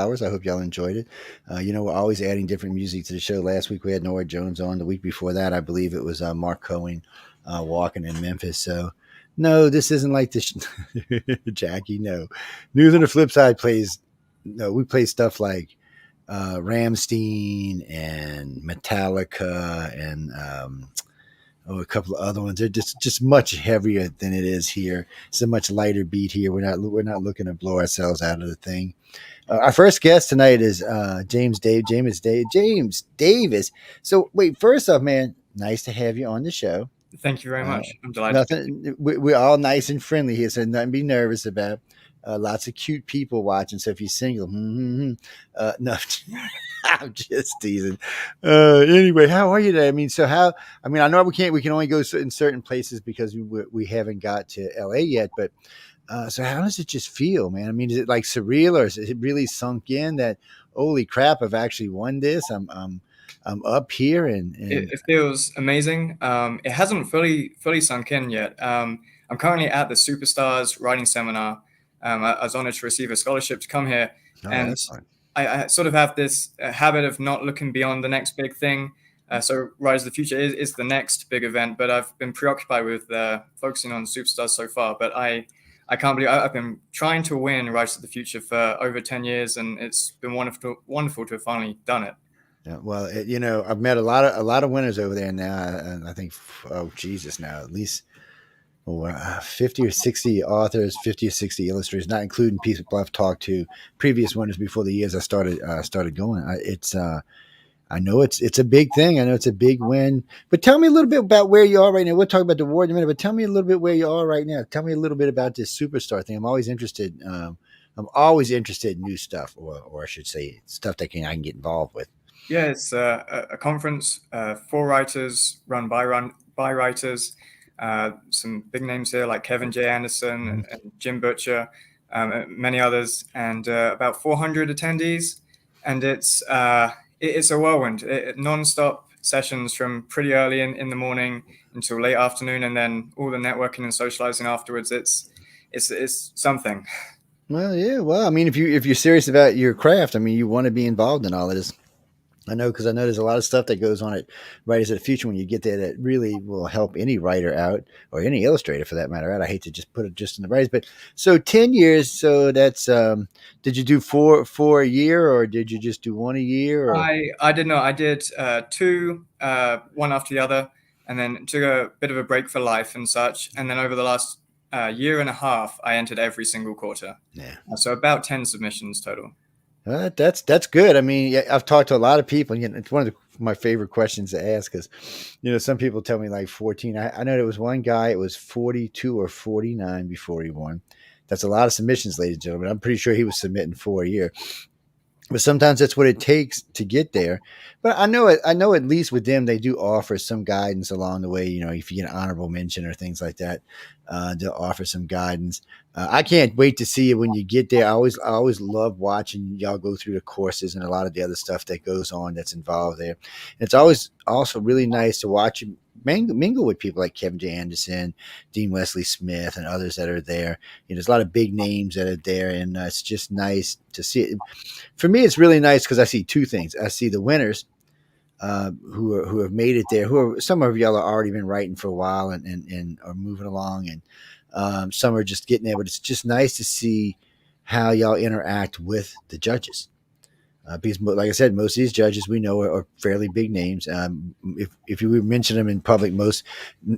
hours. I hope y'all enjoyed it. We're always adding different music to the show. Last week we had Nora Jones on. The week before that, I believe it was Mark Cohen walking in Memphis. So, no, this isn't like this, Jackie. No, News on the Flip Side plays. No, we play stuff like Ramstein and Metallica and a couple of other ones. They're just much heavier than it is here. It's a much lighter beat here. We're not looking to blow ourselves out of the thing. Our first guest tonight is James Davis. So wait, first off, man, nice to have you on the show. Thank you very much. I'm delighted to be here. Nothing. We're all nice and friendly here, so nothing to be nervous about. Lots of cute people watching. So if you're single, no, I'm just teasing. Anyway, how are you today? I mean, so how? I mean, I know we can only go in certain places because we haven't got to LA yet. But so how does it just feel, man? I mean, is it like surreal, or is it really sunk in that holy crap, I've actually won this? I'm up here and It feels amazing. It hasn't fully sunk in yet. I'm currently at the Superstars writing seminar. I was honored to receive a scholarship to come here, and that's fine. I sort of have this habit of not looking beyond the next big thing. So Rise of the Future is the next big event, but I've been preoccupied with focusing on Superstars so far. But I can't believe I've been trying to win Rise of the Future for over 10 years, and it's been wonderful to have finally done it. Yeah, well, I've met a lot of winners over there now, and I think, oh Jesus, now at least 50 or 60 authors, 50 or 60 illustrators, not including people I've talked to, previous winners before the years I started going. I know it's a big thing. I know it's a big win. But tell me a little bit about where you are right now. We'll talk about the award in a minute, but tell me a little bit where you are right now. Tell me a little bit about this superstar thing. I'm always interested. I'm always interested in new stuff, or I should say, stuff that I can get involved with. Yeah, it's a conference for writers, run by writers. Some big names here like Kevin J. Anderson and Jim Butcher, many others, and about 400 attendees. And it's a whirlwind, non-stop sessions from pretty early in the morning until late afternoon, and then all the networking and socializing afterwards. It's something. Well, yeah. Well, I mean, if you're serious about your craft, I mean, you want to be involved in all of this. I know, because I know there's a lot of stuff that goes on at Writers of the Future when you get there that really will help any writer out, or any illustrator for that matter out. I hate to just put it just in the writers, but so 10 years. So that's did you do four a year, or did you just do one a year? Or I did not. I did two, one after the other, and then took a bit of a break for life and such. And then over the last year and a half, I entered every single quarter. Yeah. So about 10 submissions total. That's good. I mean, yeah, I've talked to a lot of people. And it's one of my favorite questions to ask, because some people tell me like 14. I know there was one guy. It was 42 or 49 before he won. That's a lot of submissions, ladies and gentlemen. I'm pretty sure he was submitting 4 a year. But sometimes that's what it takes to get there. But I know at least with them, they do offer some guidance along the way. If you get an honorable mention or things like that, they'll offer some guidance. I can't wait to see it when you get there. I always love watching y'all go through the courses and a lot of the other stuff that goes on that's involved there. And it's always also really nice to watch you mingle with people like Kevin J. Anderson, Dean Wesley Smith, and others that are there. There's a lot of big names that are there, and it's just nice to see it. For me, it's really nice because I see two things. I see the winners who have made it there. Some of y'all are already been writing for a while and are moving along, and some are just getting there. But it's just nice to see how y'all interact with the judges. Because, like I said, most of these judges we know are fairly big names. If you would mention them in public, most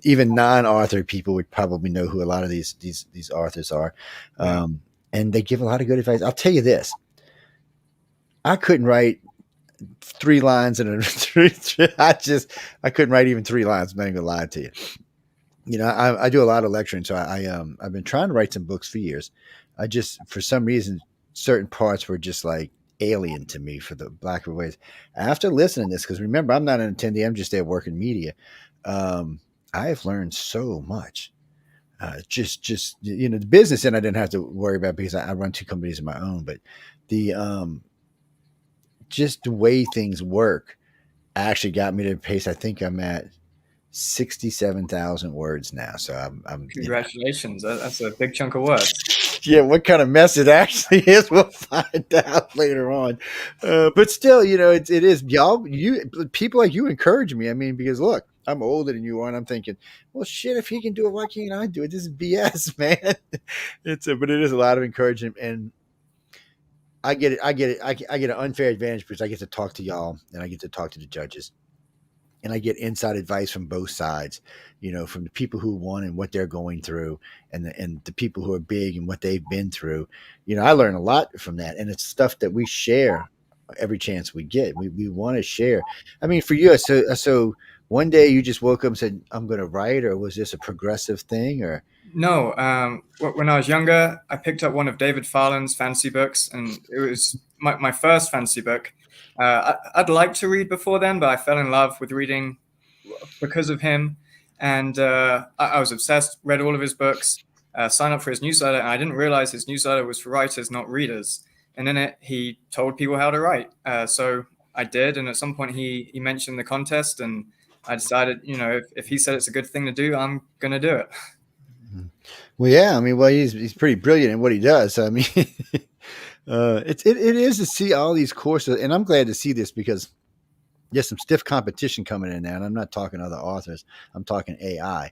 even non-author people would probably know who a lot of these authors are, and they give a lot of good advice. I'll tell you this: I couldn't write 3 lines in I couldn't write even 3 lines. I'm not even gonna lie to you. I do a lot of lecturing, so I've been trying to write some books for years. I just, for some reason, certain parts were just like alien to me, for the lack of ways. After listening to this, because remember, I'm not an attendee, I'm just there working media. I've learned so much. Just the business end I didn't have to worry about, because I run 2 companies of my own. But the just the way things work actually got me to a pace. I think I'm at 67,000 words now. So I'm Congratulations. That's a big chunk of work. Yeah, what kind of mess it actually is, we'll find out later on. But still, it is y'all. You people like you encourage me. I mean, because look, I'm older than you are, and I'm thinking, well, shit, if he can do it, why can't I do it? This is BS, man. But it is a lot of encouragement, and I get it. I get it. I get an unfair advantage because I get to talk to y'all, and I get to talk to the judges, and I get inside advice from both sides, from the people who won and what they're going through, and the people who are big and what they've been through. I learn a lot from that, and it's stuff that we share every chance we get. We want to share. I mean, for you, so one day you just woke up and said, "I'm going to write," or was this a progressive thing, or? No, when I was younger, I picked up one of David Farland's fantasy books, and it was my first fantasy book. I'd like to read before then, but I fell in love with reading because of him, and I was obsessed. Read all of his books, signed up for his newsletter, and I didn't realize his newsletter was for writers, not readers. And in it, he told people how to write. So I did, and at some point, he mentioned the contest, and I decided, if he said it's a good thing to do, I'm going to do it. Well, yeah. I mean, well, he's pretty brilliant in what he does. I mean, it is to see all these courses, and I'm glad to see this because there's some stiff competition coming in there, and I'm not talking other authors. I'm talking AI,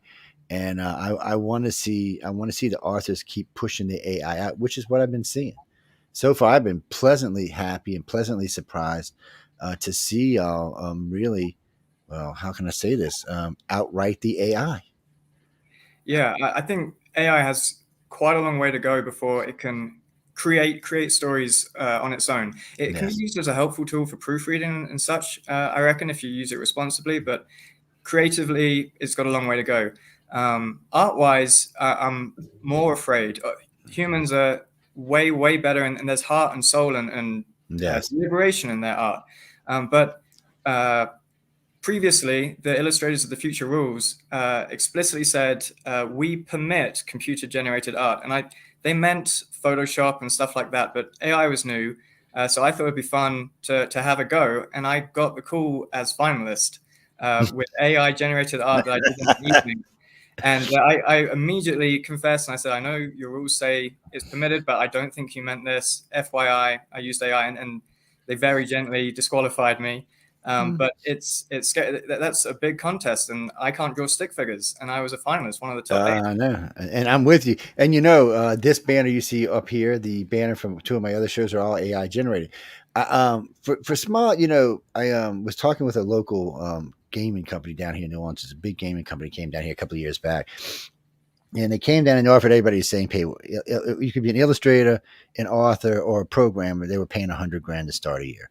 and I want to see the authors keep pushing the AI out, which is what I've been seeing so far. I've been pleasantly happy and pleasantly surprised to see y'all really. Well, how can I say this? Outright the AI. Yeah, I think AI has quite a long way to go before it can create stories on its own. It can be Yes. used as a helpful tool for proofreading and such, I reckon, if you use it responsibly, but creatively, it's got a long way to go. Art-wise, I'm more afraid. Humans are way better, and there's heart and soul and Yes. liberation in their art. But previously, the illustrators of the future rules explicitly said we permit computer-generated art, and they meant Photoshop and stuff like that. But AI was new, so I thought it'd be fun to have a go, and I got the call as finalist with AI-generated art that I did in the evening. And I immediately confessed, and I said, I know your rules say it's permitted, but I don't think you meant this. FYI, I used AI, and they very gently disqualified me. But it's that's a big contest, and I can't draw stick figures, and I was a finalist, one of the top 8. I know, and I'm with you. And this banner you see up here, the banner from two of my other shows are all AI generated. For small, I was talking with a local gaming company down here in New Orleans. It's a big gaming company, came down here a couple of years back, and they came down and offered everybody the same pay. You could be an illustrator, an author, or a programmer. They were paying $100,000 to start a year.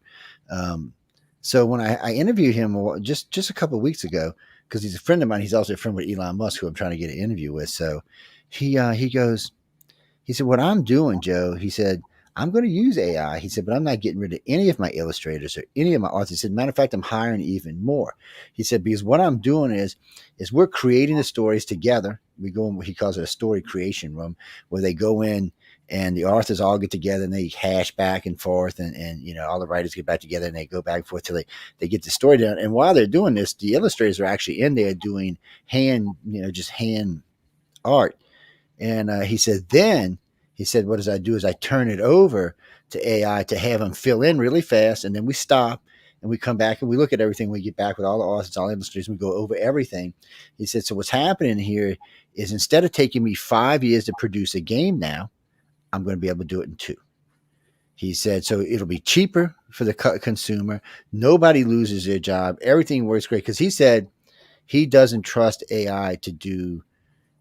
So when I interviewed him just a couple of weeks ago, because he's a friend of mine, he's also a friend with Elon Musk, who I'm trying to get an interview with. So he said, what I'm doing, Joe, he said, I'm going to use AI. He said, but I'm not getting rid of any of my illustrators or any of my authors. He said, matter of fact, I'm hiring even more. He said, because what I'm doing is we're creating the stories together. We go in what he calls it a story creation room, where they go in and the authors all get together and they hash back and forth, and all the writers get back together and they go back and forth till they get the story done. And while they're doing this, the illustrators are actually in there doing just hand art. And he said, what does I do is I turn it over to AI to have them fill in really fast, and then we stop and we come back and we look at everything. We get back with all the authors, all the illustrators, and we go over everything. He said, so what's happening here is instead of taking me 5 years to produce a game now, I'm going to be able to do it in 2. He said, so it'll be cheaper for the consumer. Nobody loses their job. Everything works great. Because he said he doesn't trust AI to do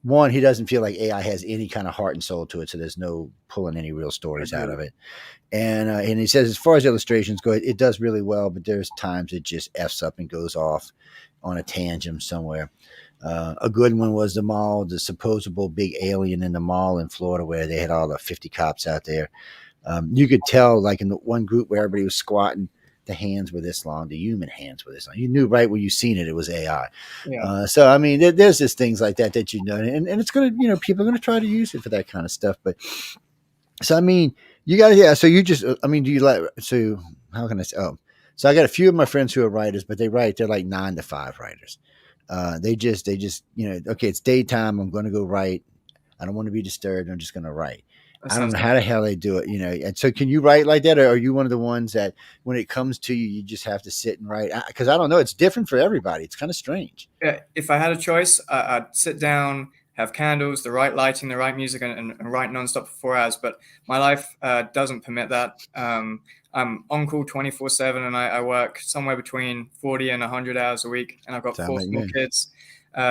one. He doesn't feel like AI has any kind of heart and soul to it. So there's no pulling any real stories out of it. And he says, as far as illustrations go, it does really well, but there's times it just F's up and goes off on a tangent somewhere. A good one was the supposable big alien in the mall in Florida, where they had all the 50 cops out there. You could tell, like in the one group where everybody was squatting, the hands were this long, the human hands were this long. You knew right when you seen it was AI. Yeah. So, I mean, there's just things like that and it's going to, people are going to try to use it for that kind of stuff. But so, I mean, you got to, yeah. So you just, I mean, do you like, so how can I say, so I got a few of my friends who are writers, but they're like 9 to 5 writers. They just, okay, it's daytime. I'm going to go write. I don't want to be disturbed. I'm just going to write. That I don't sounds know how the hell they do it, And so, can you write like that, or are you one of the ones that, when it comes to you, you just have to sit and write? Because I don't know, it's different for everybody. It's kind of strange. yeah, if I had a choice, I'd sit down, have candles, the right lighting, the right music, and write nonstop for 4 hours. But my life doesn't permit that. I'm on call 24/7, and I work somewhere between 40 and 100 hours a week, and I've got Sound four like small me. kids.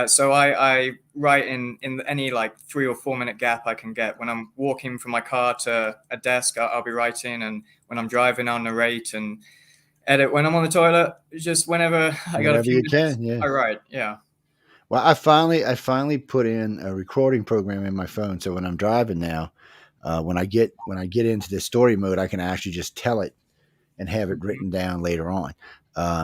So I write in any like 3 or 4 minute gap I can get. When I'm walking from my car to a desk, I'll be writing, and when I'm driving, I'll narrate and edit. When I'm on the toilet, just whenever I got a Whenever few you minutes, can, yeah. I write. Yeah. Well, I finally put in a recording program in my phone, so when I'm driving now, when I get into the story mode, I can actually just tell it and have it written down later on,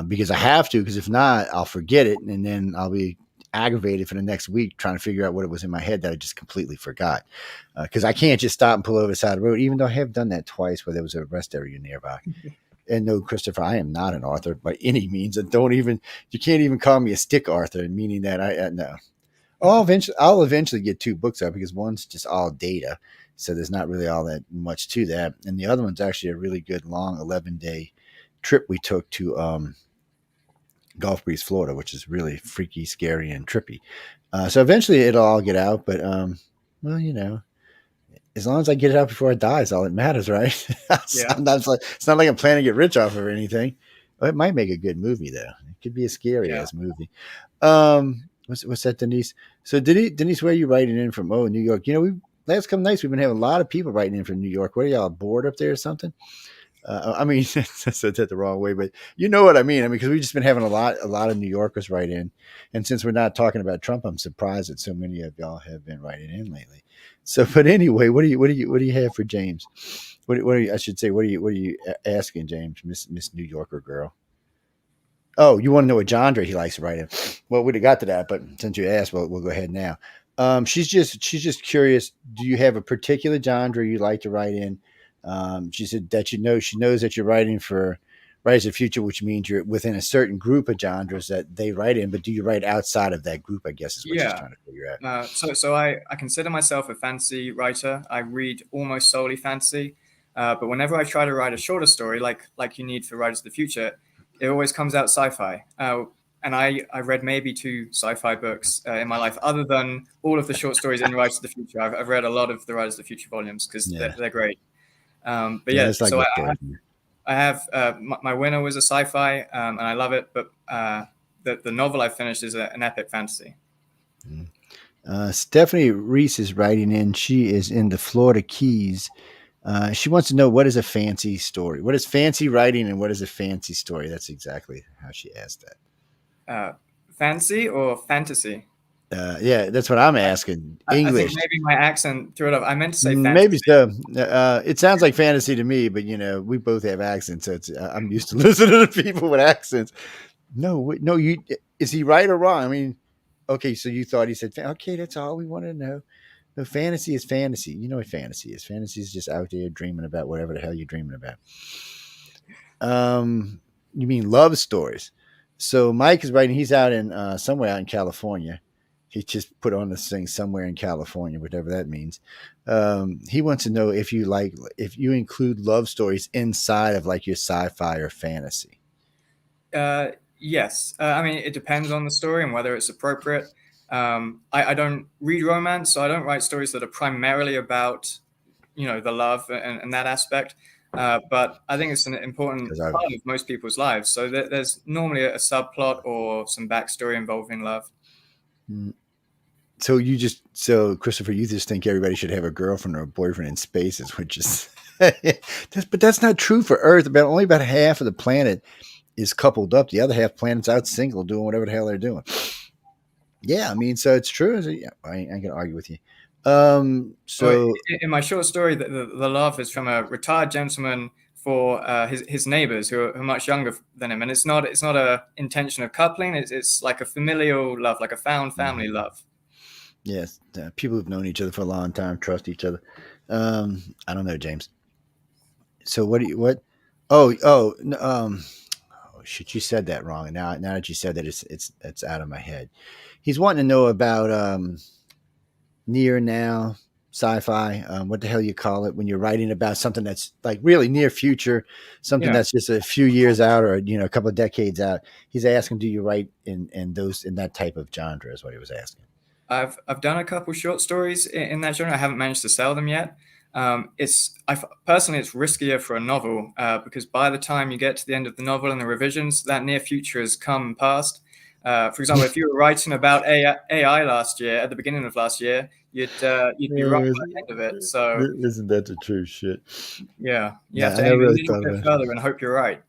because I have to. Because if not, I'll forget it, and then I'll be aggravated for the next week trying to figure out what it was in my head that I just completely forgot. Because I can't just stop and pull over the side of the road, even though I have done that twice where there was a rest area nearby. And no, Christopher, I am not an author by any means. And you can't even call me a stick author, meaning that no. I'll eventually get 2 books out because one's just all data. So there's not really all that much to that. And the other one's actually a really good long 11-day trip we took to Gulf Breeze, Florida, which is really freaky, scary, and trippy. So eventually it'll all get out. But, well, as long as I get it out before I die is all that matters, right? Yeah. It's not like I'm planning to get rich off of it or anything. Well, it might make a good movie, though. It could be a scary Yeah. ass movie. What's that, Denise? So, Denise, where are you writing in from? Oh, New York. Last couple nights we've been having a lot of people writing in from New York. What are y'all, bored up there or something? I mean, I said that the wrong way, but you know what I mean. I mean, because we've just been having a lot of New Yorkers write in, and since we're not talking about Trump, I'm surprised that so many of y'all have been writing in lately. So, but anyway, what do you have for James? What are you? I should say, what are you asking James, Miss New Yorker girl? Oh, you want to know what genre he likes to write in? Well, we'd have got to that, but since you asked, we'll go ahead now. She's just curious. Do you have a particular genre you like to write in? She said that she knows that you're writing for Writers of the Future, which means you're within a certain group of genres that they write in. But do you write outside of that group? I guess is what she's Yeah. trying to figure out. So I consider myself a fantasy writer. I read almost solely fantasy, but whenever I try to write a shorter story, like you need for Writers of the Future, it always comes out sci-fi. And I read maybe 2 sci-fi books in my life, other than all of the short stories in Writers of the Future. I've read a lot of the Writers of the Future volumes because Yeah, they're great. But yeah, yeah, that's like so good story. I have my winner was a sci-fi, and I love it. But the novel I finished is an epic fantasy. Stephanie Reese is writing in. She is in the Florida Keys. She wants to know, what is a fancy story? What is fancy writing and what is a fancy story? That's exactly how she asked that. Uh, Fancy or fantasy? Yeah, that's what I'm asking. I think English. maybe my accent threw it off. I meant to say Maybe fantasy. so. It sounds like fantasy to me, but we both have accents, so I'm used to listening to people with accents. No, no, is he right or wrong? I mean, okay, so you thought he said, okay, that's all we want to know. No, fantasy is fantasy. You know what fantasy is? Fantasy is just out there dreaming about whatever the hell you're dreaming about. You mean love stories? So Mike is writing. He's out in somewhere out in California. He just put on this thing somewhere in California, whatever that means. He wants to know if you include love stories inside of like your sci-fi or fantasy. Yes. I mean, it depends on the story and whether it's appropriate. I don't read romance, so I don't write stories that are primarily about, the love and that aspect. But I think it's an important Because I, part of most people's lives. So there's normally a subplot or some backstory involving love. so Christopher, you just think everybody should have a girlfriend or a boyfriend in spaces, which is, but that's not true for Earth. Only about half of the planet is coupled up. The other half planet's out single, doing whatever the hell they're doing. Yeah, I mean, so it's true. Yeah, I ain't gonna argue with you. Well, So in my short story, the love is from a retired gentleman for his neighbors who are much younger than him, and it's not a intention of coupling. It's like a familial love, like a found family love. yes, people who've known each other for a long time trust each other. I don't know, James. So what do you what? Oh, shit, you said that wrong. And now that you said that, it's out of my head. He's wanting to know about near now sci-fi, what the hell you call it when you're writing about something that's like really near future, something Yeah. that's just a few years out or a couple of decades out. He's asking, do you write in that type of genre? Is what he was asking. I've done a couple short stories in that genre. I haven't managed to sell them yet. Personally, it's riskier for a novel because by the time you get to the end of the novel and the revisions, that near future has come and passed. For example, if you were writing about AI last year, at the beginning of last year, you'd be right by the end of it. So Isn't that the true shit? yeah, you have Yeah, I to never aim a really little thought bit about it. further and hope you're right.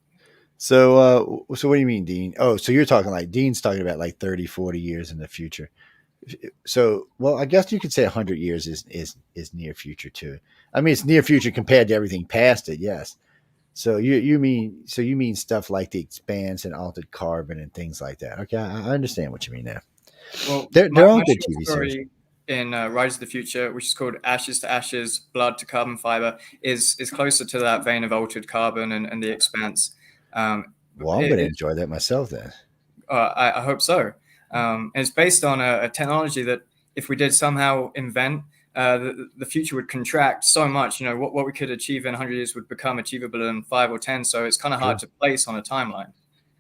So what do you mean, Dean? Oh, so you're talking like Dean's talking about like 30, 40 years in the future. So, well, I guess you could say 100 years is near future too. I mean, it's near future compared to everything past it. Yes. So you mean stuff like the expanse and altered carbon and things like that. Okay, I understand what you mean now. Well, They're all my good short TV series. story in Rise of the Future, which is called Ashes to Ashes, Blood to Carbon Fiber, is closer to that vein of altered carbon and the expanse. Um, Well, I'm it, going to it, enjoy that myself then. I hope so. And it's based on a technology that if we did somehow invent, the future would contract so much. You know, what we could achieve in 100 years would become achievable in 5 or 10. So it's kind of hard Sure. to place on a timeline.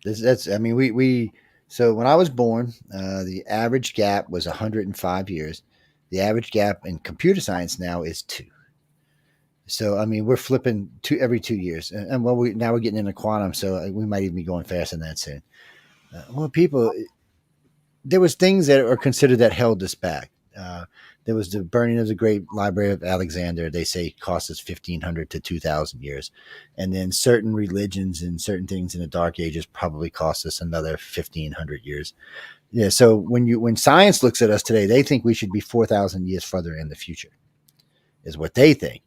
That's I mean we so when I was born, the average gap was 105 years. The average gap in computer science now is 2. So I mean we're flipping every 2 years, and well now we're getting into quantum, so we might even be going faster than that soon. Well, people, there was things that are considered that held us back. There was the burning of the Great Library of Alexander. They say cost us 1,500 to 2,000 years, and then certain religions and certain things in the Dark Ages probably cost us another 1,500 years. Yeah. So when science looks at us today, they think we should be 4,000 years further in the future, is what they think.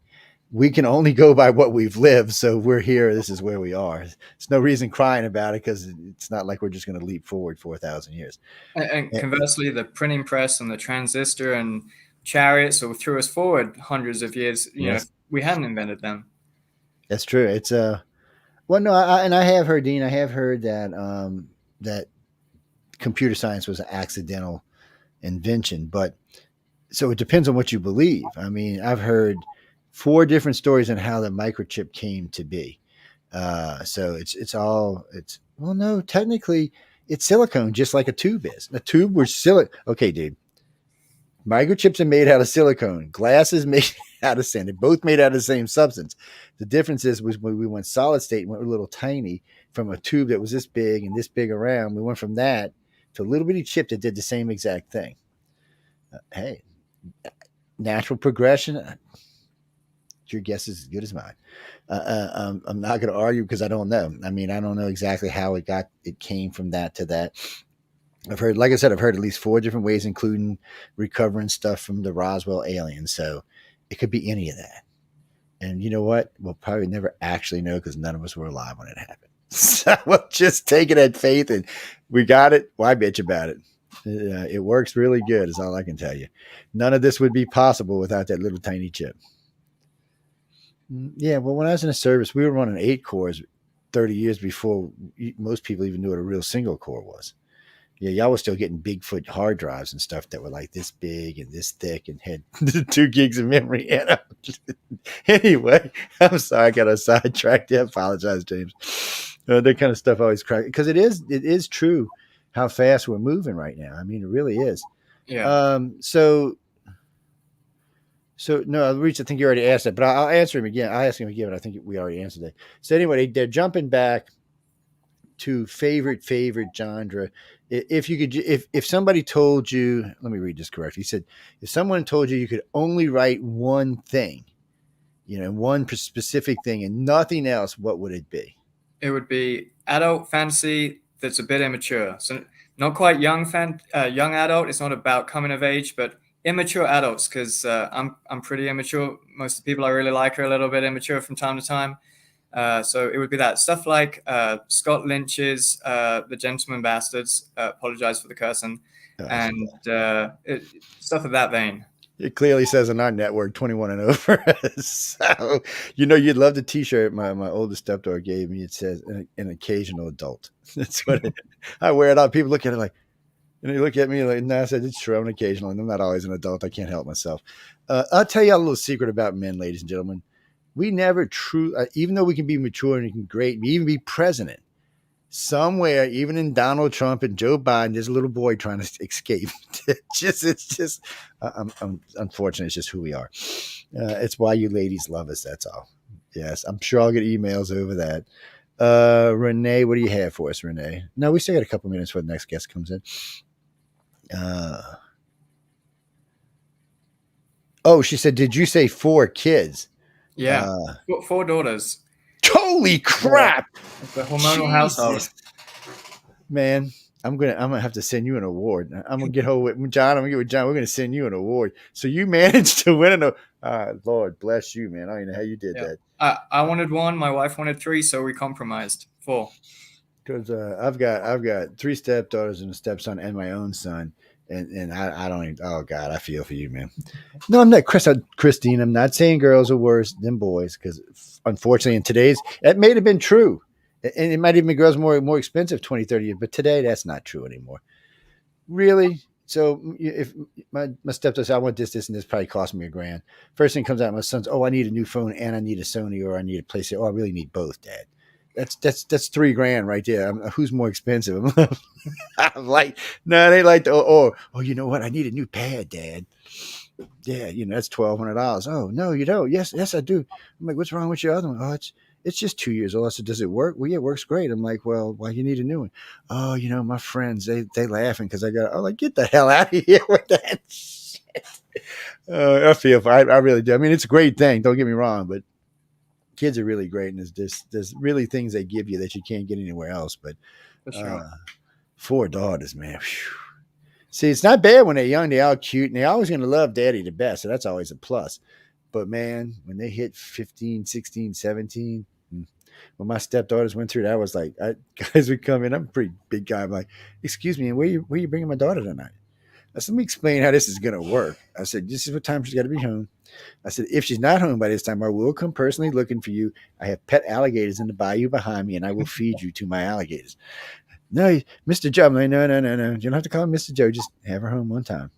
We can only go by what we've lived. So we're here. This is where we are. There's no reason crying about it because it's not like we're just going to leap forward 4,000 years. And conversely, the printing press and the transistor and chariots all threw us forward hundreds of years. You know, if Yes, we hadn't invented them. that's true. It's well, no, and I have heard, Dean. I have heard that that computer science was an accidental invention, but so it depends on what you believe. I mean, I've heard 4 different stories on how the microchip came to be. So it's well, no, technically it's silicone, just like a tube is. A tube was silicone. Okay, dude. Microchips are made out of silicone. Glass is made out of sand. They're both made out of the same substance. The difference was when we went solid state, went a little tiny from a tube that was this big and this big around. We went from that to a little bitty chip that did the same exact thing. Hey, natural progression. Your guess is as good as mine. I'm not going to argue because I don't know. I mean, I don't know exactly how it came from that to that. I've heard, like I said, I've heard at least 4 different ways, including recovering stuff from the Roswell aliens. So it could be any of that. And you know what? We'll probably never actually know because none of us were alive when it happened. So we'll just take it at faith and we got it. Why bitch about it? It works really good, is all I can tell you. None of this would be possible without that little tiny chip. Yeah, well, when I was in the service, we were running 8 cores 30 years before most people even knew what a real single core was. Yeah, y'all was still getting Bigfoot hard drives and stuff that were like this big and this thick and had 2 gigs of memory. And anyway, I'm sorry I got us sidetracked. I apologize, James. That kind of stuff always cracks because it is true how fast we're moving right now. I mean, it really is. Yeah. So no, Reach, I think you already asked that, but I'll answer him again. I asked him again, but I think we already answered that. So anyway, they're jumping back to favorite genre. If you could, if somebody told you, let me read this correctly. He said, if someone told you could only write one thing, one specific thing and nothing else, what would it be? It would be adult fantasy that's a bit immature. So not quite young adult. It's not about coming of age, but immature adults because I'm pretty immature. Most of the people I really like are a little bit immature from time to time. So it would be that stuff like Scott Lynch's The Gentleman Bastards. Apologize for the cursing, and stuff of that vein. It clearly says on our network 21 and over. So, you'd love the T-shirt my oldest stepdaughter gave me. It says an occasional adult. That's what I wear it out. People look at it like, And they look at me like, no, I said, it's true. I'm an occasional, and I'm not always an adult. I can't help myself. I'll tell you a little secret about men, ladies and gentlemen. We never even though we can be mature and we can great, we even be president, somewhere, even in Donald Trump and Joe Biden, there's a little boy trying to escape. It's just, unfortunate. It's just who we are. It's why you ladies love us. That's all. Yes, I'm sure I'll get emails over that. Renee, what do you have for us, Renee? No, we still got a couple minutes before the next guest comes in. Oh, she said, did you say 4 kids? Yeah, 4 daughters. Holy crap! It's a hormonal household. Man, I'm gonna have to send you an award. I'm gonna get hold with John. I'm gonna get with John. We're gonna send you an award. So you managed to win an award. Lord bless you, man. I don't even know how you did that. I wanted 1. My wife wanted 3, so we compromised 4. Because I've got 3 stepdaughters and a stepson and my own son, and I don't even. Oh God, I feel for you, man. No, I'm not, Christine. I'm not saying girls are worse than boys, because unfortunately, in today's, it may have been true, and it might even be girls more expensive 20, 30 years, but today that's not true anymore. Really. So if my stepdaughter says, I want this, and this probably cost me $1,000. First thing comes out, my son's, oh, I need a new phone and I need a Sony, or I need a PlayStation. Oh, I really need both, Dad. That's $3,000 right there. Who's more expensive? I'm like, no, they like, oh, you know what? I need a new pad, Dad. Yeah, that's $1,200. Oh, no, you don't. Yes, I do. I'm like, what's wrong with your other one? Oh, it's just 2 years old. I said, does it work? Well, yeah, it works great. I'm like, well, why you need a new one? Oh, my friends, they laughing because I got. I'm like, get the hell out of here with that shit. I really do. I mean, it's a great thing. Don't get me wrong, but kids are really great, and there's really things they give you that you can't get anywhere else. But For sure. 4 daughters, man. Whew. See, it's not bad when they're young. They're all cute, and they're always going to love daddy the best, so that's always a plus. But man, when they hit 15, 16, 17, when my stepdaughters went through that, I was like, guys would come in. I'm a pretty big guy. I'm like, excuse me, where you bringing my daughter tonight? I said, let me explain how this is going to work. I said, this is what time she's got to be home. I said, if she's not home by this time, I will come personally looking for you. I have pet alligators in the bayou behind me, and I will feed you to my alligators. No, Mr. Joe. I'm like, no. You don't have to call him Mr. Joe. Just have her home one time.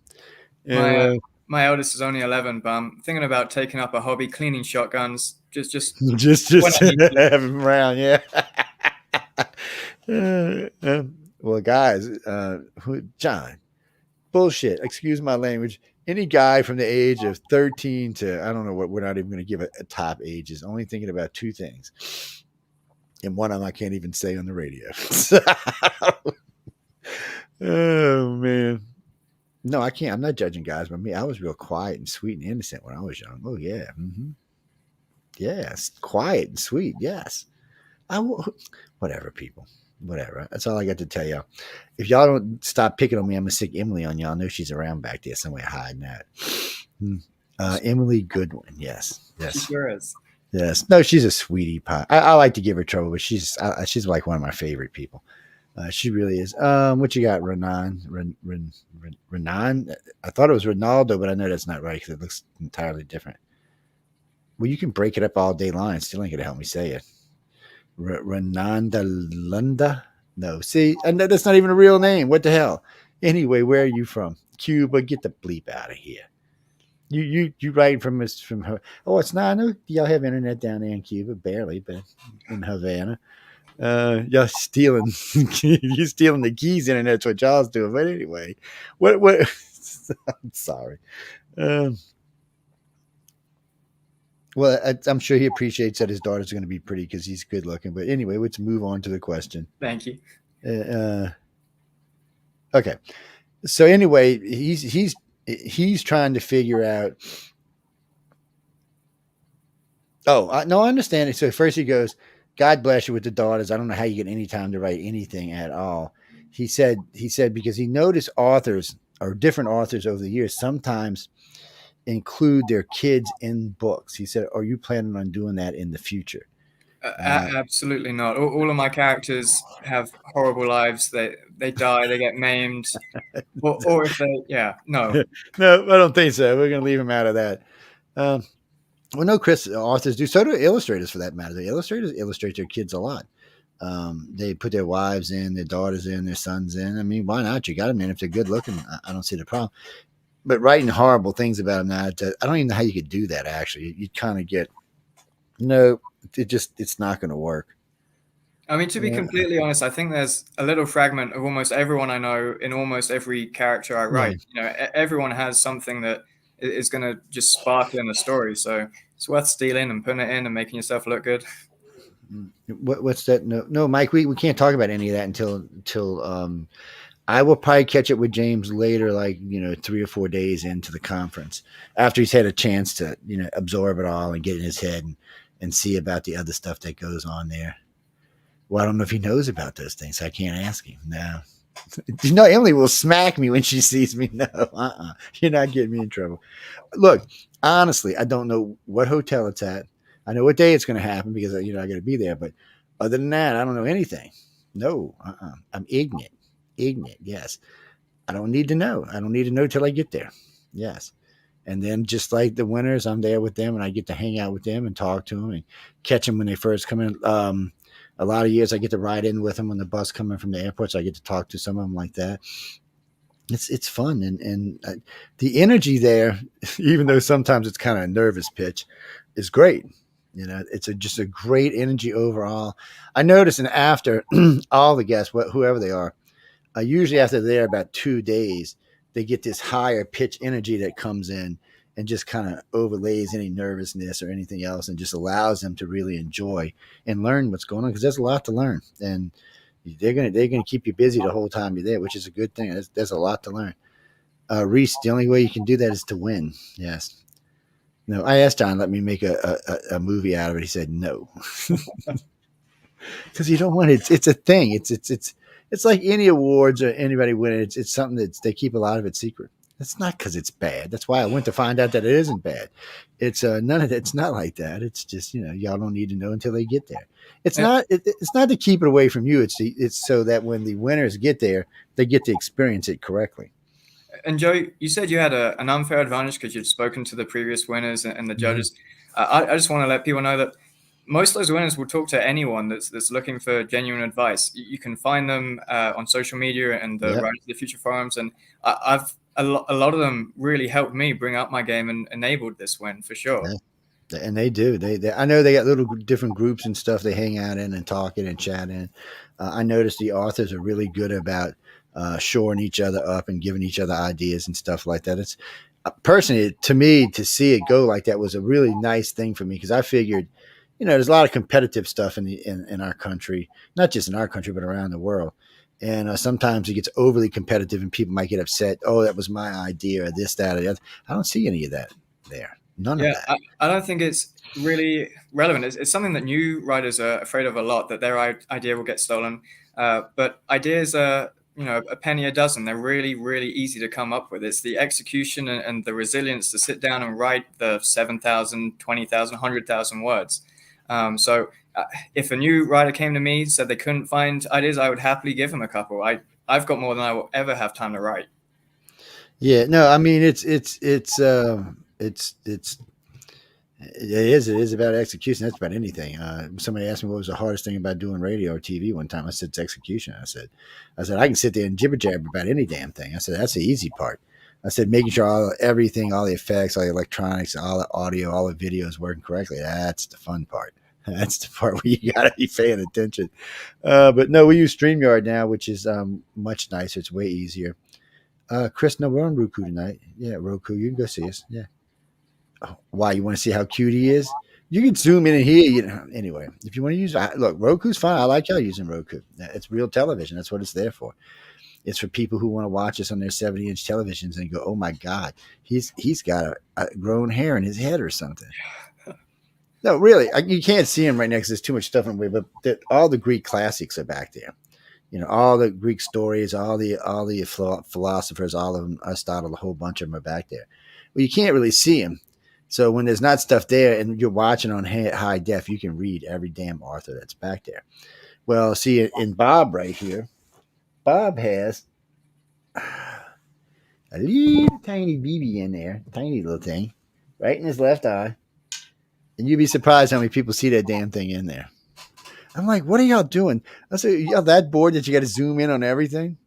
My eldest is only 11, but I'm thinking about taking up a hobby, cleaning shotguns. Just have him around, yeah. Well, guys, John, bullshit. Excuse my language. Any guy from the age of 13 to, I don't know what, we're not even going to give a top age, is only thinking about 2 things. And one of them I can't even say on the radio. Oh, man. No, I can't. I'm not judging guys, but me, I was real quiet and sweet and innocent when I was young. Oh, yeah. Mm-hmm. Yes. Quiet and sweet. Yes. Whatever, people. Whatever. That's all I got to tell y'all. If y'all don't stop picking on me, I'm going to stick Emily on y'all. I know she's around back there somewhere hiding out. Emily Goodwin. Yes. She sure is. Yes. No, she's a sweetie pie. I like to give her trouble, but she's like one of my favorite people. She really is. What you got, Renan? Renan? I thought it was Ronaldo, but I know that's not right because it looks entirely different. Well, you can break it up all day long. It still ain't going to help me say it. Renanda Lunda? No. See, and that's not even a real name. What the hell? Anyway, where are you from? Cuba. Get the bleep out of here. You writing from her? Oh, it's not. I know y'all have internet down there in Cuba, barely, but in Havana. Y'all stealing you stealing the keys internet. That's what y'all's doing. But anyway, what I'm sorry. Well, I'm sure he appreciates that his daughter's going to be pretty because he's good looking. But anyway, let's move on to the question. Thank you. Okay. So anyway, he's trying to figure out. Oh, no, I understand it. So first he goes, God bless you with the daughters. I don't know how you get any time to write anything at all. He said because he noticed authors or different authors over the years sometimes include their kids in books. He said, are you planning on doing that in the future? Absolutely not. All of my characters have horrible lives. They die, they get maimed, or if they, no. No, I don't think so. We're going to leave him out of that. Well, no, Chris, authors do. So do illustrators, for that matter. The illustrators illustrate their kids a lot. They put their wives in, their daughters in, their sons in. I mean, why not? You got them in if they're good looking. I don't see the problem. But writing horrible things about them now, I don't even know how you could do that. Actually, you kind of get no. It's not going to work. I mean, to be completely honest, I think there's a little fragment of almost everyone I know in almost every character I write. Everyone has something that is going to just sparkle in the story. So it's worth stealing and putting it in and making yourself look good. What's that? No, Mike, we can't talk about any of that until I will probably catch up with James later, like 3 or 4 days into the conference, after he's had a chance to absorb it all and get in his head and see about the other stuff that goes on there. Well, I don't know if he knows about those things. I can't ask him. No. Emily will smack me when she sees me. No, you're not getting me in trouble. Look, honestly, I don't know what hotel it's at. I know what day it's going to happen because I got to be there. But other than that, I don't know anything. No, I'm ignorant. Ignorant. Yes, I don't need to know. I don't need to know till I get there. Yes, and then just like the winners, I'm there with them, and I get to hang out with them and talk to them and catch them when they first come in. A lot of years I get to ride in with them on the bus coming from the airport, so I get to talk to some of them like that. It's fun, and the energy there, even though sometimes it's kind of a nervous pitch, is great. It's just a great energy overall. I notice, and after all the guests, whoever they are, usually after they're there about 2 days, they get this higher pitch energy that comes in and just kind of overlays any nervousness or anything else and just allows them to really enjoy and learn what's going on, because there's a lot to learn, and they're gonna keep you busy the whole time you're there, which is a good thing. There's a lot to learn. Reese, the only way you can do that is to win. Yes. No, I asked John, let me make a movie out of it. He said no, because you don't want it. It's a thing. It's like any awards or anybody winning. It's something that they keep a lot of it secret. It's not because it's bad. That's why I went to find out that it isn't bad. It's none of that. It's not like that. It's just y'all don't need to know until they get there. It's not. It's not to keep it away from you. It's so that when the winners get there, they get to experience it correctly. And Joe, you said you had an unfair advantage because you'd spoken to the previous winners and the judges. I just want to let people know that most of those winners will talk to anyone that's looking for genuine advice. You can find them on social media and the Writers of the Future forums, and a lot of them really helped me bring up my game and enabled this win for sure. Yeah. And they do. They I know they got little different groups and stuff they hang out in and talking and chatting. I noticed the authors are really good about shoring each other up and giving each other ideas and stuff like that. It's personally, to me, to see it go like that was a really nice thing for me, because I figured, there's a lot of competitive stuff in our country, not just in our country, but around the world. And sometimes it gets overly competitive and people might get upset. Oh, that was my idea, or this, that, or the other. I don't see any of that there. None of that. I don't think it's really relevant. It's something that new writers are afraid of a lot, that their idea will get stolen. But ideas are, a penny a dozen. They're really, really easy to come up with. It's the execution and the resilience to sit down and write the 7,000, 20,000, 100,000 words. So if a new writer came to me, said they couldn't find ideas, I would happily give them a couple. I've got more than I will ever have time to write. Yeah, no, I mean, it is about execution. That's about anything. Somebody asked me what was the hardest thing about doing radio or TV one time. I said, it's execution. I said, I can sit there and jibber jabber about any damn thing. I said, that's the easy part. I said, making sure everything, all the effects, all the electronics, all the audio, all the video is working correctly. That's the fun part. That's the part where you got to be paying attention. But no, we use StreamYard now, which is much nicer. It's way easier. Chris, no, we're on Roku tonight. Yeah, Roku. You can go see us. Yeah. Oh, why? You want to see how cute he is? You can zoom in and hear. Anyway, if you want to use look, Roku's fine. I like y'all using Roku. It's real television. That's what it's there for. It's for people who want to watch us on their 70-inch televisions and go, oh my God, he's got a grown hair in his head or something. No, really, you can't see him right now because there's too much stuff in the way. But all the Greek classics are back there. All the Greek stories, all the philosophers, all of them, Aristotle, a whole bunch of them are back there. Well, you can't really see them. So when there's not stuff there and you're watching on high def, you can read every damn author that's back there. Well, see, in Bob right here, Bob has a little tiny BB in there, tiny little thing, right in his left eye. And you'd be surprised how many people see that damn thing in there. I'm like, what are y'all doing? I said, y'all that bored that you got to zoom in on everything?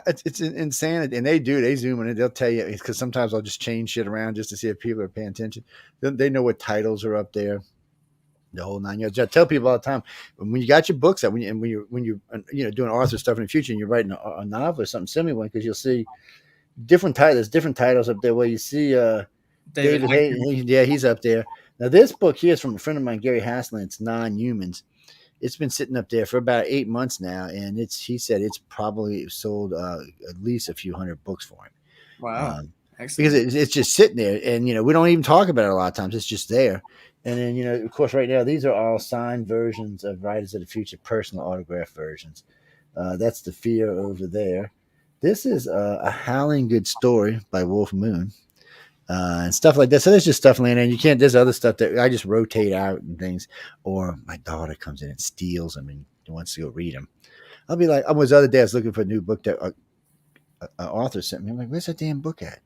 It's insanity, and they zoom in. And they'll tell you because sometimes I'll just change shit around just to see if people are paying attention. They know what titles are up there, the whole nine yards. I tell people all the time when you got your books out, when you doing author stuff in the future, and you're writing a novel or something similar, because you'll see different titles, up there. Where you see David David Hay. Hay, yeah, he's up there. Now this book here is from a friend of mine, Gary Haslam. It's Non-Humans. It's been sitting up there for about 8 months now, and he said it's probably sold at least a few hundred books for him. Wow. Because Excellent. it's just sitting there, and we don't even talk about it a lot of times. It's just there. And then of course, right now these are all signed versions of Writers of the Future, personal autograph versions. That's the Fear over there. This is a Howling Good Story by Wolf Moon. And stuff like that. So there's just stuff laying there. You can't. There's other stuff that I just rotate out and things. Or my daughter comes in and steals them and wants to go read them. I'll be like, I was the other day. I was looking for a new book that an author sent me. I'm like, where's that damn book at?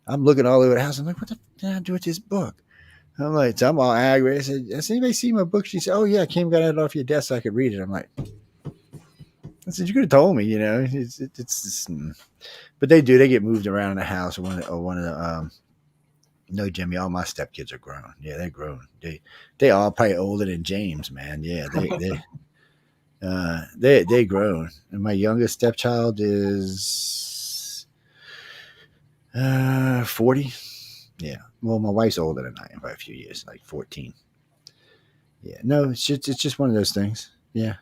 I'm looking all over the house. I'm like, what the did I do with this book? I'm like, so I'm all angry. I said, has anybody seen my book? She said, oh yeah, I came got it off your desk so I could read it. I'm like, I said, you could have told me. It's just, but they do. They get moved around in the house. Or one of the no, Jimmy, all my stepkids are grown. Yeah, they're grown. They all probably older than James, man. Yeah, they grown. And my youngest stepchild is 40. Yeah. Well, my wife's older than I am by a few years, like 14. Yeah. No, it's just one of those things. Yeah.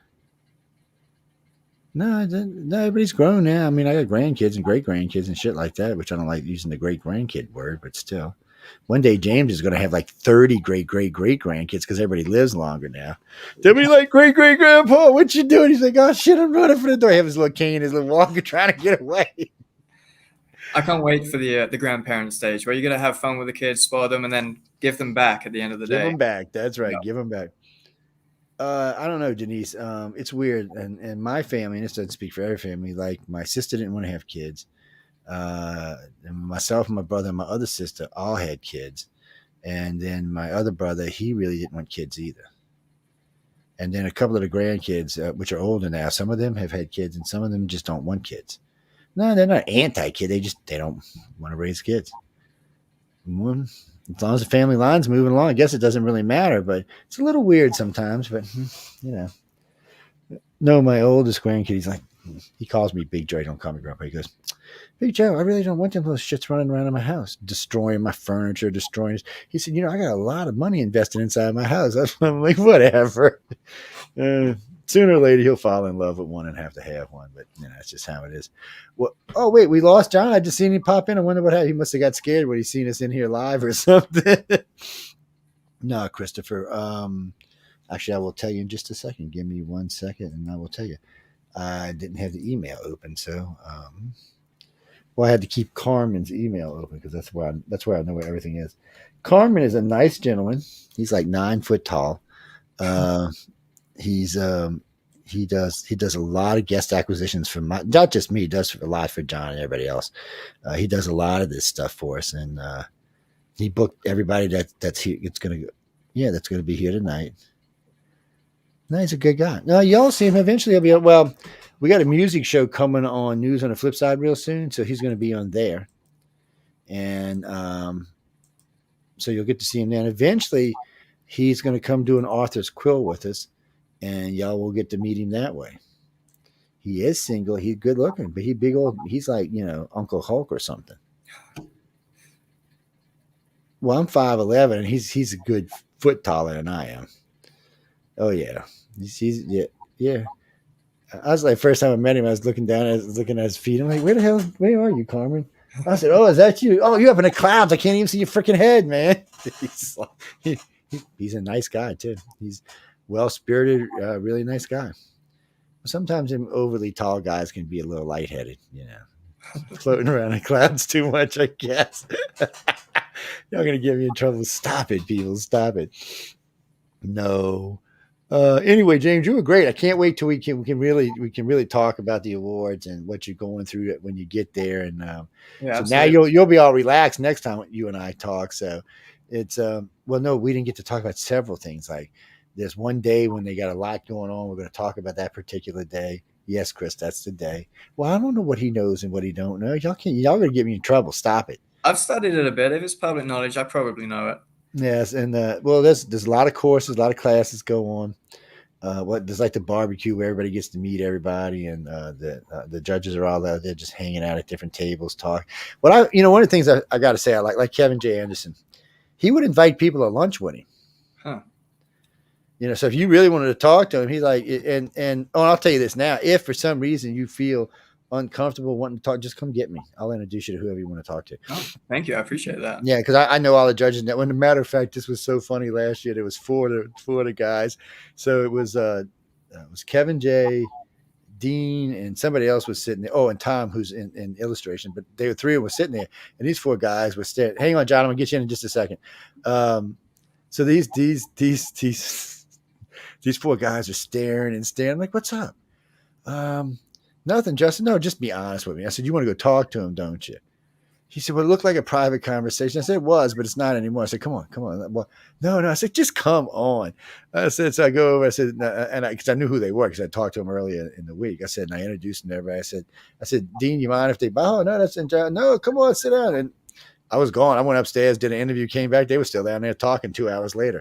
No, everybody's grown now. I mean, I got grandkids and great grandkids and shit like that, which I don't like using the great grandkid word, but still. One day James is going to have like 30 great grandkids because everybody lives longer now. They'll be like, great grandpa, what you doing? He's like, oh shit, I'm running for the door. I have his little cane, his little walker, trying to get away. I can't wait for the grandparent stage where you're gonna have fun with the kids, spoil them, and then give them back at the end of the Give day. them back. That's right. Yeah. Give them back. I don't know, Denise. It's weird, and my family, and this doesn't speak for every family. Like my sister didn't want to have kids. And myself and my brother and my other sister all had kids, and then my other brother, he really didn't want kids either. And then a couple of the grandkids, which are older now, some of them have had kids, and some of them just don't want kids. No, they're not anti-kid. They don't want to raise kids. As long as the family line's moving along, I guess it doesn't really matter. But it's a little weird sometimes. But no, my oldest grandkid, he's like, he calls me Big Joe. Don't call me Grandpa. He goes, Big Joe, I really don't want them little shits running around in my house, destroying my furniture, destroying. He said, I got a lot of money invested inside my house. I'm like, whatever. Sooner or later, he'll fall in love with one and have to have one. But that's just how it is. Well, oh wait, we lost John. I just seen him pop in. I wonder what happened. He must have got scared when he seen us in here live or something. No, Christopher. Actually, I will tell you in just a second. Give me 1 second, and I will tell you. I didn't have the email open, so I had to keep Carmen's email open because that's where I know where everything is. Carmen is a nice gentleman. He's like 9 foot tall. He does a lot of guest acquisitions for not just me. He does a lot for John and everybody else. He does a lot of this stuff for us, and he booked everybody that's here. It's gonna go. Yeah, that's gonna be here tonight. No, he's a good guy. No, y'all see him eventually. He'll be well. We got a music show coming on News on the Flip Side real soon, so he's going to be on there, and so you'll get to see him then. Eventually, he's going to come do an author's quill with us, and y'all will get to meet him that way. He is single. He's good looking, but he's like Uncle Hulk or something. Well, I'm 5'11", and he's a good foot taller than I am. Oh yeah, he's yeah. I was like, first time I met him, I was looking down, looking at his feet. I'm like, where are you, Carmen? I said, oh, is that you? Oh, you're up in the clouds. I can't even see your freaking head, man. He's a nice guy too. He's well-spirited, really nice guy. Sometimes them overly tall guys can be a little lightheaded, floating around in clouds too much, I guess. Y'all gonna get me in trouble. Stop it, people. Stop it. No. Anyway, James, you were great. I can't wait till we can really talk about the awards and what you're going through when you get there. And so now you'll be all relaxed next time you and I talk. So it's well, no, we didn't get to talk about several things. Like There's one day when they got a lot going on. We're going to talk about that particular day. Yes, Chris, that's the day. Well, I don't know what he knows and what he don't know. Y'all gonna get me in trouble. Stop it. I've studied it a bit. If it's public knowledge, I probably know it. Yes, and well, there's a lot of courses, a lot of classes go on. There's like the barbecue where everybody gets to meet everybody, and the judges are all out there just hanging out at different tables, talk. One of the things I got to say, I like Kevin J. Anderson. He would invite people to lunch with him. Huh. So if you really wanted to talk to him, he's like, and I'll tell you this now: if for some reason you feel uncomfortable wanting to talk, just come get me. I'll introduce you to whoever you want to talk to. Oh, thank you. I appreciate that. Yeah, because I know all the judges. Now, when a matter of fact, this was so funny last year. There was four of the guys. So it was Kevin J, Dean, and somebody else was sitting there. Oh, and Tom, who's in illustration. But they were three of them were sitting there, and these four guys were staring. Hang on, John, I'm gonna get you in just a second. So these four guys are staring and staring. I'm like, what's up? Nothing, Justin. No, just be honest with me. I said, you want to go talk to him, don't you? He said, well, it looked like a private conversation. I said, it was, but it's not anymore. I said, come on. Well, no. I said, just come on. I said, so I go over. I said, because I knew who they were because I talked to them earlier in the week. I said, and I introduced them to everybody. I said, Dean, you mind if they bow? Oh, no, that's in John. No, come on, sit down. And I was gone. I went upstairs, did an interview, came back. They were still down there talking 2 hours later.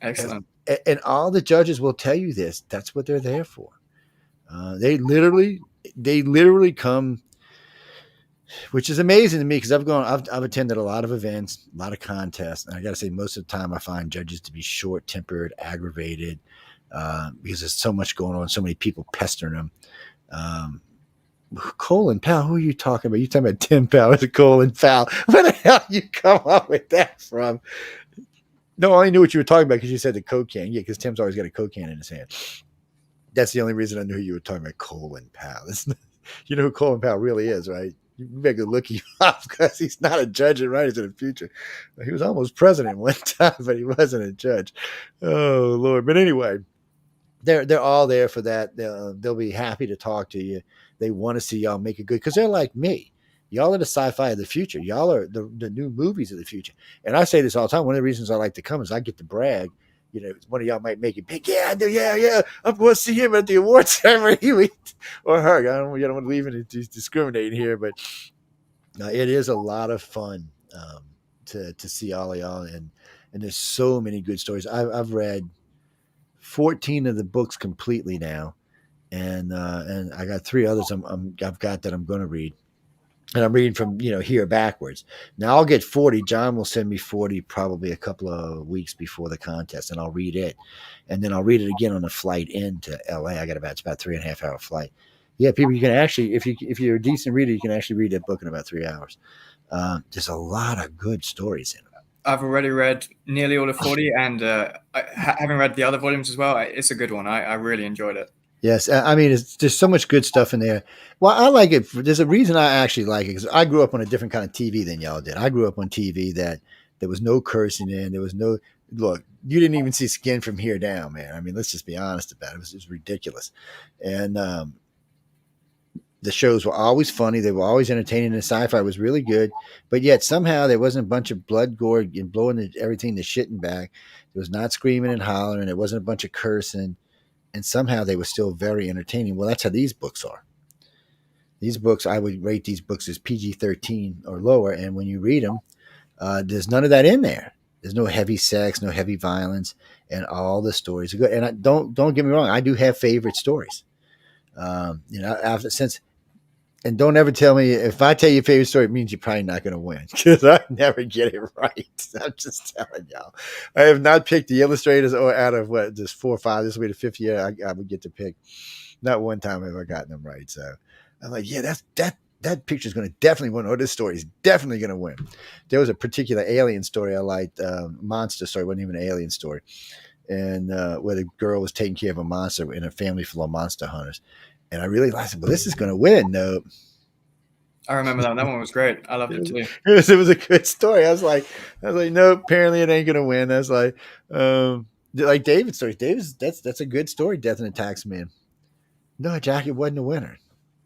Excellent. And all the judges will tell you this. That's what they're there for. They literally come, which is amazing to me because I've attended a lot of events, a lot of contests, and I got to say, most of the time I find judges to be short-tempered, aggravated, because there's so much going on, so many people pestering them. Colin Powell, who are you talking about? You talking about Tim Powell? It's Colin Powell. Where the hell you come up with that from? No, I only knew what you were talking about because you said the Coke can. Yeah, because Tim's always got a Coke can in his hand. That's the only reason I knew you were talking about Colin Powell. You know who Colin Powell really is, right? You better look him up because he's not a judge in writers in the future. He was almost president one time, but he wasn't a judge. Oh, Lord. But anyway, they're all there for that. They'll be happy to talk to you. They want to see y'all make it good because they're like me. Y'all are the sci-fi of the future. Y'all are the new movies of the future. And I say this all the time. One of the reasons I like to come is I get to brag. One of y'all might make it big. Yeah, I do. Yeah. I'm going to see him at the awards ceremony or her. I don't want to leave it discriminating here, but it is a lot of fun to see all of y'all. And there's so many good stories. I've read 14 of the books completely now. And I got 3 others I've got that I'm going to read. And I'm reading from, here backwards. Now I'll get 40. John will send me 40 probably a couple of weeks before the contest, and I'll read it. And then I'll read it again on the flight into LA. It's about 3.5 hour flight. Yeah, people, you can actually, if you're a decent reader, you can actually read that book in about 3 hours. There's a lot of good stories in it. I've already read nearly all of 40, and having read the other volumes as well, it's a good one. I really enjoyed it. Yes, I mean, there's so much good stuff in there. Well, I like it. There's a reason I actually like it because I grew up on a different kind of TV than y'all did. I grew up on TV that there was no cursing in. There was no look. You didn't even see skin from here down, man. I mean, let's just be honest about it. It was ridiculous, and the shows were always funny. They were always entertaining. The sci-fi was really good, but yet somehow there wasn't a bunch of blood, gore, and blowing everything to shit and back. There was not screaming and hollering. There wasn't a bunch of cursing. And somehow they were still very entertaining. Well, that's how these books are. These books, I would rate these books as PG-13 or lower. And when you read them, there's none of that in there. There's no heavy sex, no heavy violence, and all the stories are good. And don't get me wrong, I do have favorite stories. And don't ever tell me if I tell you a favorite story, it means you're probably not going to win because I never get it right. I'm just telling y'all. I have not picked the illustrators or out of just 4 or 5. This will be the 5th year I would get to pick. Not one time have I gotten them right. So I'm like, yeah, that picture is going to definitely win. Or this story is definitely going to win. There was a particular alien story I liked, monster story. It wasn't even an alien story. And where the girl was taking care of a monster in a family full of monster hunters. And I really liked it. Well, this is going to win. No. I remember that. That one was great. I loved it too. It was a good story. I was like, no, apparently it ain't going to win. I was like David's story. David's, that's a good story. Death in a Tax Man. No, Jack, it wasn't a winner.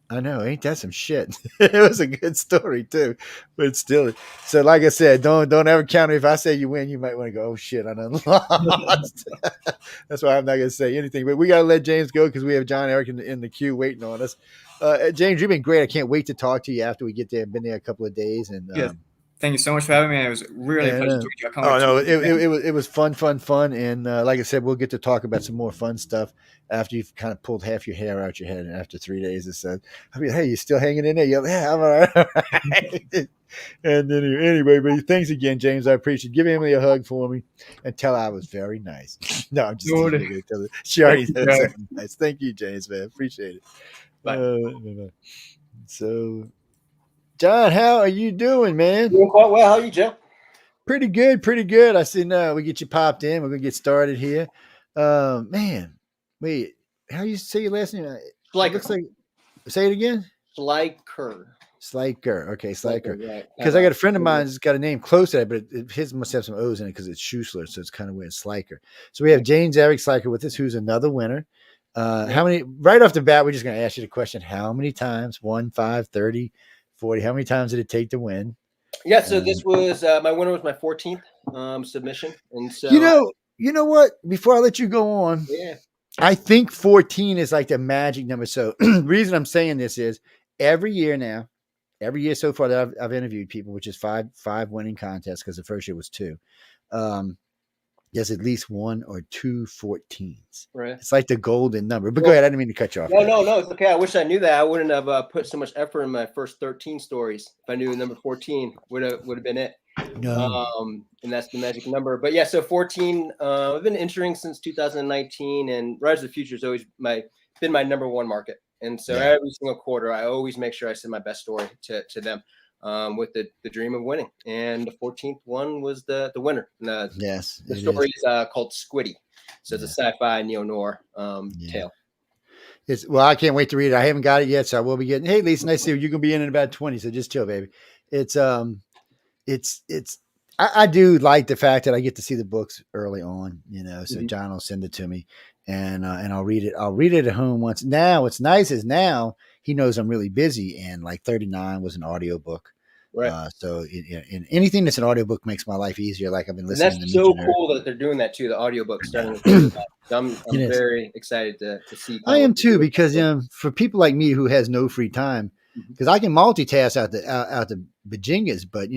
I know, ain't that some shit? It was a good story too, but still. So, like I said, don't ever count it. If I say you win, you might want to go, "Oh shit, I done lost." That's why I'm not gonna say anything. But we gotta let James go because we have John Eric in the queue waiting on us. James, you've been great. I can't wait to talk to you after we get there. I've been there a couple of days, and Yes. Thank you so much for having me. It was really a pleasure talking to you. I can't wait no, to it was fun, and like I said, we'll get to talk about some more fun stuff after you've kind of pulled half your hair out your head, and after 3 days or so. I mean, hey, you still hanging in there? You're like, yeah, I'm all right. All right. And then, anyway, but thanks again, James. I appreciate it. Give Emily a hug for me and tell her I was very nice. No, I'm just kidding. She already knows I'm nice. Thank you, James, man. Appreciate it. Bye. So, John, how are you doing, man? Doing quite well. How are you, Joe? Pretty good, pretty good. I see now we get you popped in. We're gonna get started here. Man, wait, how you say your last name? Schleicher. It looks like, say it again. Schleicher. Schleicher. Okay, Schleicher. Right. Because I got a friend of mine that's got a name close to that, but his must have some O's in it because it's Schussler, so it's kind of weird. Schleicher. So we have James Eric Schleicher with us, who's another winner. How many? Right off the bat, we're just gonna ask you the question: how many times? 1, 5, 30, 40. How many times did it take to win? Yeah, so this was my winner was my 14th submission, and so you know what? Before I let you go on, yeah, I think 14 is like the magic number. So reason I'm saying this is every year so far that I've interviewed people, which is five winning contests because the first year was 2. There's at least 1 or 2 14s. Right. It's like the golden number. But go ahead. I didn't mean to cut you off. No, it's okay. I wish I knew that. I wouldn't have put so much effort in my first 13 stories. If I knew number 14 would have been it. No. And that's the magic number. But yeah, so 14. I've been entering since 2019, and Rise of the Future has always been my number 1 market. And so every single quarter, I always make sure I send my best story to them. With the dream of winning, and the 14th one was the winner. The story is called Squiddy, so it's a sci-fi neo-noir tale. Well, I can't wait to read it. I haven't got it yet, so I will be getting. Hey, Lisa, nice to see you. You're gonna be in about 20, so just chill, baby. I do like the fact that I get to see the books early on, so John will send it to me and I'll read it. I'll read it at home once. Now, what's nice is now he knows I'm really busy, and like 39 was an audiobook. Right. So and anything that's an audiobook makes my life easier. Like I've been listening. And that's so cool that they're doing that too. The audiobook starting. I'm very excited to see. I am too, because for people like me who has no free time, because I can multitask out the bajingas, but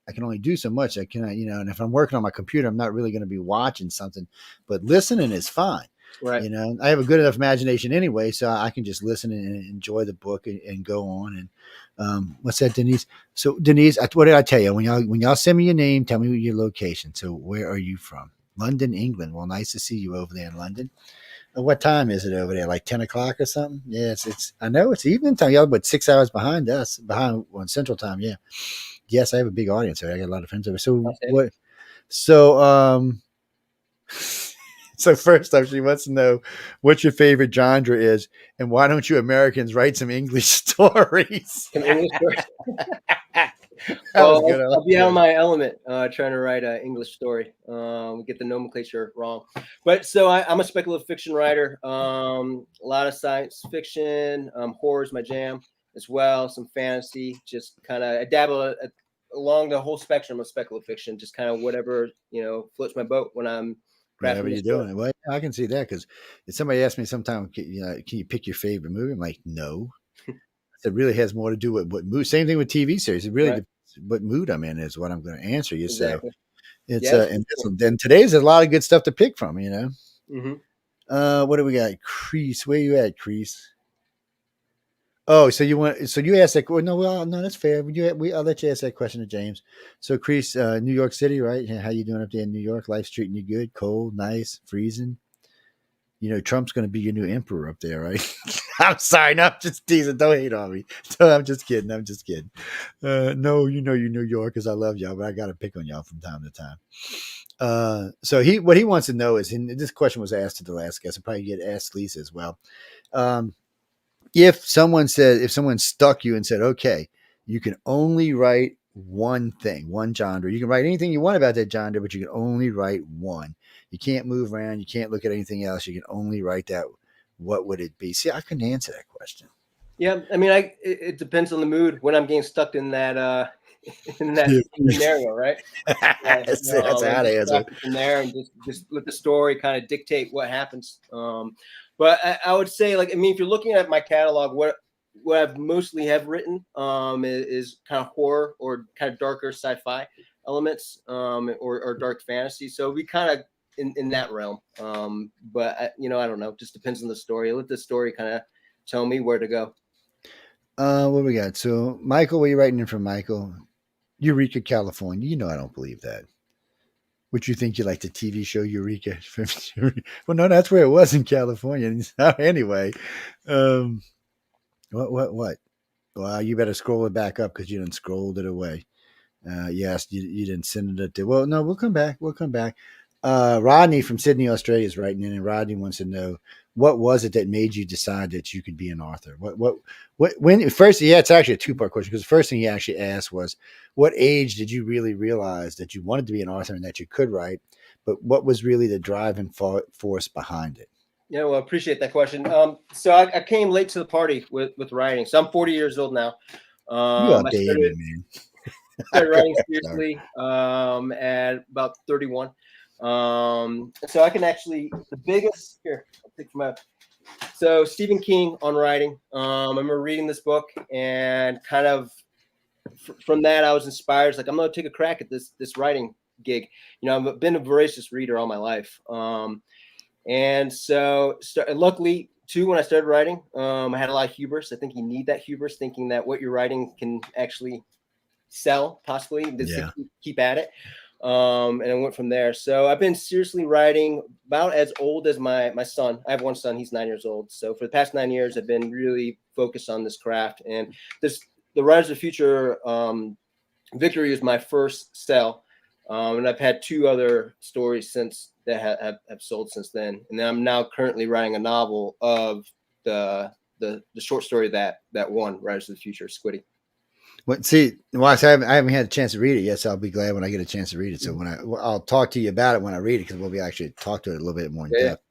I can only do so much. I cannot, and if I'm working on my computer, I'm not really going to be watching something, but listening is fine. Right. I have a good enough imagination anyway, so I can just listen and enjoy the book and go on. And what's that, Denise? So Denise, what did I tell you? When y'all send me your name, tell me your location. So where are you from? London, England. Well, nice to see you over there in London. What time is it over there? Like 10 o'clock or something? Yeah, it's I know it's evening time. Y'all, but 6 hours behind us, behind on Central Time. Yeah. Yes, I have a big audience there. I got a lot of friends over. So what? So So first off, she wants to know what your favorite genre is, and why don't you Americans write some English stories? Some English stories. I'll be out of my element trying to write an English story. Get the nomenclature wrong. But so I'm a speculative fiction writer. A lot of science fiction, horror is my jam as well. Some fantasy, just kind of I dabble along the whole spectrum of speculative fiction, just kind of whatever, floats my boat when I'm whatever you're doing. Well, I can see that, because if somebody asks me sometime, can you pick your favorite movie? I'm like, no. It really has more to do with what mood. Same thing with TV series. It really what mood I'm in is what I'm going to answer you. Exactly. So it's and today's a lot of good stuff to pick from. Mm-hmm. What do we got? Crease, where you at, Crease? Oh, so you asked that? No, that's fair. I'll let you ask that question to James. So, Crease, New York City, right? How you doing up there in New York? Life's treating you good? Cold, nice, freezing? Trump's going to be your new emperor up there, right? I'm sorry, no, I'm just teasing. Don't hate on me. I'm just kidding. No, you New Yorkers, I love y'all, but I got to pick on y'all from time to time. So what he wants to know is, and this question was asked to the last guest, I'll probably get asked Lisa as well. If someone stuck you and said, okay, you can only write one thing, one genre. You can write anything you want about that genre, but you can only write one. You can't move around. You can't look at anything else. You can only write that. What would it be? See, I couldn't answer that question. Yeah, I mean, it depends on the mood when I'm getting stuck in that scenario, right? That's And how to just answer. craft it from there, and just let the story kind of dictate what happens. But I would say, like, I mean, if you're looking at my catalog, what I've mostly have written is kind of horror or kind of darker sci-fi elements, or dark fantasy. So we kind of in that realm. But I don't know. It just depends on the story. Let the story kind of tell me where to go. What we got? So, Michael, what are you writing in from, Michael? Eureka, California. You know I don't believe that. Would you think you like the TV show Eureka? Well, no, that's where it was in California. Anyway, what? Well, you better scroll it back up because you didn't scroll it away. Yes, you didn't send it. Well, no, we'll come back. We'll come back. Rodney from Sydney, Australia is writing in, and Rodney wants to know what was it that made you decide that you could be an author? When first? Yeah, it's actually a two-part question because the first thing he actually asked was, what age did you really realize that you wanted to be an author and that you could write? But what was really the driving force behind it? Yeah, well, I appreciate that question. So I came late to the party with writing. So I'm 40 years old now. You outdated me, man. Started writing seriously at about 31. So I can actually, the biggest here, I'll take from out. So Stephen King on writing. I remember reading this book and kind of from that I was inspired. It's like, I'm going to take a crack at this writing gig. I've been a voracious reader all my life. And so luckily too, when I started writing, I had a lot of hubris. I think you need that hubris, thinking that what you're writing can actually sell, possibly, just to keep at it. And I went from there. So I've been seriously writing about as old as my son. I have one son, he's 9 years old. So for the past 9 years, I've been really focused on this craft. And the Writers of the Future Victory is my first sell. And I've had 2 other stories since that have sold since then. And then I'm now currently writing a novel of the short story that won Writers of the Future, Squiddy. Well, see, I haven't had a chance to read it yet, so I'll be glad when I get a chance to read it. So I'll talk to you about it when I read it, because we'll be actually talk to it a little bit more in depth.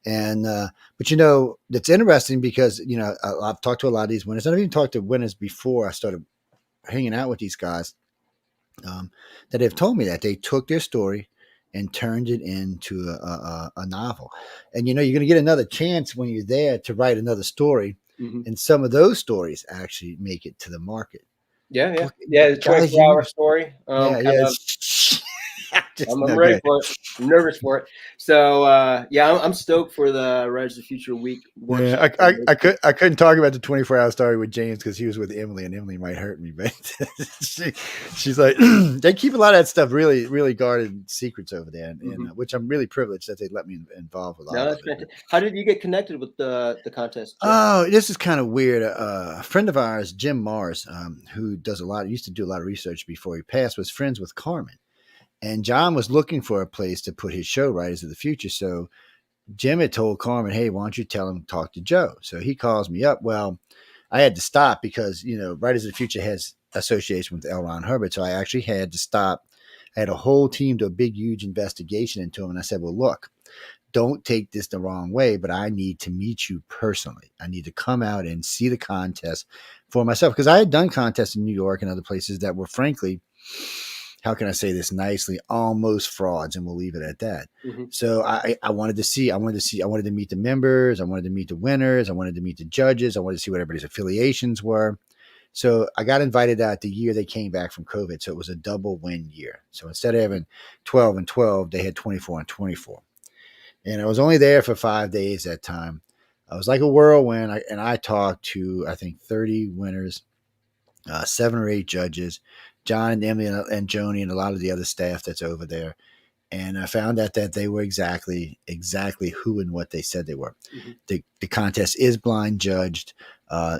And but that's interesting because I've talked to a lot of these winners. I've even talked to winners before I started hanging out with these guys that have told me that they took their story and turned it into a novel. And you're going to get another chance when you're there to write another story, and some of those stories actually make it to the market. Yeah. The 24-hour story. I'm ready for it. I'm nervous for it. So I'm stoked for the Writers of the Future week. Yeah, I couldn't talk about the 24-hour story with James because he was with Emily, and Emily might hurt me. But she's like, they keep a lot of that stuff really, really guarded secrets over there, and which I'm really privileged that they let me involved with. How did you get connected with the contest? Oh, this is kind of weird. A friend of ours, Jim Mars, who used to do a lot of research before he passed, was friends with Carmen. And John was looking for a place to put his show, Writers of the Future. So Jim had told Carmen, hey, why don't you tell him to talk to Joe? So he calls me up. Well, I had to stop because, Writers of the Future has association with L. Ron Hubbard. So I actually had to stop. I had a whole team do a big, huge investigation into him. And I said, well, look, don't take this the wrong way, but I need to meet you personally. I need to come out and see the contest for myself. Because I had done contests in New York and other places that were, frankly, how can I say this nicely, almost frauds, and we'll leave it at that. So I wanted to meet the members. I wanted to meet the winners. I wanted to meet the judges. I wanted to see what everybody's affiliations were. So I got invited out the year they came back from COVID. So it was a double win year. So instead of having 12 and 12, they had 24 and 24. And I was only there for 5 days that time. I was like a whirlwind. I talked to, I think, 30 winners, 7 or 8 judges, John and Emily and Joni and a lot of the other staff that's over there. And I found out that they were exactly who and what they said they were. The contest is blind judged.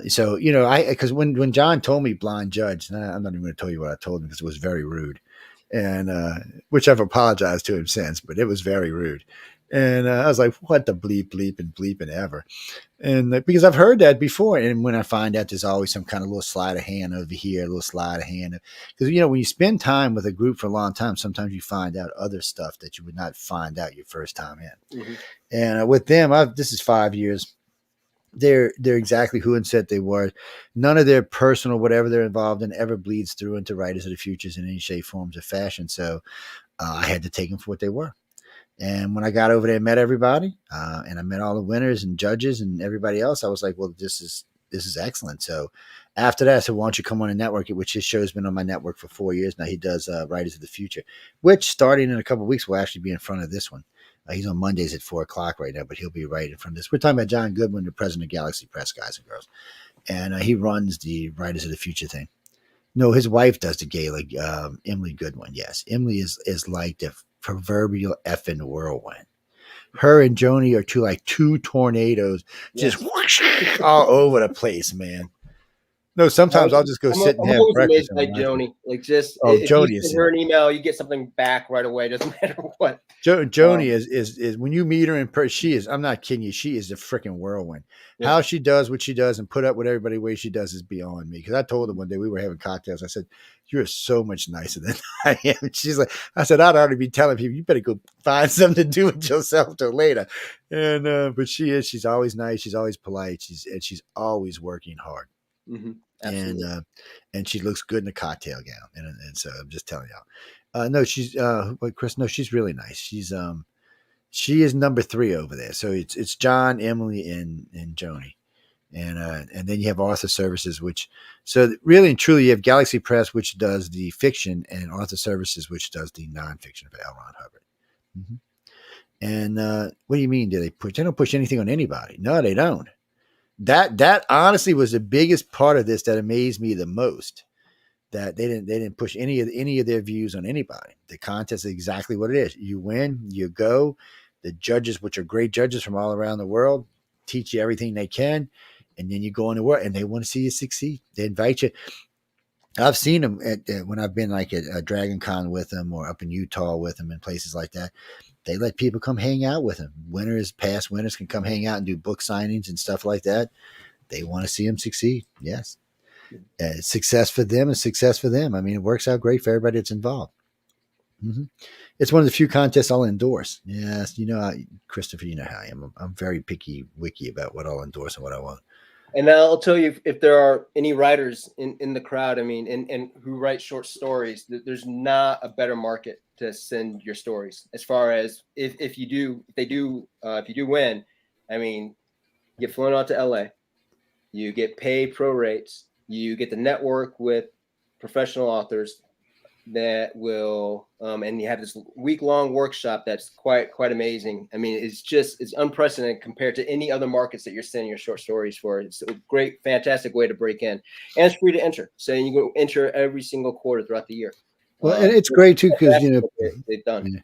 So, because when John told me blind judged, I'm not even going to tell you what I told him because it was very rude. And which I've apologized to him since, but it was very rude. And I was like, what the bleeping ever. And because I've heard that before. And when I find out there's always some kind of little sleight of hand over here, a little sleight of hand. Because, when you spend time with a group for a long time, sometimes you find out other stuff that you would not find out your first time in. And with them, this is 5 years. they're exactly who and said they were. None of their personal whatever they're involved in ever bleeds through into Writers of the Futures in any shape, forms, or fashion. So I had to take them for what they were. And when I got over there and met everybody, and I met all the winners and judges and everybody else, I was like, well, this is excellent. So after that, I said, why don't you come on a network, which his show's been on my network for 4 years now. He does Writers of the Future, which starting in a couple of weeks will actually be in front of this one. He's on Mondays at 4:00 right now, but he'll be right in front of this. We're talking about John Goodwin, the president of Galaxy Press, guys and girls. And he runs the Writers of the Future thing. No, his wife does the gala, Emily Goodwin. Yes, Emily is like the proverbial effing whirlwind. Her and Joni are like two tornadoes, just whoosh, all over the place, man. No, sometimes I'll just go sit and have breakfast. Like Joni, like just if Joni you send her an email, you get something back right away. Doesn't matter what. Joni is when you meet her in person, she is. I'm not kidding you. She is a freaking whirlwind. Yeah. How she does what she does and put up with everybody the way she does is beyond me. Because I told her one day we were having cocktails. I said, "You're so much nicer than I am." She's like, "I said I'd already be telling people you better go find something to do with yourself till later." And but she is. She's always nice. She's always polite. She's always working hard. Mm-hmm. And she looks good in a cocktail gown, and so I'm just telling y'all. No, she's Chris. No, she's really nice. She is number 3 over there. So it's John, Emily, and Joni, and then you have Author Services, which so really and truly you have Galaxy Press, which does the fiction, and Author Services, which does the nonfiction for L. Ron Hubbard. Mm-hmm. And what do you mean? They don't push anything on anybody? No, they don't. That honestly was the biggest part of this that amazed me the most. That they didn't push any of their views on anybody. The contest is exactly what it is. You win, you go. The judges, which are great judges from all around the world, teach you everything they can, and then you go into work, and they want to see you succeed. They invite you. I've seen them when I've been like at Dragon Con with them, or up in Utah with them, and places like that. They let people come hang out with them. Past winners can come hang out and do book signings and stuff like that. They want to see them succeed. Yes. Success for them is success for them. I mean, it works out great for everybody that's involved. Mm-hmm. It's one of the few contests I'll endorse. Yes. Christopher, you know how I am. I'm very picky wicky about what I'll endorse and what I won't. And I'll tell you, if there are any writers in the crowd, I mean, and who write short stories, there's not a better market to send your stories. As far as if you do win, I mean, you get flown out to LA, you get paid pro rates, you get to network with professional authors that will, and you have this week-long workshop that's quite amazing. I mean, it's unprecedented compared to any other markets that you're sending your short stories for. It's a great, fantastic way to break in, and it's free to enter. So you can enter every single quarter throughout the year. Well, and it's great too because they've done. Yeah.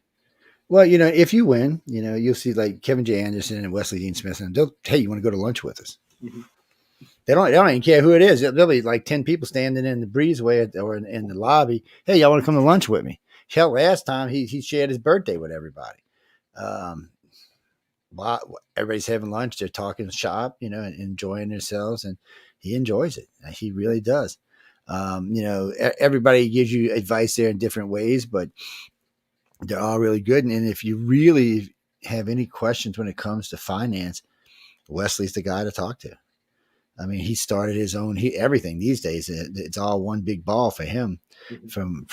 Well, if you win, you'll see like Kevin J. Anderson and Wesley Dean Smith, and hey, you want to go to lunch with us? Mm-hmm. They don't even care who it is. There'll be like 10 people standing in the breezeway or in the lobby. Hey, y'all want to come to lunch with me? Hell, last time he shared his birthday with everybody. Everybody's having lunch. They're talking shop, and enjoying themselves, and he enjoys it. He really does. Everybody gives you advice there in different ways, but they're all really good. And if you really have any questions when it comes to finance, Wesley's the guy to talk to. I mean, he started his own. Everything these days, it's all one big ball for him, from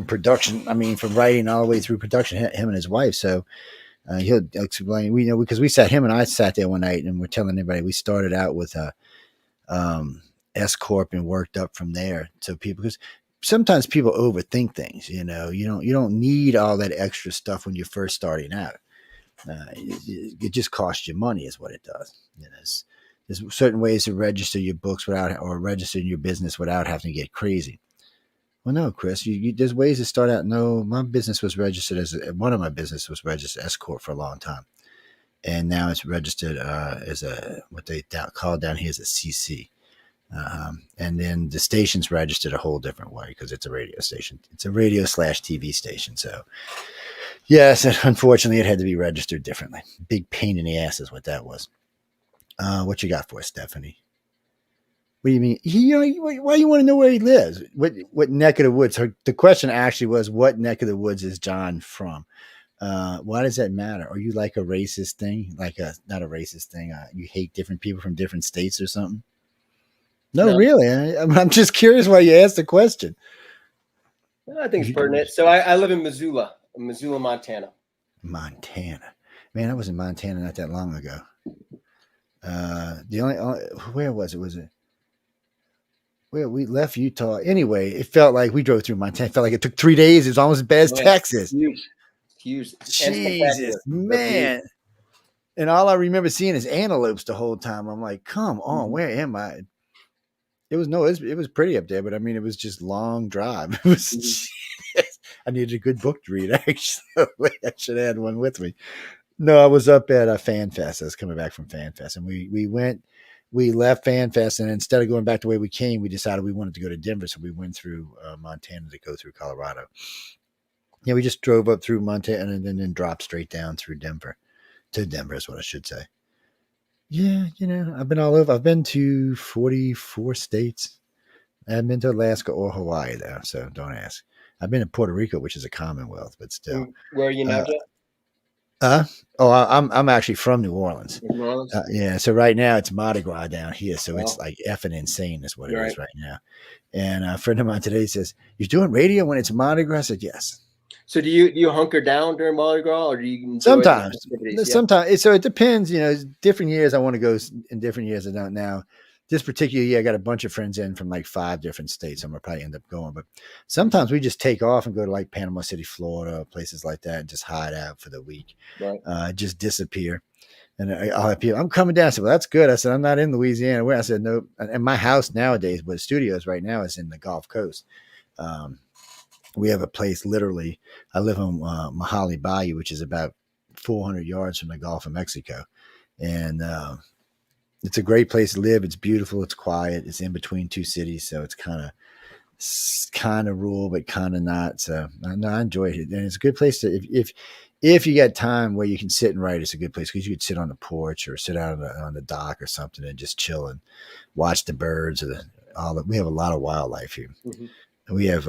production. I mean, from writing all the way through production. Him and his wife. So he'll explain. Because him and I sat there one night and we're telling everybody we started out with S Corp and worked up from there. So because sometimes people overthink things. You don't need all that extra stuff when you're first starting out. It just costs you money, is what it does. There's certain ways to register your books or register your business without having to get crazy. Well, no, Chris, there's ways to start out. No, my business was registered one of my business was registered S Corp for a long time. And now it's registered as what they call down here as a CC. And then the station's registered a whole different way because it's a radio station. It's a radio/TV station. So yes, unfortunately it had to be registered differently. Big pain in the ass is what that was. What you got for us, Stephanie? What do you mean? Why you want to know where he lives? What neck of the woods? The question actually was, what neck of the woods is John from? Why does that matter? Are you like a racist thing? Like not a racist thing. You hate different people from different states or something? No, really. I'm just curious why you asked the question. I think it's pertinent. So I live in Missoula, Montana. Montana. Man, I was in Montana not that long ago. The only where was it? Was it? Well, we left Utah. Anyway, it felt like we drove through Montana. It felt like it took 3 days. It was almost as bad as Texas. Huge. Jesus, man. And all I remember seeing is antelopes the whole time. I'm like, come on, where am I? It was pretty up there, but I mean, it was just long drive. It was, I needed a good book to read, actually. I should have had one with me. No, I was up at a Fan Fest. I was coming back from Fan Fest, and we left Fan Fest, and instead of going back the way we came, we decided we wanted to go to Denver, so we went through Montana to go through Colorado. Yeah, we just drove up through Montana and then dropped straight down through Denver. To Denver is what I should say. Yeah, I've been all over. I've been to 44 states. I haven't been to Alaska or Hawaii, though, so don't ask. I've been to Puerto Rico, which is a Commonwealth, but still. Where are you now, Jeff? I'm actually from New Orleans. New Orleans? Yeah, so right now it's Mardi Gras down here, so it's like effing insane is what it is right now. And a friend of mine today says, "You're doing radio when it's Mardi Gras?" I said, "Yes." So do you hunker down during Mardi Gras, or do you sometimes? Sometimes. So it depends. Different years I want to go. In different years I don't now. This particular year I got a bunch of friends in from like 5 different states. I'm gonna probably end up going, but sometimes we just take off and go to like Panama City, Florida, places like that, and just hide out for the week. Right. Just disappear. And I'll have people, I'm coming down. I said, well, that's good. I said, I'm not in Louisiana. I said, no. And my house nowadays, but studios right now is in the Gulf Coast. We have a place literally. I live on Mahali Bayou, which is about 400 yards from the Gulf of Mexico. And it's a great place to live. It's beautiful. It's quiet. It's in between 2 cities. So it's kind of rural, but kind of not. So no, I enjoy it. And it's a good place to, if you got time where you can sit and write, it's a good place because you could sit on the porch or sit out on the dock or something and just chill and watch the birds we have a lot of wildlife here. Mm-hmm. We have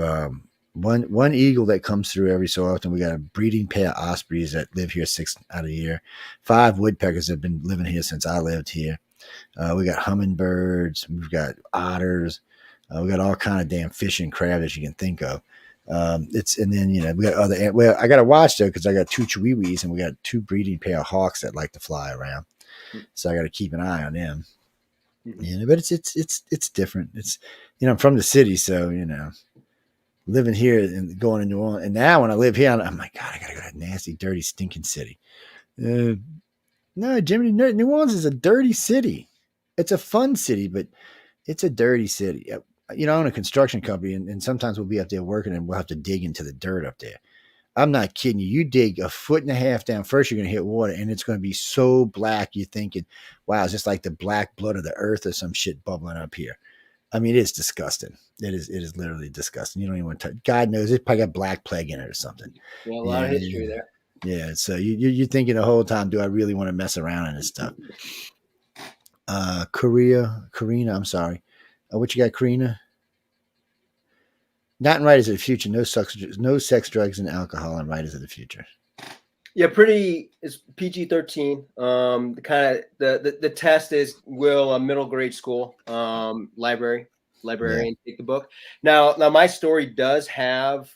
one eagle that comes through every so often. We got a breeding pair of ospreys that live here 6 out of the year. 5 woodpeckers that have been living here since I lived here. We got hummingbirds. We've got otters. We got all kind of damn fish and crab that you can think of. And then we got other. Well, I got to watch though because I got 2 chihuahuas and we got 2 breeding pair of hawks that like to fly around. So I got to keep an eye on them. But it's different. It's I'm from the city, so living here and going to New Orleans. And now when I live here, I'm like, God, I got to go to that nasty, dirty, stinking city. No, Jimmy, New Orleans is a dirty city. It's a fun city, but it's a dirty city. I own a construction company, and sometimes we'll be up there working, and we'll have to dig into the dirt up there. I'm not kidding you. You dig 1.5 feet down. First, you're going to hit water, and it's going to be so black, you're thinking, wow, it's just like the black blood of the earth or some shit bubbling up here. I mean, it's disgusting. It is literally disgusting. You don't even want to touch. God knows it probably got black plague in it or something. Yeah, a lot of history there. Yeah, so you're thinking the whole time, do I really want to mess around in this stuff? Karina, I'm sorry. What you got, Karina? Not in Writers of the Future. No sex, drugs, and alcohol in Writers of the Future. Yeah, it's PG-13. The test is will a middle grade school librarian take the book. Now my story does have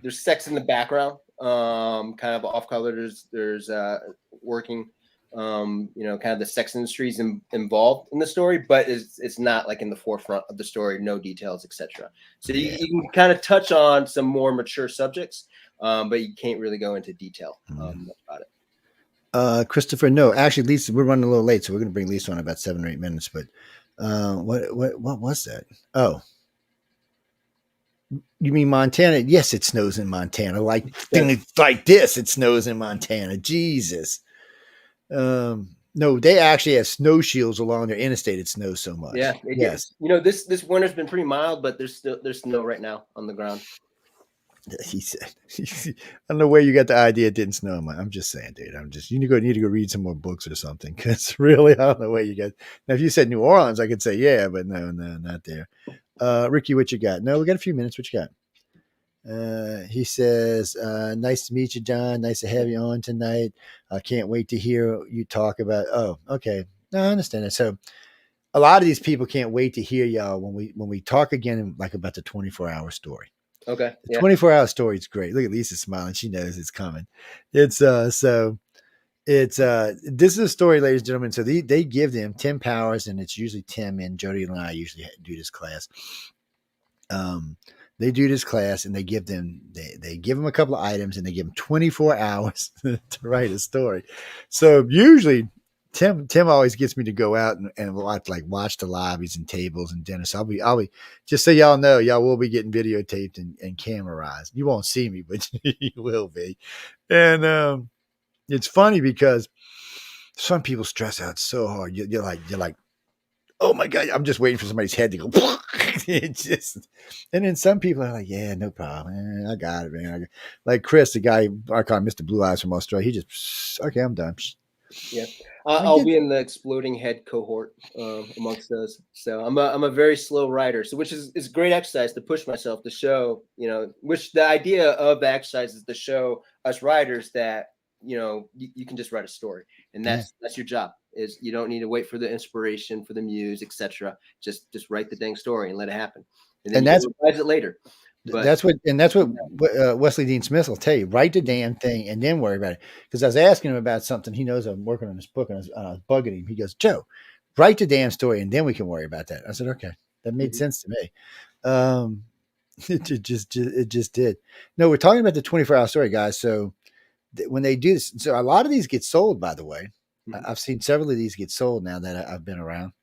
there's sex in the background, kind of off color. There's working, kind of the sex industry is involved in the story, but it's not like in the forefront of the story, no details, etc. So you can kind of touch on some more mature subjects, but you can't really go into detail about it. Christopher, no, actually, Lisa, we're running a little late, so we're going to bring Lisa on in about 7 or 8 minutes. But what was that? Oh. You mean Montana? Yes, it snows in Montana. Like things like this, it snows in Montana. Jesus. No, they actually have snow shields along their interstate. It snows so much. Yeah. Yes. This winter's been pretty mild, but there's snow right now on the ground. He said, I don't know where you got the idea it didn't snow. I'm just saying, dude. You need to go read some more books or something. Because really, I don't know where you got. Now, if you said New Orleans, I could say, yeah, but no, not there. Ricky, what you got? No, we got a few minutes. What you got? He says, nice to meet you, John. Nice to have you on tonight. I can't wait to hear you talk about. Oh, okay. No, I understand that. So a lot of these people can't wait to hear y'all when we talk again, like about the 24-hour story. Okay. The 24-hour story is great. Look at Lisa smiling. She knows it's coming. It's so it's this is a story, ladies and gentlemen. So they give them Tim Powers, and it's usually Tim and Jody and I usually do this class. They do this class, and they give them a couple of items, and they give them 24 hours to write a story. So usually Tim always gets me to go out and watch the lobbies and tables and dinners. So I'll be just so y'all know, y'all will be getting videotaped and camerized. You won't see me, but you will be. And it's funny because some people stress out so hard. You're like, oh my God, I'm just waiting for somebody's head to go. And then some people are like, yeah, no problem. I got it, man. Like Chris, the guy I call Mr. Blue Eyes from Australia. He just, okay, I'm done. Yeah. I'll be in the exploding head cohort amongst those. So I'm a very slow writer. So which is great exercise to push myself to show, which the idea of the exercise is to show us writers that, you can just write a story, and that's your job. Is you don't need to wait for the inspiration, for the muse, etc. Just write the dang story and let it happen, and then you can revise it later. But that's what Wesley Dean Smith will tell you. Write the damn thing and then worry about it. Because I was asking him about something. He knows I'm working on this book, and I was bugging him. He goes, Joe, write the damn story and then we can worry about that. I said, okay, that made sense to me. It just did. No, we're talking about the 24-hour story, guys. So when they do this, so a lot of these get sold, by the way. I've seen several of these get sold now that I've been around.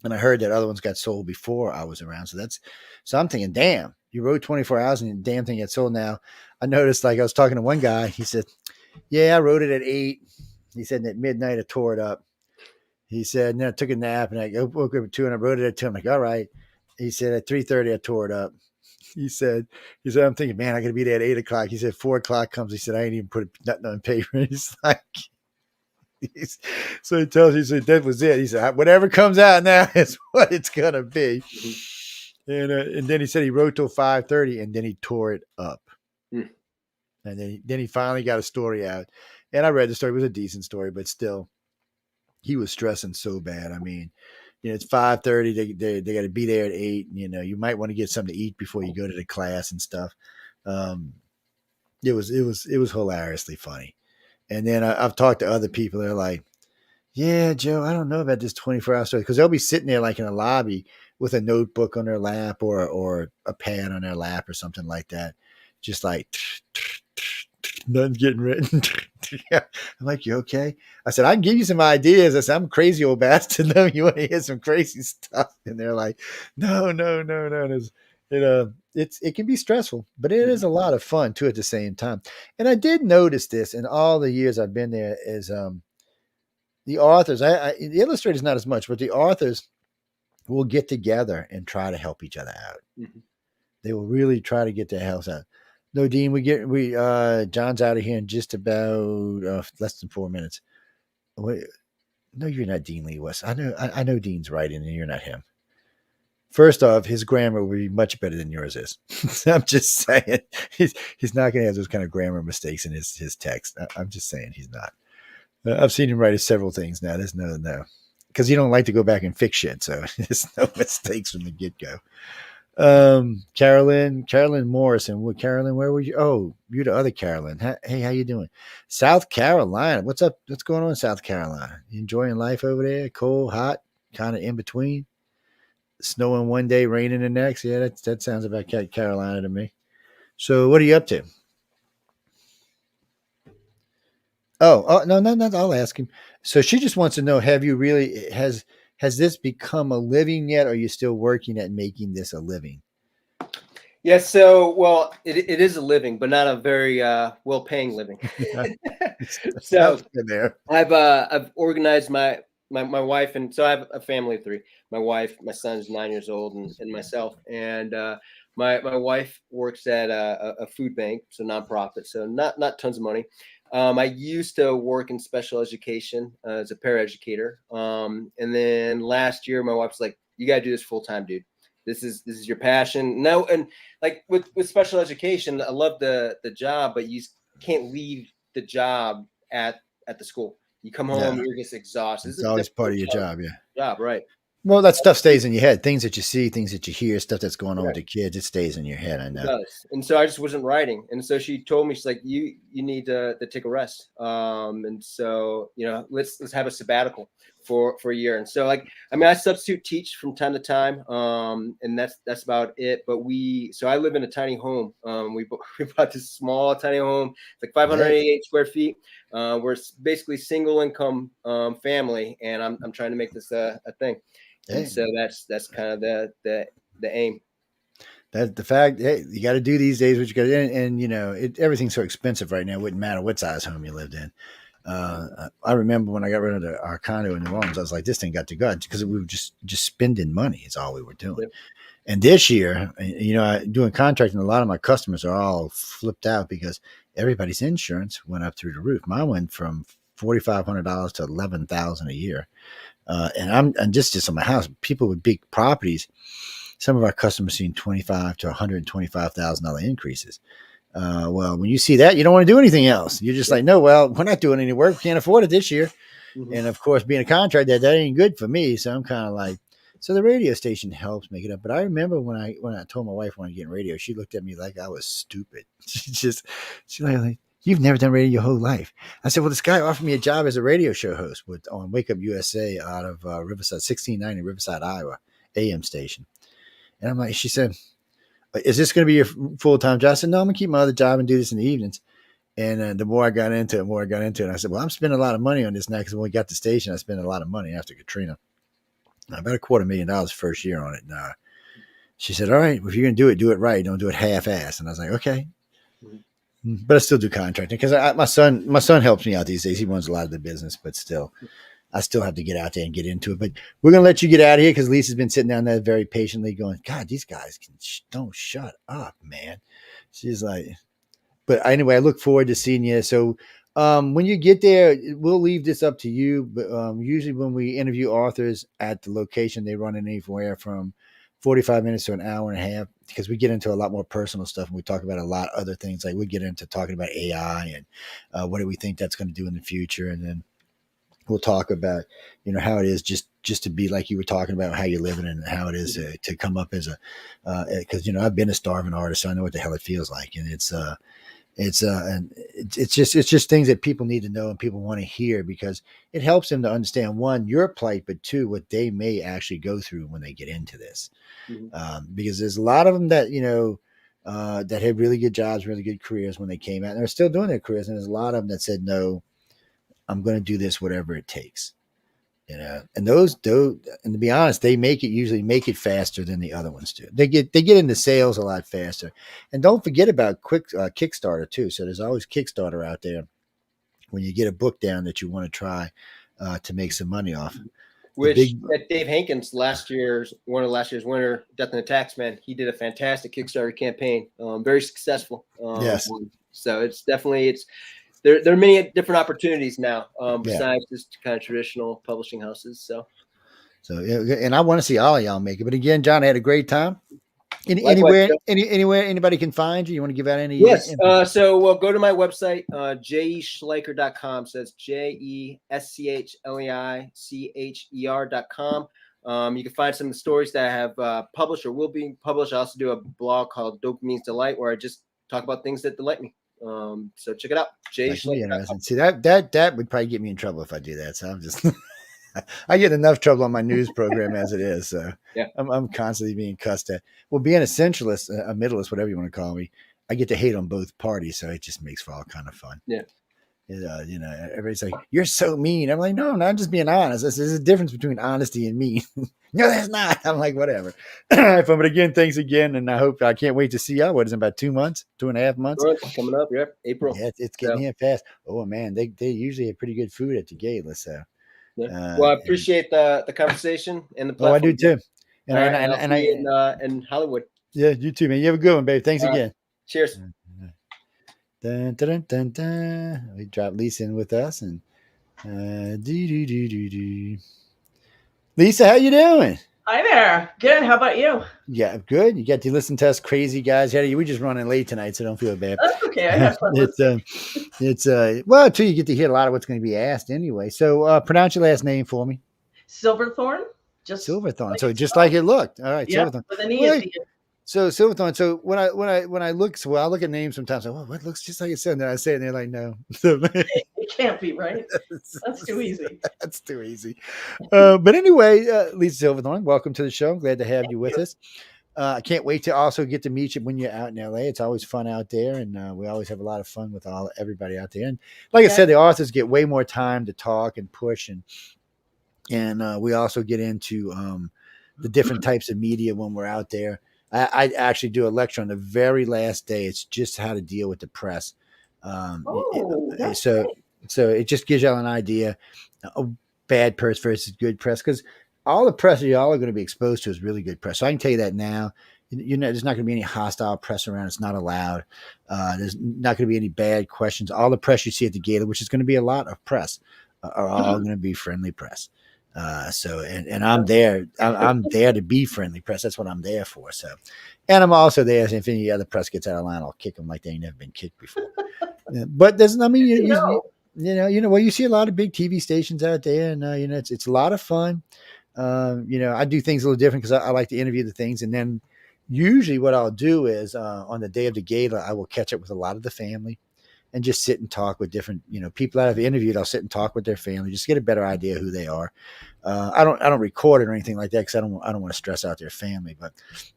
And I heard that other ones got sold before I was around. So I'm thinking, damn, you wrote 24 hours and the damn thing gets sold now. I noticed, I was talking to one guy. He said, yeah, I wrote it at 8. He said, and at midnight I tore it up. He said, and then I took a nap and I woke up at 2 and I wrote it at 2. I'm like, all right. He said, at 3:30 I tore it up. He said, I'm thinking, man, I got to be there at 8 o'clock. He said, 4 o'clock comes. He said, I ain't even put nothing on paper. He's like, so he tells you, so that was it. He said, whatever comes out now is what it's going to be. And then he said he wrote till 5:30 and then he tore it up. And then he finally got a story out. And I read the story. It was a decent story, but still, he was stressing so bad. I mean, it's 5:30. They got to be there at 8. You might want to get something to eat before you go to the class and stuff. It was hilariously funny. And then I've talked to other people. They're like, yeah, Joe, I don't know about this 24-hour story, because they'll be sitting there like in a lobby with a notebook on their lap or a pad on their lap or something like that. Just like nothing's getting written. I'm like, you okay? I said, I can give you some ideas. I said, I'm a crazy old bastard. No, you want to hear some crazy stuff? And they're like, no. It can be stressful, but it is a lot of fun too at the same time. And I did notice this in all the years I've been there is the authors, the illustrators not as much, but the authors will get together and try to help each other out. They will really try to get their help out. No, Dean, John's out of here in just about less than 4 minutes. Wait, no, you're not Dean Lee West. I know Dean's writing and you're not him. First off, his grammar would be much better than yours is. I'm just saying he's not going to have those kind of grammar mistakes in his text. I'm just saying he's not. I've seen him write several things now. There's no, because you don't like to go back and fix shit. So there's no mistakes from the get-go. Carolyn Morrison. Carolyn, where were you? Oh, you're the other Carolyn. Hey, how you doing? South Carolina. What's up? What's going on in South Carolina? You enjoying life over there? Cold, hot, kind of in between? Snowing one day, raining the next. Yeah, that sounds about Carolina to me. So what are you up to? Oh, no, I'll ask him. So she just wants to know, have you really, has this become a living yet? Or are you still working at making this a living? Yeah, so, well, it is a living, but not a very well-paying living. So I've organized my wife, and so I have a family of 3. My wife, my son's 9 years old, and myself. And my wife works at a food bank, so nonprofit, so not tons of money. I used to work in special education as a paraeducator. And then last year, my wife's like, you got to do this full time, dude. This is your passion. No, and like with special education, I love the job, but you can't leave the job at the school. You come home, you're just exhausted. It's always part of your job. Yeah. Job, right. Well, that stuff stays in your head. Things that you see, things that you hear, stuff that's going on Right. with the kids, it stays in your head. I know. It does. And so I just wasn't writing. And so she told me, she's like, you need to take a rest. And so, you know, let's have a sabbatical for a year. And so, like, I mean, I substitute teach from time to time. And that's about it. But so I live in a tiny home. We bought this small tiny home. It's like 588 square feet. We're basically single income family, and I'm trying to make this a thing. Hey. And so that's kind of the aim. That's the fact. Hey, you got to do these days what you got to do. And you know, everything's so expensive right now. It wouldn't matter what size home you lived in. I remember when I got rid of our condo in New Orleans, I was like, this thing got to go, because we were just spending money. Is all we were doing. Yep. And this year, you know, doing contracting, a lot of my customers are all flipped out because everybody's insurance went up through the roof. Mine went from $4,500 to $11,000 a year. And I'm just on my house. People with big properties, some of our customers seen $25,000 to $125,000 increases. Well, when you see that, you don't want to do anything else. You're just like, no, well, we're not doing any work. We can't afford it this year. Mm-hmm. And of course, being a contractor, that ain't good for me. So I'm kind of like, so the radio station helps make it up. But I remember when I told my wife I wanted to get in radio, she looked at me like I was stupid. She's like, you've never done radio your whole life. I said, well, this guy offered me a job as a radio show host on Wake Up USA out of Riverside, 1690 Riverside, Iowa, AM station. And I'm like, she said, is this going to be your full-time job? I said, no, I'm going to keep my other job and do this in the evenings. And the more I got into it, and I said, well, I'm spending a lot of money on this now, because when we got the station, I spent a lot of money after Katrina. About $250,000 first year on it. And she said, all right, well, if you're going to do it right. Don't do it half-assed. And I was like, okay. Mm-hmm. But I still do contracting because my son helps me out these days. He runs a lot of the business, but still, I still have to get out there and get into it. But we're going to let you get out of here because Lisa's been sitting down there very patiently going, God, these guys don't shut up, man. She's like, but anyway, I look forward to seeing you. So when you get there, we'll leave this up to you. But usually when we interview authors at the location, they run anywhere from 45 minutes to an hour and a half, because we get into a lot more personal stuff, and we talk about a lot of other things. Like we get into talking about AI and what do we think that's going to do in the future. And then we'll talk about, you know, how it is just to be like you were talking about, how you're living and how it is to come up as because, you know, I've been a starving artist, so I know what the hell it feels like. And it's just things that people need to know and people want to hear, because it helps them to understand, one, your plight, but two, what they may actually go through when they get into this. Mm-hmm. Because there's a lot of them that, you know, that had really good jobs, really good careers when they came out, and they're still doing their careers. And there's a lot of them that said, no, I'm going to do this, whatever it takes. You know, and and to be honest, they usually make it faster than the other ones do. They get into sales a lot faster. And don't forget about Kickstarter too. So there's always Kickstarter out there when you get a book down that you want to try to make some money off. Which Dave Hankins one of last year's winner, Death and the Taxman, he did a fantastic Kickstarter campaign, very successful. Yes. So it's definitely There are many different opportunities now besides just kind of traditional publishing houses. So yeah, and I want to see all of y'all make it. But again, John, I had a great time. Anywhere anybody can find you. You want to give out any? Yes. So we'll go to my website, jeschleicher.com. So it's JESCHLEICHER.com. You can find some of the stories that I have published or will be published. I also do a blog called Dopamine's Delight, where I just talk about things that delight me. So check it out. Interesting. See, that would probably get me in trouble if I do that. So I'm just I get enough trouble on my news program as it is. So yeah. I'm constantly being cussed at. Well, being a centralist, a middleist, whatever you want to call me, I get to hate on both parties. So it just makes for all kind of fun. Yeah. You know, everybody's like, you're so mean. I'm like, no, I'm not just being honest. There's a difference between honesty and mean. No, there's not. I'm like, whatever. But again, thanks again. And I can't wait to see y'all. What is it, about 2 months, 2.5 months? Coming up. Yep. April. Yeah, it's getting here fast. Oh man, they usually have pretty good food at the gala. So yeah. Well, I appreciate the conversation and the platform. Oh, I do too. And I in Hollywood. Yeah, you too, man. You have a good one, babe. Thanks again. Cheers. Dun, dun, dun, dun. We dropped Lisa in with us, and Lisa, how you doing? Hi there. Good. How about you? Yeah, good. You get to listen to us crazy guys. We just running late tonight, so don't feel bad. That's okay. I have fun listening. It's well, until you get to hear a lot of what's going to be asked anyway. So pronounce your last name for me. Silverthorne. Just Silverthorne. like So just like it looked. All right, yeah, Silverthorne. with an E at the end. So Silverthorne. So when I look, so I look at names sometimes. Well, what looks just like it said? And then I say it, and they're like, no. It can't be right. That's too easy. That's too easy. But anyway, Lisa Silverthorne, welcome to the show. Glad to have you with us. I can't wait to also get to meet you when you're out in LA. It's always fun out there, and we always have a lot of fun with everybody out there. And like I said, the authors get way more time to talk and push, and we also get into the different types of media when we're out there. I actually do a lecture on the very last day. It's just how to deal with the press. So it just gives y'all an idea of bad press versus good press, because all the press that y'all are going to be exposed to is really good press. So I can tell you that now. There's not going to be any hostile press around. It's not allowed. There's not going to be any bad questions. All the press you see at the gala, which is going to be a lot of press, are all going to be friendly press. And I'm there. I'm there to be friendly press. That's what I'm there for. So, and I'm also there. If any other press gets out of line, I'll kick them like they ain't never been kicked before. But there's, I mean, well, you see a lot of big TV stations out there, and it's a lot of fun. I do things a little different because I like to interview the things, and then usually what I'll do is on the day of the gala, I will catch up with a lot of the family and just sit and talk with different, people that I've interviewed. I'll sit and talk with their family, just get a better idea who they are. I don't record it or anything like that because I don't want to stress out their family. But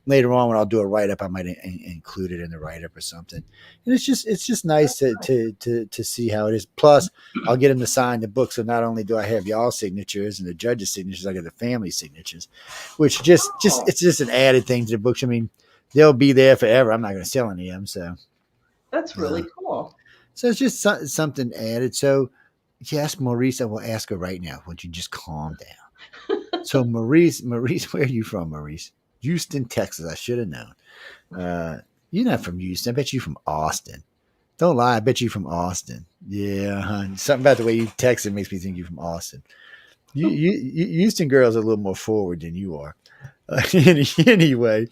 later on, when I'll do a write up, I might include it in the write up or something. And it's just nice to see how it is. Plus, I'll get them to sign the book. So not only do I have y'all signatures and the judges' signatures, I get the family signatures, which it's just an added thing to the books. I mean, they'll be there forever. I'm not going to sell any of them. So that's really cool. So it's just something added. So yes, Maurice, I will ask her right now. Would you just calm down? So Maurice, where are you from, Maurice? Houston, Texas. I should have known. You're not from Houston. I bet you from Austin. Don't lie. I bet you from Austin. Yeah, hon. Something about the way you text it makes me think you're from Austin. You Houston girls are a little more forward than you are. Anyway,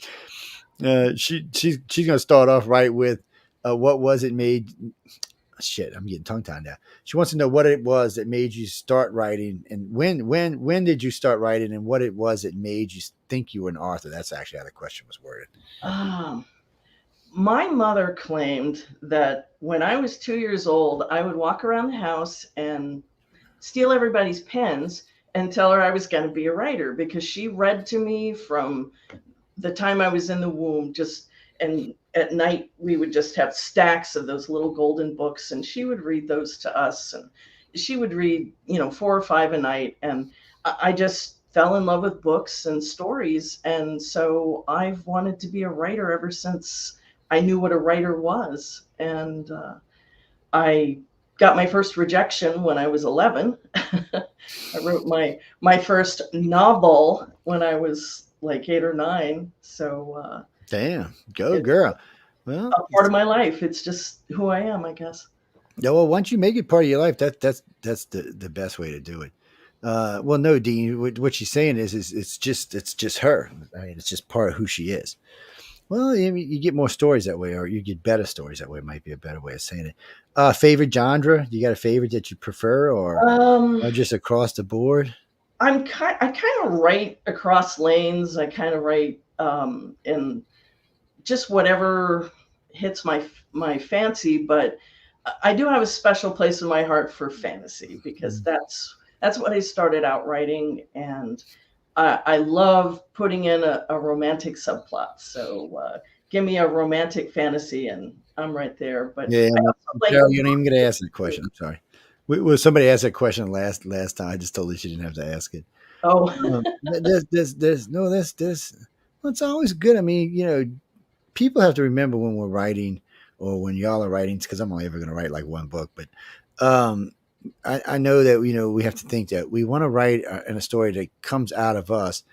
she's going to start off right with what was it made. Shit, I'm getting tongue tied now. She wants to know what it was that made you start writing, and when did you start writing, and what it was that made you think you were an author. That's actually how the question was worded. My mother claimed that when I was 2 years old, I would walk around the house and steal everybody's pens and tell her I was going to be a writer, because she read to me from the time I was in the womb, and at night we would just have stacks of those little golden books, and she would read those to us, and she would read 4 or 5 a night, and I just fell in love with books and stories. And so I've wanted to be a writer ever since I knew what a writer was. And I got my first rejection when I was 11. I wrote my first novel when I was like 8 or 9. So damn, go girl. Well, a part of my life. It's just who I am, I guess. Yeah, well, once you make it part of your life, that's the best way to do it. Well, no, Dean, what she's saying is it's just her. I mean, it's just part of who she is. Well, you get more stories that way, or you get better stories that way. Might be a better way of saying it. Favorite genre? You got a favorite that you prefer, or just across the board? I kind of write across lanes. I kind of write in just whatever hits my fancy, but I do have a special place in my heart for fantasy, because that's what I started out writing, and I love putting in a romantic subplot. So give me a romantic fantasy and I'm right there. But yeah, you're not even going to ask that question. I'm sorry. Well, somebody asked that question last time. I just told her she didn't have to ask it. Oh, there's well, it's always good. I mean, people have to remember when we're writing, or when y'all are writing, because I'm only ever going to write like one book, but I know that we have to think that we want to write in a story that comes out of us.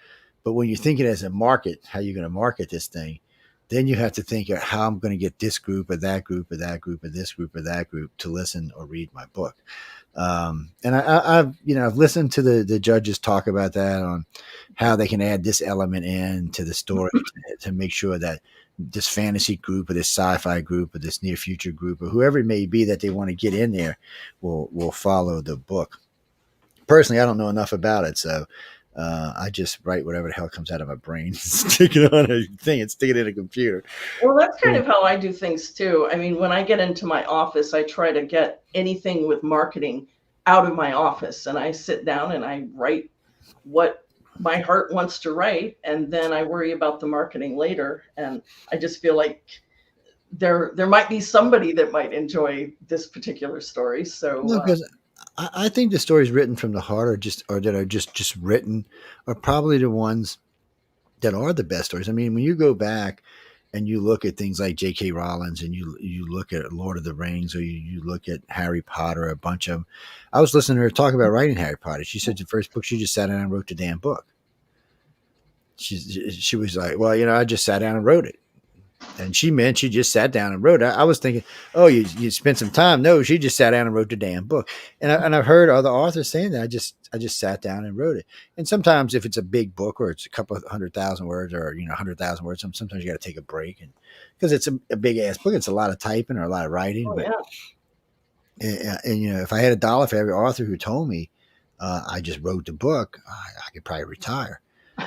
But when you're thinking as a market, how you're going to market this thing, then you have to think of how I'm going to get this group or that group or that group or this group or that group to listen or read my book. And I've listened to the judges talk about that on how they can add this element in to the story to make sure that this fantasy group or this sci-fi group or this near future group or whoever it may be that they want to get in there will follow the book. Personally, I don't know enough about it, so I just write whatever the hell comes out of my brain, stick it on a thing and stick it in a computer. Well, that's kind of how I do things too. I mean, when I get into my office, I try to get anything with marketing out of my office, and I sit down and I write what my heart wants to write, and then I worry about the marketing later. And I just feel like there might be somebody that might enjoy this particular story. So No, because I think the stories written from the heart or that are just written are probably the ones that are the best stories. I mean, when you go back and you look at things like J.K. Rowling and you look at Lord of the Rings or you look at Harry Potter, a bunch of them. I was listening to her talk about writing Harry Potter. She said the first book, she just sat down and wrote the damn book. She was like, well, I just sat down and wrote it. And she meant she just sat down and wrote it. I was thinking, oh, you spent some time. No, she just sat down and wrote the damn book. And I've heard other authors saying that. I just sat down and wrote it. And sometimes if it's a big book or it's a couple of 100,000 words or 100,000 words, sometimes you got to take a break, and because it's a big ass book, it's a lot of typing or a lot of writing. oh, But yeah. and if I had $1 for every author who told me I just wrote the book, I could probably retire.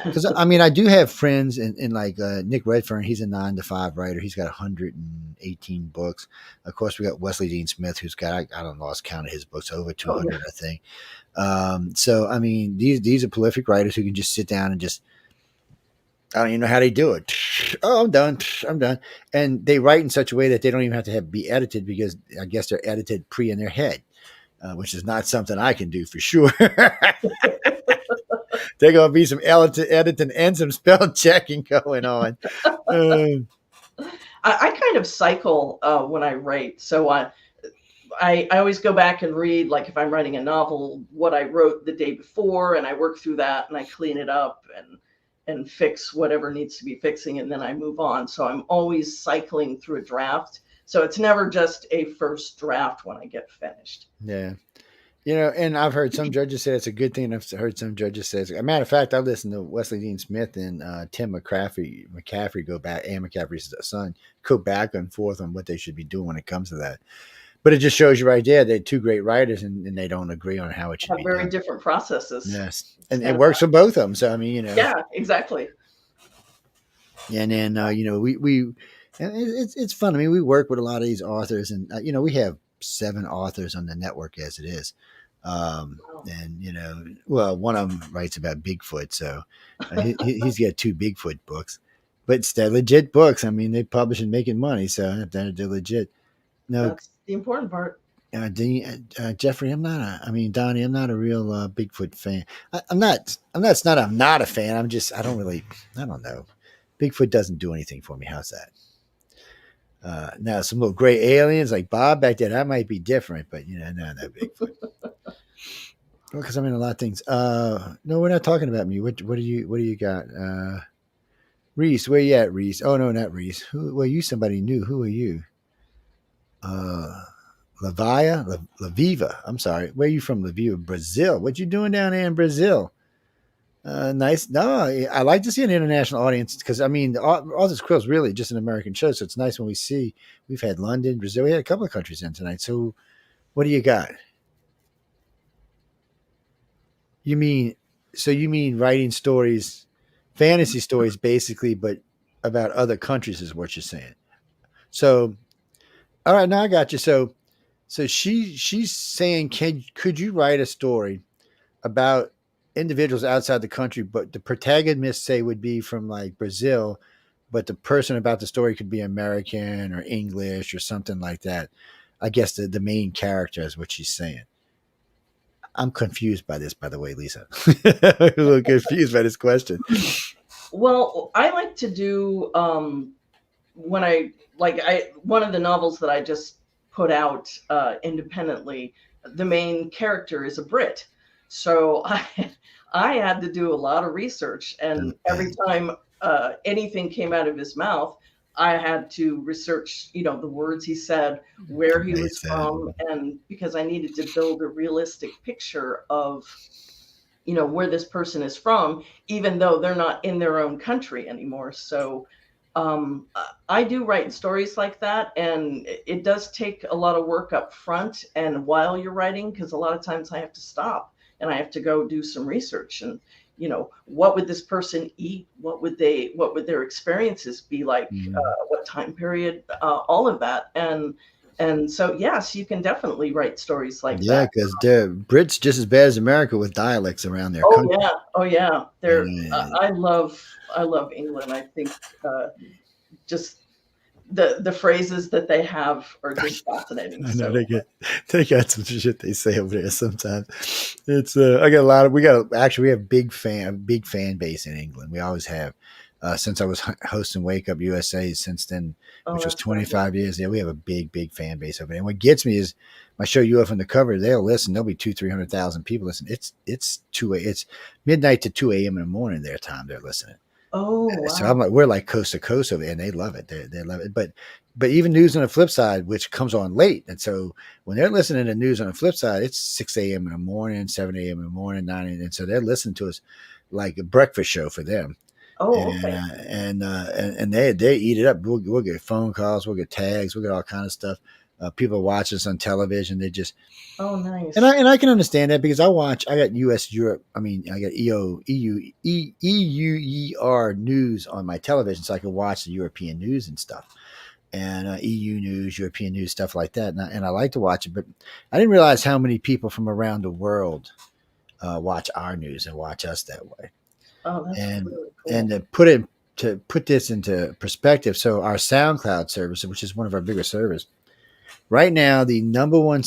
Because I mean, I do have friends in like Nick Redfern. He's a 9-to-5 writer. He's got 118 books. Of course, we got Wesley Dean Smith, who's got I don't lost count of his books, over 200, I think. So I mean, these are prolific writers who can just sit down and just, I don't even know how they do it. Oh, I'm done. And they write in such a way that they don't even have to be edited, because I guess they're edited in their head, which is not something I can do for sure. There's going to be some editing and some spell checking going on. I kind of cycle when I write. So I always go back and read, like if I'm writing a novel, what I wrote the day before, and I work through that and I clean it up and fix whatever needs to be fixing, and then I move on. So I'm always cycling through a draft. So it's never just a first draft when I get finished. Yeah. And I've heard some judges say it's a good thing. And I've heard some judges say, as a matter of fact, I listened to Wesley Dean Smith and Tim McCaffrey go back, and McCaffrey's son, go back and forth on what they should be doing when it comes to that. But it just shows you right there, they're two great writers, and they don't agree on how it should be very done. different processes. Yes. And it works for both of them. So, I mean, Yeah, exactly. And then, we it's fun. I mean, we work with a lot of these authors, and, we have 7 authors on the network as it is. And, one of them writes about Bigfoot. So he's got 2 Bigfoot books, but they're legit books. I mean, they publish and making money. So they're legit. No, that's the important part. Jeffrey, Donnie, I'm not a real Bigfoot fan. I'm not a fan. I don't know. Bigfoot doesn't do anything for me. How's that? Now some little gray aliens like Bob back there, that might be different, but no Bigfoot. Well, because I'm in a lot of things. No, we're not talking about me. What do you got? Reese, where you at, Reese? Oh no, not Reese. You somebody new. Who are you? Laviva. I'm sorry. Where are you from, Laviva? Brazil. What you doing down there in Brazil? Nice. No, I like to see an international audience, because I mean, Authors Quill is really just an American show, so it's nice when we've had London, Brazil, we had a couple of countries in tonight. So, what do you got? You mean writing stories, fantasy stories, basically, but about other countries is what you're saying. So, all right, now I got you. So she's saying, could you write a story about individuals outside the country, but the protagonist, say, would be from like Brazil, but the person about the story could be American or English or something like that. I guess the main character is what she's saying. I'm confused by this, by the way, Lisa. I'm a little confused by this question. Well, I like to do one of the novels that I just put out independently. The main character is a Brit, so I had to do a lot of research, and every time anything came out of his mouth, I had to research, the words he said, where he was from, and because I needed to build a realistic picture of, where this person is from, even though they're not in their own country anymore. So I do write stories like that, and it does take a lot of work up front and while you're writing, because a lot of times I have to stop and I have to go do some research and, what would this person eat? What would their experiences be like? What time period? All of that. And so, yes, you can definitely write stories like that. Yeah, because the Brits just as bad as America with dialects around their country. Oh yeah. I love England. I think just the phrases that they have are just fascinating. I know they got some shit they say over there sometimes. It's I got a lot of we have big fan base in England. We always have. Since I was hosting Wake Up USA since then, which was 25 years. Yeah, we have a big fan base over there. And what gets me is my show UF on the Cover. They'll listen. There'll be 200,000-300,000 people listen. It's midnight to 2 a.m. in the morning their time. They're listening. Oh, wow. So we're like coast to coast over there, and they love it. They love it. But even news on the flip side, which comes on late, and so when they're listening to news on the flip side, it's 6 a.m. in the morning, 7 a.m. in the morning, 9 a.m. And so they're listening to us like a breakfast show for them. Oh, okay. And they eat it up. We'll get phone calls, we'll get tags, we'll get all kind of stuff. People watch us on television. They just nice. And I can understand that because I got US Europe. I got EUER news on my television, so I can watch the European news and stuff, and EU news, European news, stuff like that. And I like to watch it, but I didn't realize how many people from around the world watch our news and watch us that way. Oh, that's really cool. And to put this into perspective, so our SoundCloud service, which is one of our bigger servers, right now the number one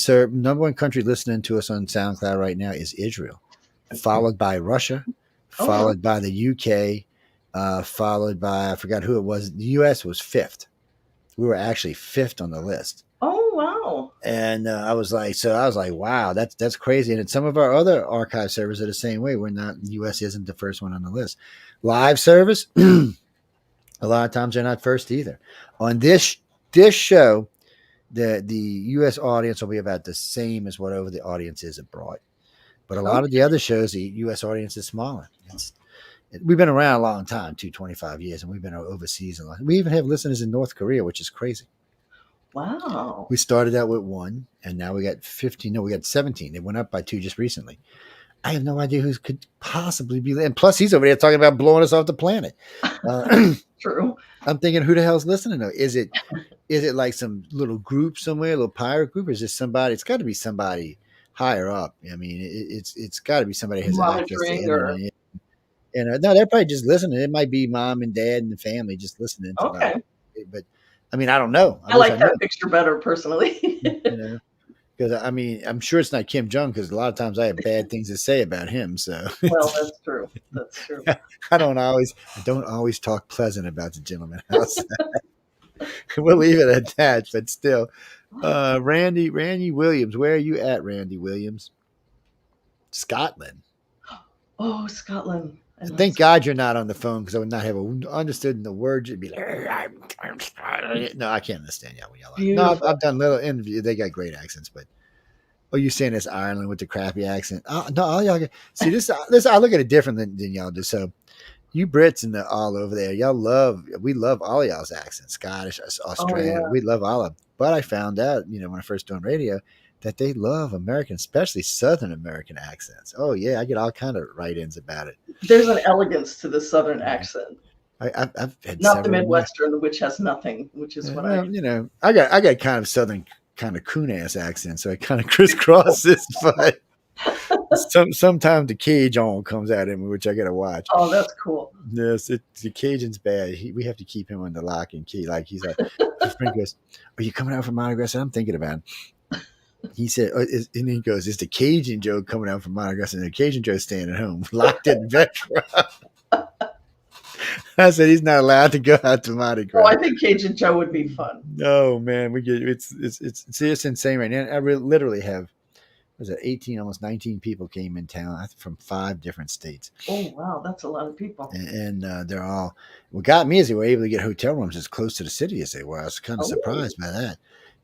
country listening to us on SoundCloud right now is Israel, followed by Russia, followed by the UK, followed by I forgot who it was. The US was fifth. We were actually fifth on the list. Oh wow! And I was like, wow, that's crazy. And some of our other archive servers are the same way. We're not. The US isn't the first one on the list. Live service, a lot of times they're not first either. On this show, the US audience will be about the same as whatever the audience is abroad. But a lot of the other shows, the US audience is smaller. We've been around a long time, 25 years, and we've been overseas a lot. We even have listeners in North Korea, which is crazy. Wow. We started out with 1, and now we got 15. No, we got 17. It went up by 2 just recently. I have no idea who could possibly be there. And plus, he's over there talking about blowing us off the planet. True. I'm thinking, who the hell's listening though? Is it like some little group somewhere, a little pirate group, or is it somebody? It's got to be somebody higher up. I mean, it's got to be somebody who has access to the internet. And no, they're probably just listening. It might be mom and dad and the family just listening. Okay. But I mean, I don't know. I like that picture better personally. Because I mean, I'm sure it's not Kim Jong because a lot of times I have bad things to say about him. So well, that's true. That's true. I don't always talk pleasant about the gentleman house. We'll leave it at that. But still, Randy Williams, where are you at, Randy Williams? Scotland. Oh, Scotland. Thank God you're not on the phone because I would not have understood the words. You'd be like, no, I can't understand y'all when y'all are. No, I've done little interviews. They got great accents, but you saying it's Ireland with the crappy accent? No, all y'all see this. I look at it different than y'all do. So you Brits and all over there, we love all y'all's accents, Scottish, Australian. We love all of them. But I found out, when I first doing radio, that they love American, especially Southern American accents. Oh yeah, I get all kind of write-ins about it. There's an elegance to the Southern accent. I've had not the Midwestern, which has nothing, which is what I got kind of Southern, kind of coon ass accent, so it kind of crisscrosses. But sometimes the Cajun comes out in me, which I got to watch. Oh, that's cool. Yes, the Cajun's bad. We have to keep him on the lock and key. Like he's like, his friend goes, "Are you coming out from Montreal?" I said, "I'm thinking about it." He said, and he goes, "Is the Cajun Joe coming out from Montreal?" And the Cajun Joe staying at home, locked in Vetro. I said he's not allowed to go out to Mardi Gras. Oh, I think Cajun Joe would be fun. No, man, it's insane right now. I literally have, 18, almost 19 people came in town from 5 different states. Oh wow, that's a lot of people. And they're all. What got me is they were able to get hotel rooms as close to the city as they were. I was kind of surprised by that.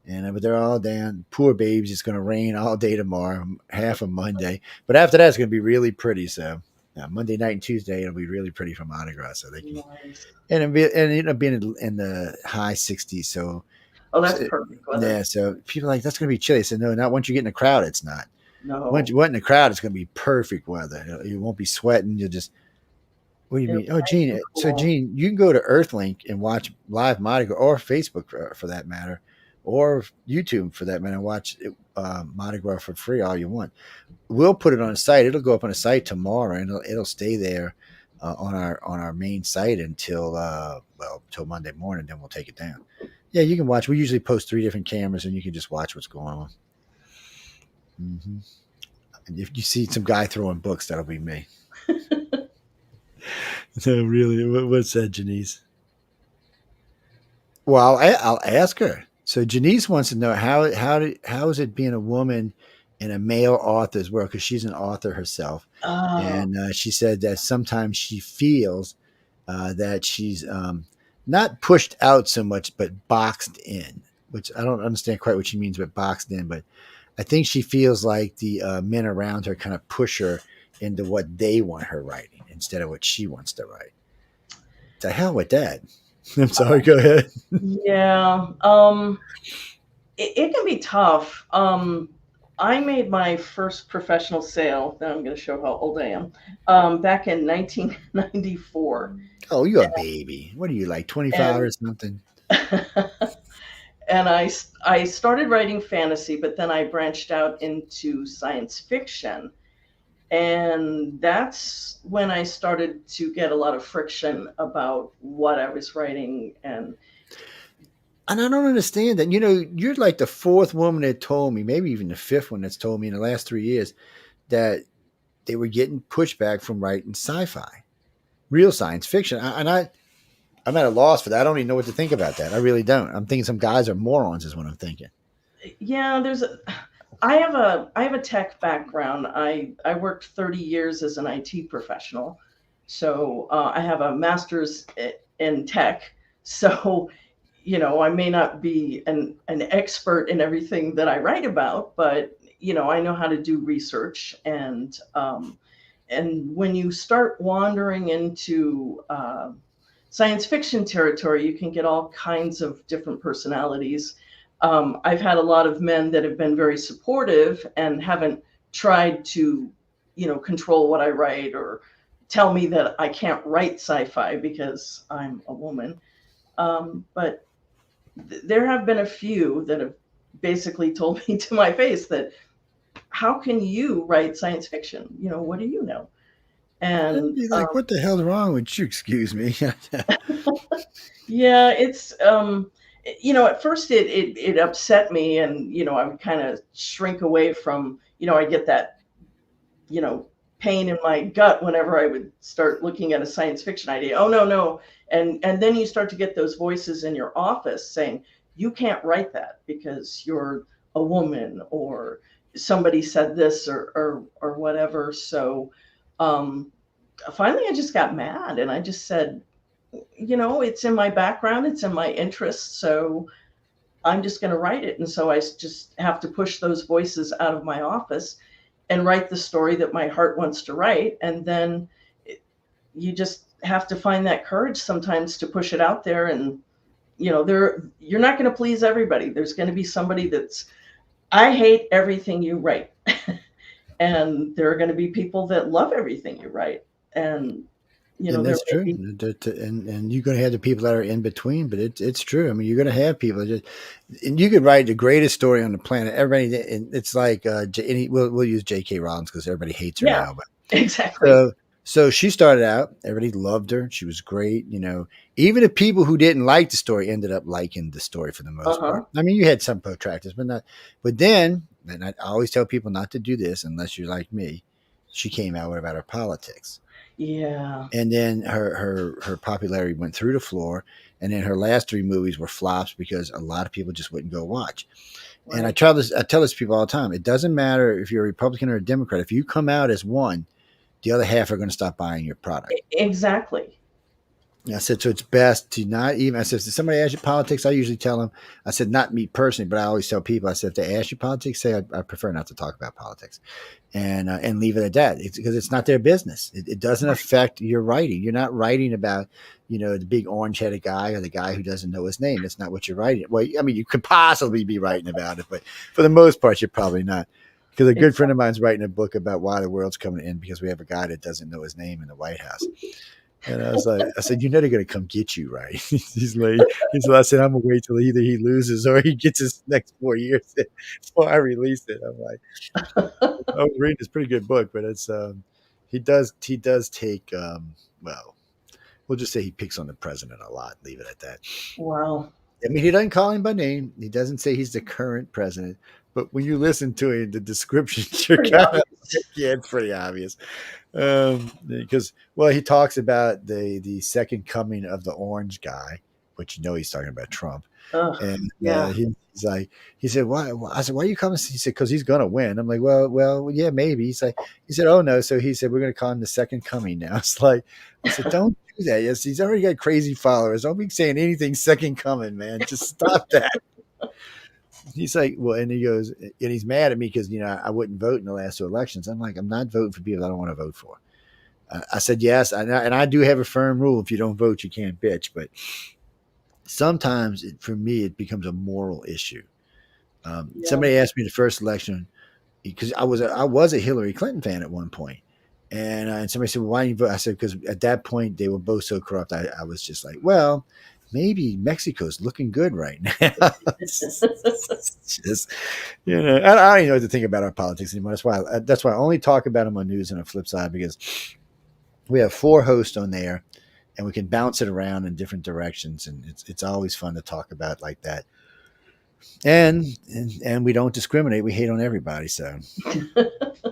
And but they're all down. Poor babes. It's going to rain all day tomorrow, half of Monday. But after that, it's going to be really pretty. So Monday night and Tuesday, it'll be really pretty for Mardi Gras. So they can, Nice. and it'll be in the high 60s. So Oh, that's perfect weather. yeah. So people are like, that's going to be chilly. I said, no, not once you get in the crowd. It's not. No. Once you get in the crowd, it's going to be perfect weather. You won't be sweating. You'll just. What do you mean? Oh, Gene. Cool. So, Gene, you can go to Earthlink and watch live Mardi Gras, or Facebook for that matter, or YouTube for that matter, and watch Mardi Gras for free all you want. We'll put it on a site. It'll go up on a site tomorrow, and it'll stay there on our main site until Monday morning. Then we'll take it down. Yeah, you can watch. We usually post 3 different cameras, and you can just watch what's going on. Mm-hmm. And if you see some guy throwing books, that'll be me. No, really. What's that, Janice? Well, I'll ask her. So Janice wants to know how is it being a woman in a male author's world, because she's an author herself, and she said that sometimes she feels that she's not pushed out so much, but boxed in. Which I don't understand quite what she means by boxed in, but I think she feels like the men around her kind of push her into what they want her writing instead of what she wants to write. The hell with that. I'm sorry, go ahead. Yeah. It can be tough. I made my first professional sale, then I'm going to show how old I am, back in 1994. Oh, you're a baby. What are you, like 25 or something? And I started writing fantasy, but then I branched out into science fiction. And that's when I started to get a lot of friction about what I was writing. And I don't understand that. You know, you're like the 4th woman that told me, maybe even the 5th one that's told me in the last 3 years, that they were getting pushback from writing sci-fi, real science fiction. I'm at a loss for that. I don't even know what to think about that. I really don't. I'm thinking some guys are morons is what I'm thinking. Yeah, I have a tech background. I worked 30 years as an IT professional. So I have a master's in tech. So, you know, I may not be an expert in everything that I write about, but, you know, I know how to do research. And when you start wandering into science fiction territory, you can get all kinds of different personalities. I've had a lot of men that have been very supportive and haven't tried to, you know, control what I write or tell me that I can't write sci-fi because I'm a woman. But there have been a few that have basically told me to my face that, how can you write science fiction? You know, what do you know? And I'd be like, what the hell's wrong with you? Excuse me. Yeah, it's you know, at first it upset me, and you know, I would kind of shrink away from, you know, I get that, you know, pain in my gut whenever I would start looking at a science fiction idea. Oh no. And then you start to get those voices in your office saying, you can't write that because you're a woman, or somebody said this or whatever. So finally I just got mad, and I just said, you know, it's in my background, it's in my interest, so I'm just going to write it. And so I just have to push those voices out of my office and write the story that my heart wants to write. And then you just have to find that courage sometimes to push it out there. And, you know, you're not going to please everybody. There's going to be somebody I hate everything you write. And there are going to be people that love everything you write. And, you know, and that's true. And you're going to have the people that are in between, but it's true. I mean, you're going to have people and you could write the greatest story on the planet. Everybody, and it's like, we'll use J.K. Rowling because everybody hates her now. But exactly. So she started out, everybody loved her. She was great. You know, even the people who didn't like the story ended up liking the story for the most part. I mean, you had some protractors, but then, and I always tell people not to do this unless you're like me. She came out about her politics. Yeah. And then her popularity went through the floor. And then her last 3 movies were flops because a lot of people just wouldn't go watch. Right. And I tell this to people all the time. It doesn't matter if you're a Republican or a Democrat. If you come out as one, the other half are going to stop buying your product. Exactly. I said, so it's best to not even, I said, if somebody asks you politics, I usually tell them, I said, not me personally, but I always tell people, I said, if they ask you politics, say, I prefer not to talk about politics and leave it at that. It's because it's not their business. It doesn't affect your writing. You're not writing about, the big orange headed guy or the guy who doesn't know his name. That's not what you're writing. Well, I mean, you could possibly be writing about it, but for the most part, you're probably not. Because a good friend of mine's writing a book about why the world's coming in because we have a guy that doesn't know his name in the White House. And I said, you're never going to come get you, right? He's like, I said, I'm going to wait till either he loses or he gets his next 4 years before I release it. I'm like, I was reading this pretty good book, but it's, he does take, well, we'll just say he picks on the president a lot. Leave it at that. Wow. I mean, he doesn't call him by name. He doesn't say he's the current president. But when you listen to it, the description, it's pretty obvious. Because, well, he talks about the second coming of the orange guy, which he's talking about Trump. And he's like, he said, why? I said, why are you coming? He said, because he's going to win. I'm like, well, yeah, maybe. He said, oh no. So he said, we're going to call him the second coming now. It's like, I said, don't do that. Yes, he's already got crazy followers. Don't be saying anything second coming, man. Just stop that. He's like, well, and he goes, and he's mad at me because, I wouldn't vote in the last 2 elections. I'm like, I'm not voting for people I don't want to vote for. I said, yes. And I do have a firm rule. If you don't vote, you can't bitch. But sometimes for me, it becomes a moral issue. Somebody asked me the first election because I was a Hillary Clinton fan at one point. And somebody said, well, why didn't you vote? I said, because at that point they were both so corrupt. I was just like, well, maybe Mexico's looking good right now. Just, I don't even know what to think about our politics anymore. That's why I only talk about them on news and a flip side, because we have 4 hosts on there and we can bounce it around in different directions. And it's always fun to talk about like that. And we don't discriminate. We hate on everybody. So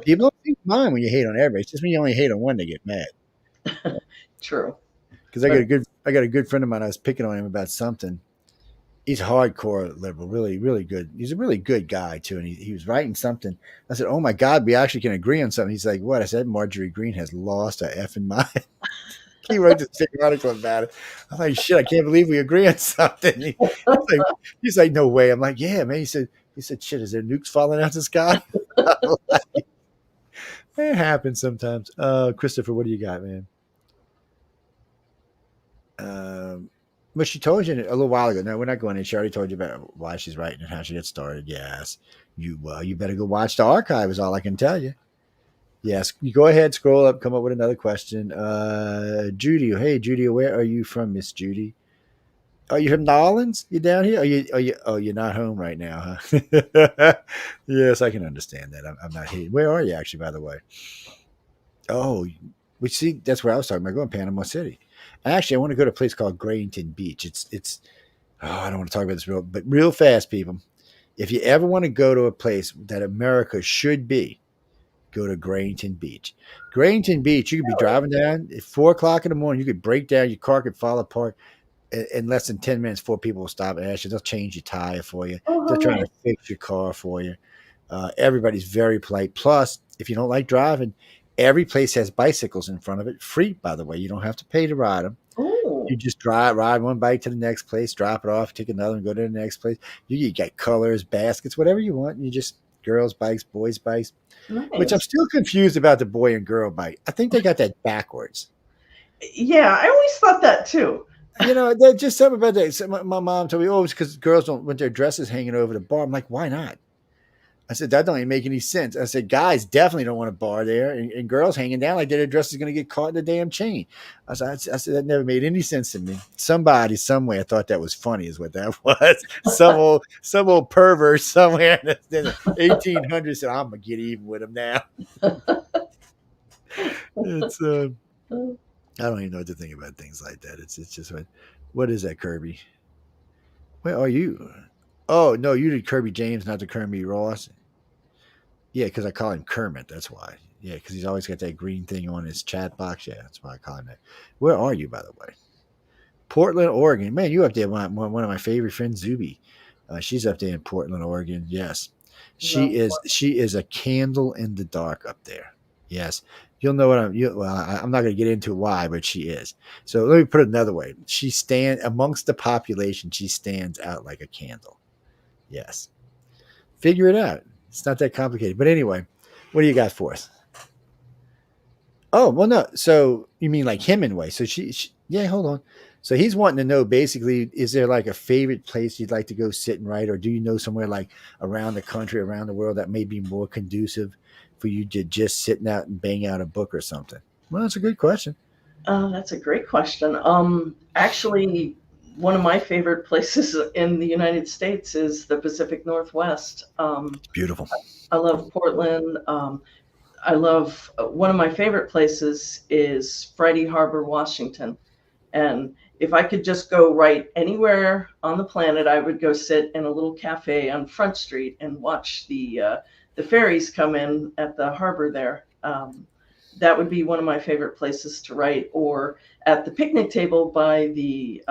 people don't think mind when you hate on everybody. It's just when you only hate on one, they get mad. True. Because I got a good friend of mine. I was picking on him about something. He's hardcore liberal, really, really good. He's a really good guy too. And he was writing something. I said, "Oh my God, we actually can agree on something." He's like, "What?" I said, "Marjorie Greene has lost her effing mind." He wrote this big article about it. I'm like, "Shit, I can't believe we agree on something." He's like, "No way." I'm like, "Yeah, man." He said, "Shit, is there nukes falling out the sky?" Like, it happens sometimes. Christopher, what do you got, man? But she told you a little while ago. No, we're not going in. She already told you about why she's writing and how she gets started. Yes. You better go watch the archive is all I can tell you. Yes. You go ahead, scroll up, come up with another question. Judy. Hey, Judy, where are you from, Miss Judy? Are you from New Orleans? You down here? You're not home right now, huh? Yes, I can understand that. I'm not here. Where are you actually, by the way? Oh, we see. That's where I was talking about. Going to Panama City. Actually, I want to go to a place called Grayington Beach. It's. Oh, I don't want to talk about this real fast, people. If you ever want to go to a place that America should be, go to Grayington Beach. Grayington Beach, you could be driving down at 4:00 in the morning. You could break down, your car could fall apart in less than 10 minutes. 4 people will stop and ask you. They'll change your tire for you. They're trying to fix your car for you. Everybody's very polite. Plus, if you don't like driving, every place has bicycles in front of it. Free, by the way. You don't have to pay to ride them. Ooh. You just ride one bike to the next place, drop it off, take another and go to the next place. You get colors, baskets, whatever you want. You just girls' bikes, boys' bikes. Nice. Which I'm still confused about the boy and girl bike. I think they got that backwards. Yeah, I always thought that too. There's just something about that. So my mom told me, it's because girls don't want their dresses hanging over the bar. I'm like, why not? I said, that don't even make any sense. I said, guys definitely don't want a bar there, and girls hanging down like their dress is going to get caught in the damn chain. I said, that never made any sense to me. Somebody somewhere thought that was funny, is what that was. some old pervert somewhere in the 1800s said, I'm gonna get even with him now. It's I don't even know what to think about things like that. It's just what is that, Kirby? Where are you? Oh, no, you did Kirby James, not the Kirby Ross. Yeah, because I call him Kermit. That's why. Yeah, because he's always got that green thing on his chat box. Yeah, that's why I call him that. Where are you, by the way? Portland, Oregon. Man, you up there. One of my favorite friends, Zuby. She's up there in Portland, Oregon. Yes. She is a candle in the dark up there. Yes. You'll know what I'm not going to get into why, but she is. So let me put it another way. She amongst the population. She stands out like a candle. Yes. Figure it out. It's not that complicated. But anyway, what do you got for us? Oh, well, no. So you mean like Hemingway. So yeah, hold on. So he's wanting to know basically, is there like a favorite place you'd like to go sit and write? Or do you know somewhere like around the country, around the world that may be more conducive for you to just sitting out and bang out a book or something? Well, that's a good question. That's a great question. Actually, one of my favorite places in the United States is the Pacific Northwest. Beautiful. I love Portland. I love one of my favorite places is Friday Harbor, Washington. And if I could just go right anywhere on the planet, I would go sit in a little cafe on Front Street and watch the ferries come in at the harbor there. That would be one of my favorite places to write, or at the picnic table by the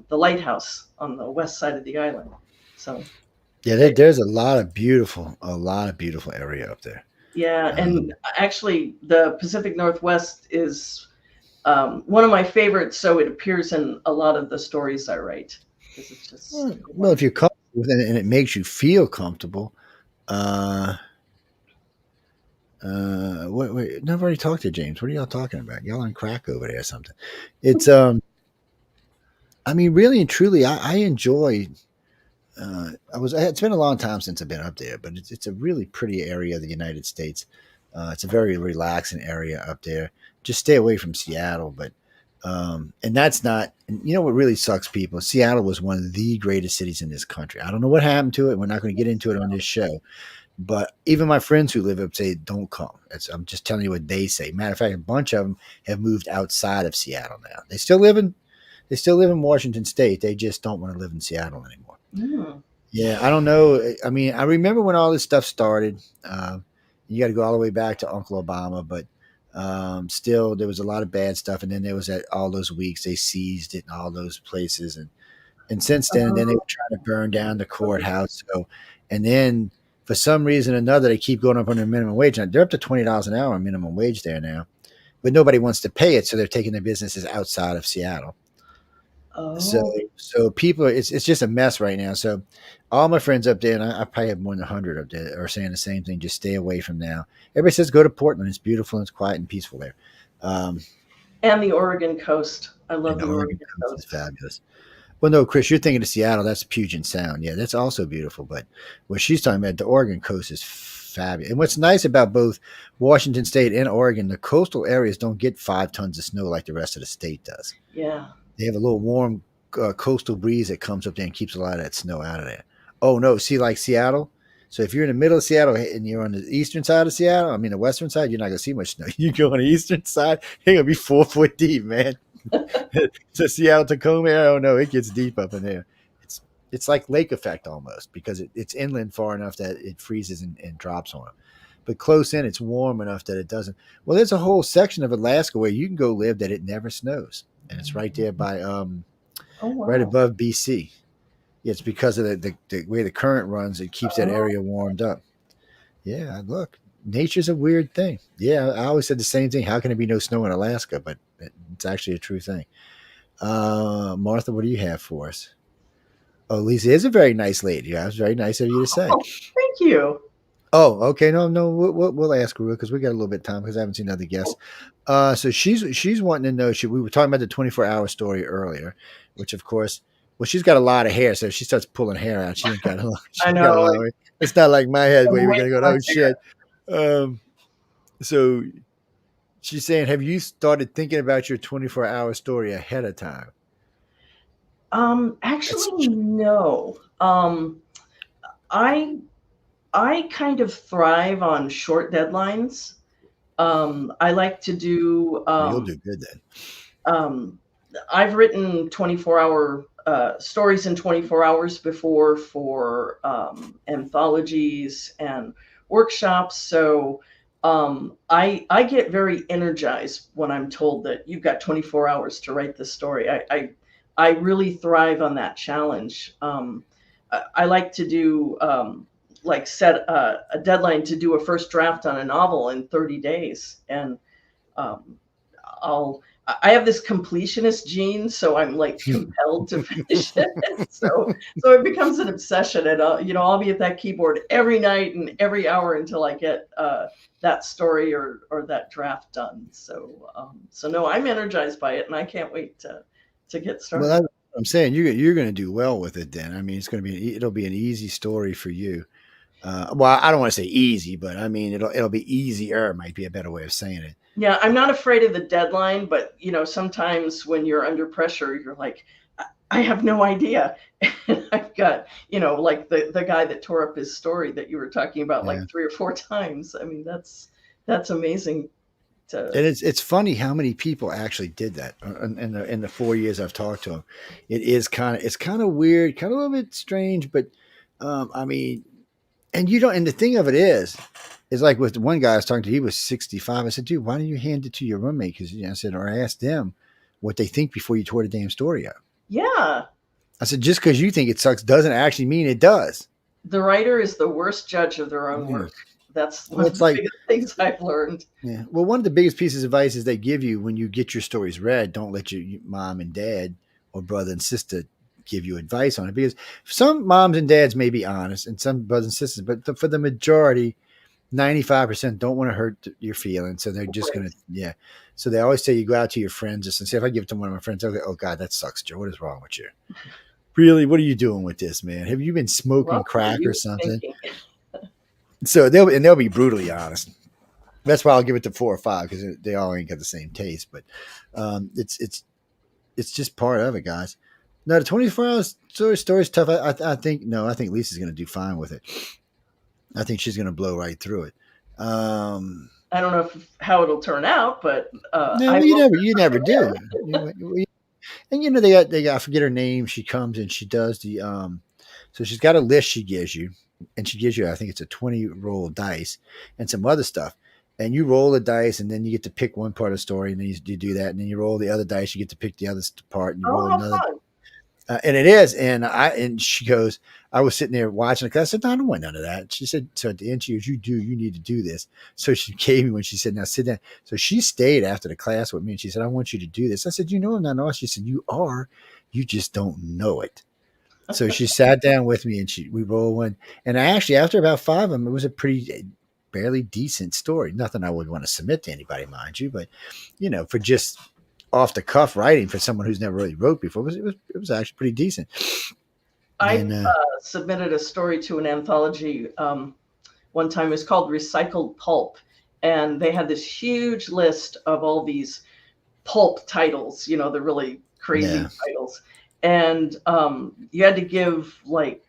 lighthouse on the west side of the island. So, yeah, there's a lot of beautiful area up there. Yeah, and actually, the Pacific Northwest is one of my favorites. So it appears in a lot of the stories I write. It's just well, if you're comfortable with it and it makes you feel comfortable. Wait, no, I've already talked to James. What are y'all talking about? Y'all on crack over there or something? It's I mean, really and truly, I enjoy. It's been a long time since I've been up there, but it's a really pretty area of the United States. It's a very relaxing area up there. Just stay away from Seattle, but and that's not. You know what really sucks, people? Seattle was one of the greatest cities in this country. I don't know what happened to it. We're not going to get into it on this show. But even my friends who live up say, don't come. I'm just telling you what they say. Matter of fact, a bunch of them have moved outside of Seattle now. They still live in Washington State. They just don't want to live in Seattle anymore. Mm. Yeah, I don't know. I mean, I remember when all this stuff started. You got to go all the way back to Uncle Obama, but still there was a lot of bad stuff. And then there was all those weeks they seized it in all those places. And since then, then they were trying to burn down the courthouse. So, and then for some reason or another, they keep going up on their minimum wage. Now, they're up to $20 an hour on minimum wage there now, but nobody wants to pay it. So they're taking their businesses outside of Seattle. Oh. So people, it's just a mess right now. So all my friends up there, and I probably have more than 100 up there, are saying the same thing. Just stay away from now. Everybody says go to Portland. It's beautiful and it's quiet and peaceful there. And the Oregon coast. I love the Oregon coast. It's fabulous. Well, no, Chris, you're thinking of Seattle. That's Puget Sound. Yeah, that's also beautiful. But what she's talking about, the Oregon coast is fabulous. And what's nice about both Washington State and Oregon, the coastal areas don't get 5 tons of snow like the rest of the state does. Yeah. They have a little warm coastal breeze that comes up there and keeps a lot of that snow out of there. Oh, no. See, like Seattle. So if you're in the middle of Seattle and you're on the eastern side of Seattle, I mean, the western side, you're not going to see much snow. You go on the eastern side, you're going to be 4 foot deep, man. So Seattle, Tacoma, oh no, it gets deep up in there. It's like lake effect almost because it's inland far enough that it freezes and drops on them. But close in, it's warm enough that it doesn't. Well, there's a whole section of Alaska where you can go live that it never snows. And it's right there by right above BC. Yeah, it's because of the way the current runs, it keeps that area warmed up. Yeah, look, nature's a weird thing. Yeah, I always said the same thing. How can there be no snow in Alaska? But it's actually a true thing. Martha, what do you have for us? Oh, Lisa is a very nice lady. That was very nice of you to say. Oh, thank you. Oh, okay. No, we'll ask her because we got a little bit of time because I haven't seen other guests. So she's wanting to know. We were talking about the 24-hour story earlier, which of course, well, she's got a lot of hair. So if she starts pulling hair out, she ain't got a lot. I know. It's not like my head where you're gonna go, oh shit. So she's saying, have you started thinking about your 24-hour story ahead of time? Actually, no. I kind of thrive on short deadlines. I like to do. You'll do good then. I've written 24-hour stories in 24 hours before for anthologies and workshops. So I get very energized when I'm told that you've got 24 hours to write this story. I really thrive on that challenge. I like to do set a deadline to do a first draft on a novel in 30 days. And I have this completionist gene, so I'm like compelled to finish it. So it becomes an obsession, and I'll be at that keyboard every night and every hour until I get that story or that draft done. So no, I'm energized by it, and I can't wait to get started. Well, I'm saying you're going to do well with it. Then I mean, it'll be an easy story for you. Well, I don't want to say easy, but I mean it'll be easier. Might be a better way of saying it. Yeah, I'm not afraid of the deadline, but sometimes when you're under pressure, you're like, I have no idea. And I've got, like the guy that tore up his story that you were talking about like 3 or 4 times. I mean, that's amazing. And it's funny how many people actually did that in the 4 years I've talked to them. It's kind of weird, kind of a little bit strange, but I mean, and the thing of it is like with the one guy I was talking to, he was 65. I said, dude, why don't you hand it to your roommate? Because I said, or ask them what they think before you tore the damn story up. Yeah. I said, just because you think it sucks doesn't actually mean it does. The writer is the worst judge of their own work. That's one of the biggest things I've learned. Yeah. Well, one of the biggest pieces of advice is they give you when you get your stories read, don't let your mom and dad or brother and sister give you advice on it, because some moms and dads may be honest and some brothers and sisters, but for the majority, 95% don't want to hurt your feelings. So they're just going to, So they always say you go out to your friends and say, if I give it to one of my friends, I'll go, oh God, that sucks, Joe. What is wrong with you? Really? What are you doing with this, man? Have you been smoking crack or something? So they'll be brutally honest. That's why I'll give it to 4 or 5, because they all ain't got the same taste, but it's just part of it, guys. No, the 24-hour story is tough. I think Lisa's going to do fine with it. I think she's going to blow right through it. I don't know how it'll turn out, but no, you never do. And they got, I forget her name. She comes and she does the so she's got a list she gives you, and she gives you, I think it's a 20 roll dice and some other stuff. And you roll the dice, and then you get to pick one part of the story, and then you do that, and then you roll the other dice, you get to pick the other part, and you roll another. Fun. And it is, and she goes, I was sitting there watching it, because I said, no, I don't want none of that. She said, so at the end, she goes, you need to do this. So she gave me when she said, now sit down. So she stayed after the class with me, and she said, I want you to do this. I said, I'm not awesome. She said, you are, you just don't know it. So she sat down with me, and we rolled one. And I actually, after about 5 of them, it was a barely decent story. Nothing I would want to submit to anybody, mind you, but for just off the cuff writing for someone who's never really wrote before, it was actually pretty decent. I submitted a story to an anthology one time. It was called Recycled Pulp, and they had this huge list of all these pulp titles, the really crazy titles, and you had to give like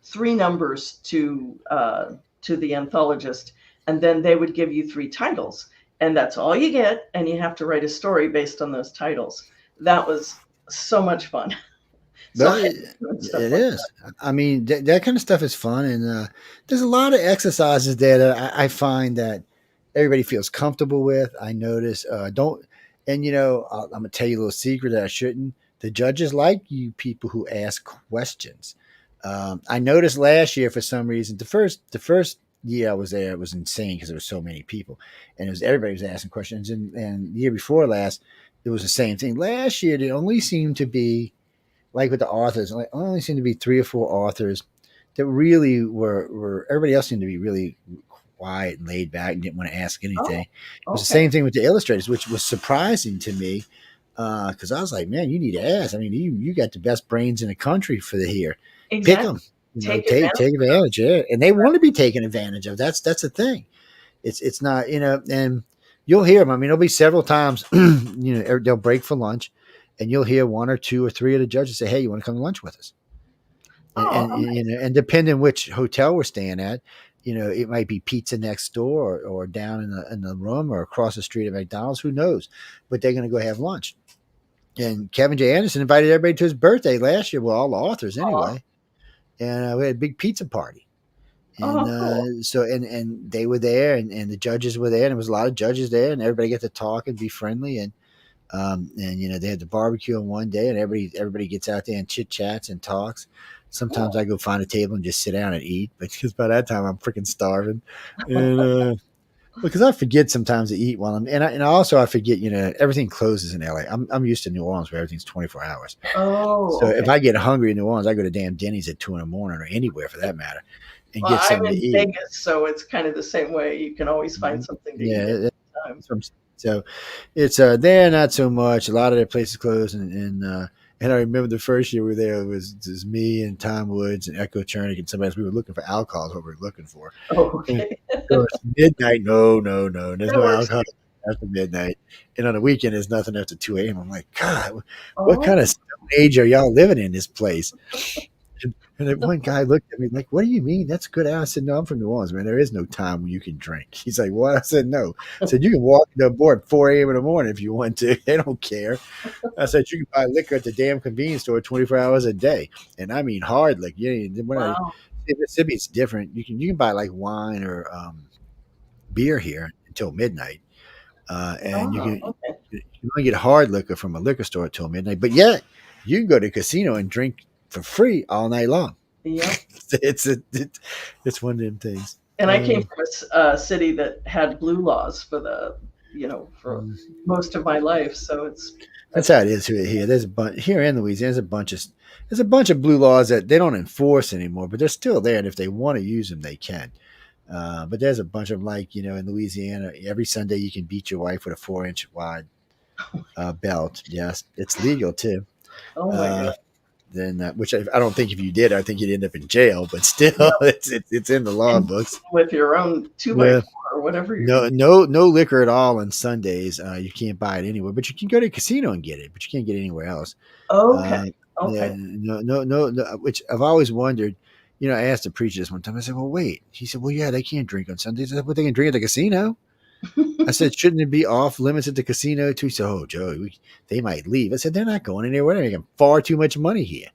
3 numbers to the anthologist, and then they would give you 3 titles. And that's all you get, and you have to write a story based on those titles. That was so much fun. It is. I mean, that kind of stuff is fun, and there's a lot of exercises there that I find that everybody feels comfortable with. I notice I'm gonna tell you a little secret that I shouldn't. The judges like you people who ask questions. I noticed last year for some reason the first year I was there, it was insane because there were so many people, and everybody was asking questions. And the year before last, it was the same thing. Last year, it only seemed to be like with the authors, only seemed to be 3 or 4 authors that really were. Everybody else seemed to be really quiet and laid back and didn't want to ask anything. It was the same thing with the illustrators, which was surprising to me because I was like, man, you need to ask. I mean, you got the best brains in the country for here. Exactly. Pick them. Take advantage, and they want to be taken advantage of. That's the thing. It's not, and you'll hear them. I mean, there'll be several times, they'll break for lunch, and you'll hear 1 or 2 or 3 of the judges say, "Hey, you want to come to lunch with us?" And depending which hotel we're staying at, it might be pizza next door or down in the room or across the street at McDonald's. Who knows? But they're going to go have lunch. And Kevin J. Anderson invited everybody to his birthday last year. Well, all the authors anyway. And we had a big pizza party. And so they were there, and the judges were there, and there was a lot of judges there, and everybody got to talk and be friendly. And they had the barbecue on one day, and everybody gets out there and chit chats and talks. Sometimes I go find a table and just sit down and eat, because by that time I'm freaking starving. And Because I forget sometimes to eat while and also I forget, everything closes in LA. I'm used to New Orleans where everything's 24 hours. Oh, So okay. if I get hungry in New Orleans, I go to damn Denny's at 2 a.m. or anywhere for that matter and Well, get I'm something to in eat. Vegas, so it's kind of the same way. You can always find something to eat at any time. So it's there not so much. A lot of their places closed, and I remember the first year we were there, it was me and Tom Woods and Echo Chernick and somebody else. We were looking for alcohol. Is what we were looking for. Oh, okay. So it's midnight. No. There's That no works. alcohol after midnight. And on the weekend, there's nothing after 2 a.m. I'm like, God, Oh. what kind of stone age are y'all living in this place? And then one guy looked at me like, what do you mean? That's good. I said, no, I'm from New Orleans, man. There is no time when you can drink. He's like, what? I said, no. I said, you can walk into a bar at 4 a.m. in the morning if you want to. They don't care. I said, you can buy liquor at the damn convenience store 24 hours a day. And I mean hard liquor. Wow. Mississippi, it's different. You can buy like wine or beer here until midnight. And you can only get hard liquor from a liquor store until midnight. But yet, you can go to a casino and drink for free all night long. Yeah. It's one of them things. And I came from a city that had blue laws for for most of my life. So that's how it is here. There's a bunch here in Louisiana. There's a bunch of blue laws that they don't enforce anymore, but they're still there. And if they want to use them, they can. But there's a bunch of them, like, in Louisiana, every Sunday you can beat your wife with a 4-inch wide belt. Yes, it's legal too. Oh my God. Then, which I don't think if you did, I think you'd end up in jail. But still, it's in the law books. With your own 2x4 or whatever. No liquor at all on Sundays. You can't buy it anywhere, but you can go to a casino and get it. But you can't get it anywhere else. Okay. Yeah, no. Which I've always wondered. I asked the preacher this one time. I said, "Well, wait." He said, "Well, yeah, they can't drink on Sundays. I said, but they can drink at the casino." I said, "Shouldn't it be off limits at the casino too?" He said, "Oh, Joe, they might leave." I said, "They're not going anywhere. They're making far too much money here."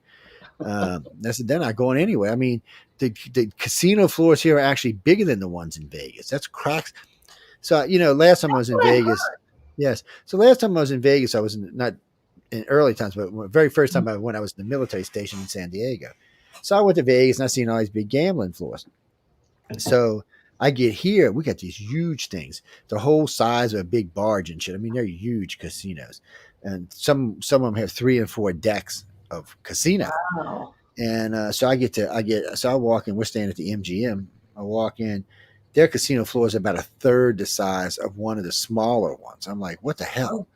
I said, "They're not going anywhere." I mean, the casino floors here are actually bigger than the ones in Vegas. That's cracks. So, last time I was in Vegas, yes. So last time I was in Vegas, I was not in early times, but the very first time I went, I was in the military station in San Diego. So I went to Vegas and I seen all these big gambling floors. So I get here, we got these huge things, the whole size of a big barge and shit. I mean, they're huge casinos, and some of them have 3 and 4 decks of casino. Wow. And so I walk in. We're staying at the MGM. I walk in. Their casino floor is about a third the size of one of the smaller ones. I'm like, what the hell?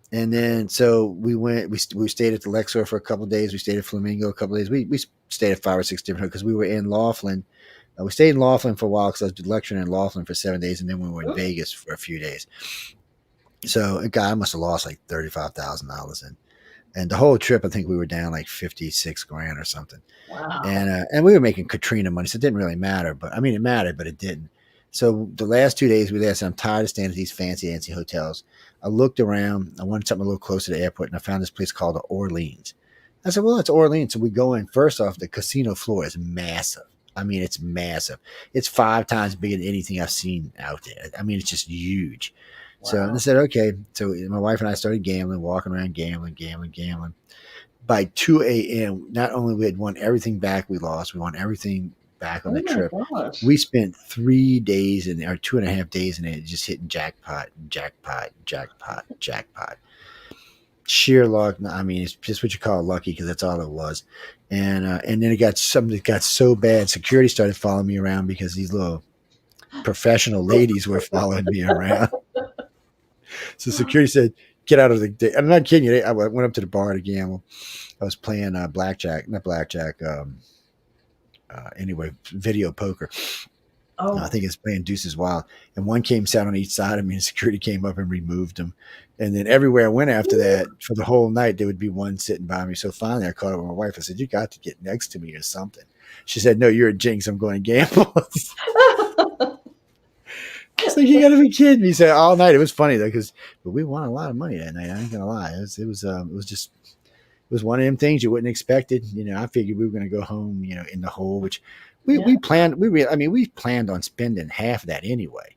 And then so we went. We stayed at the Luxor for a couple of days. We stayed at Flamingo a couple of days. We stayed at 5 or 6 different because we were in Laughlin. We stayed in Laughlin for a while because I was lecturing in Laughlin for 7 days, and then we were in Vegas for a few days. So I must have lost like $35,000 and the whole trip, I think we were down like 56 grand or something. Wow. And we were making Katrina money, so it didn't really matter. But I mean, it mattered, but it didn't. So the last 2 days we were there, so I'm tired of staying at these fancy hotels. I looked around. I wanted something a little closer to the airport, and I found this place called the Orleans. I said, well, it's Orleans. So we go in. First off, the casino floor is massive. I mean, it's massive. It's 5 times bigger than anything I've seen out there. I mean, it's just huge. Wow. So I said, okay. So my wife and I started gambling, walking around gambling. By 2 a.m., not only we had won everything back we lost, we won everything back on the trip. Gosh. We spent 3 days in there, or 2.5 days in it, just hitting jackpot. Sheer luck. I mean, it's just what you call lucky because that's all it was. And then it got so bad. Security started following me around because these little professional ladies were following me around. So security said, "Get out of the." I'm not kidding you. I went up to the bar to gamble. I was playing anyway, video poker. Oh. I think it's playing Deuces Wild. And one sat on each side of me, and security came up and removed them. And then everywhere I went after that, for the whole night, there would be one sitting by me. So finally I caught up with my wife. I said, "You got to get next to me or something." She said, "No, you're a jinx. I'm going to gamble." It's like, you got to be kidding me. So all night, it was funny though, but we won a lot of money that night. I ain't gonna lie. It was one of them things you wouldn't expect it. I figured we were going to go home, in the hole, which we planned. We planned on spending half of that anyway.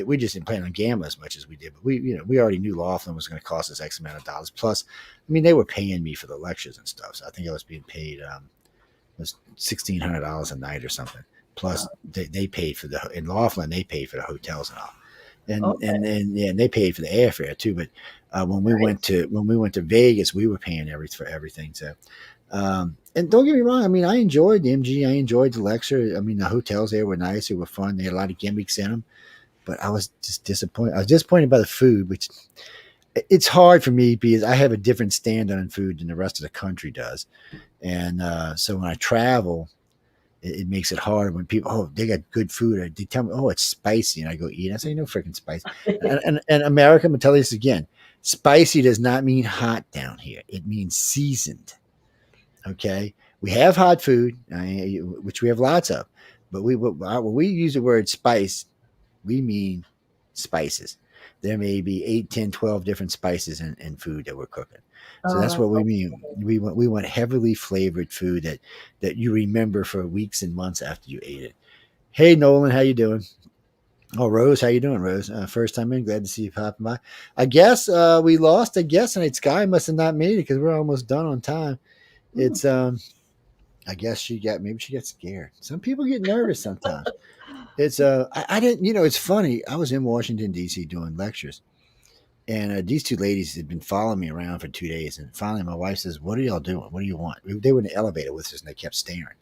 We just didn't plan on gambling as much as we did, but we already knew Laughlin was going to cost us X amount of dollars. Plus, they were paying me for the lectures and stuff. So I think I was being paid, it was $1,600 a night or something. Plus they paid for in Laughlin, they paid for the hotels and all. Okay. And they paid for the airfare too. But when we went to Vegas, we were paying for everything. So, and don't get me wrong. I mean, I enjoyed the MG. I enjoyed the lecture. I mean, the hotels there were nice. They were fun. They had a lot of gimmicks in them. But I was just disappointed. I was disappointed by the food, which it's hard for me because I have a different standard on food than the rest of the country does. And so when I travel, it makes it hard when people, oh, they got good food. Or they tell me, oh, it's spicy. And I go eat. I say, no freaking spicy. and America, I'm going to tell you this again. Spicy does not mean hot down here. It means seasoned. Okay. We have hot food, which we have lots of. But when we use the word spice, we mean spices. There may be 8, 10, 12 different spices in food that we're cooking. So that's what we mean. We want heavily flavored food that you remember for weeks and months after you ate it. Hey, Nolan, how you doing? Oh, Rose, how you doing, Rose? First time in, glad to see you popping by. I guess we lost a guest tonight. Sky must have not made it because we're almost done on time. It's I guess maybe she got scared. Some people get nervous sometimes. It's I didn't, it's funny. I was in Washington D.C. doing lectures. And these two ladies had been following me around for 2 days. And finally, my wife says, "What are y'all doing? What do you want?" They were in the elevator with us, and they kept staring.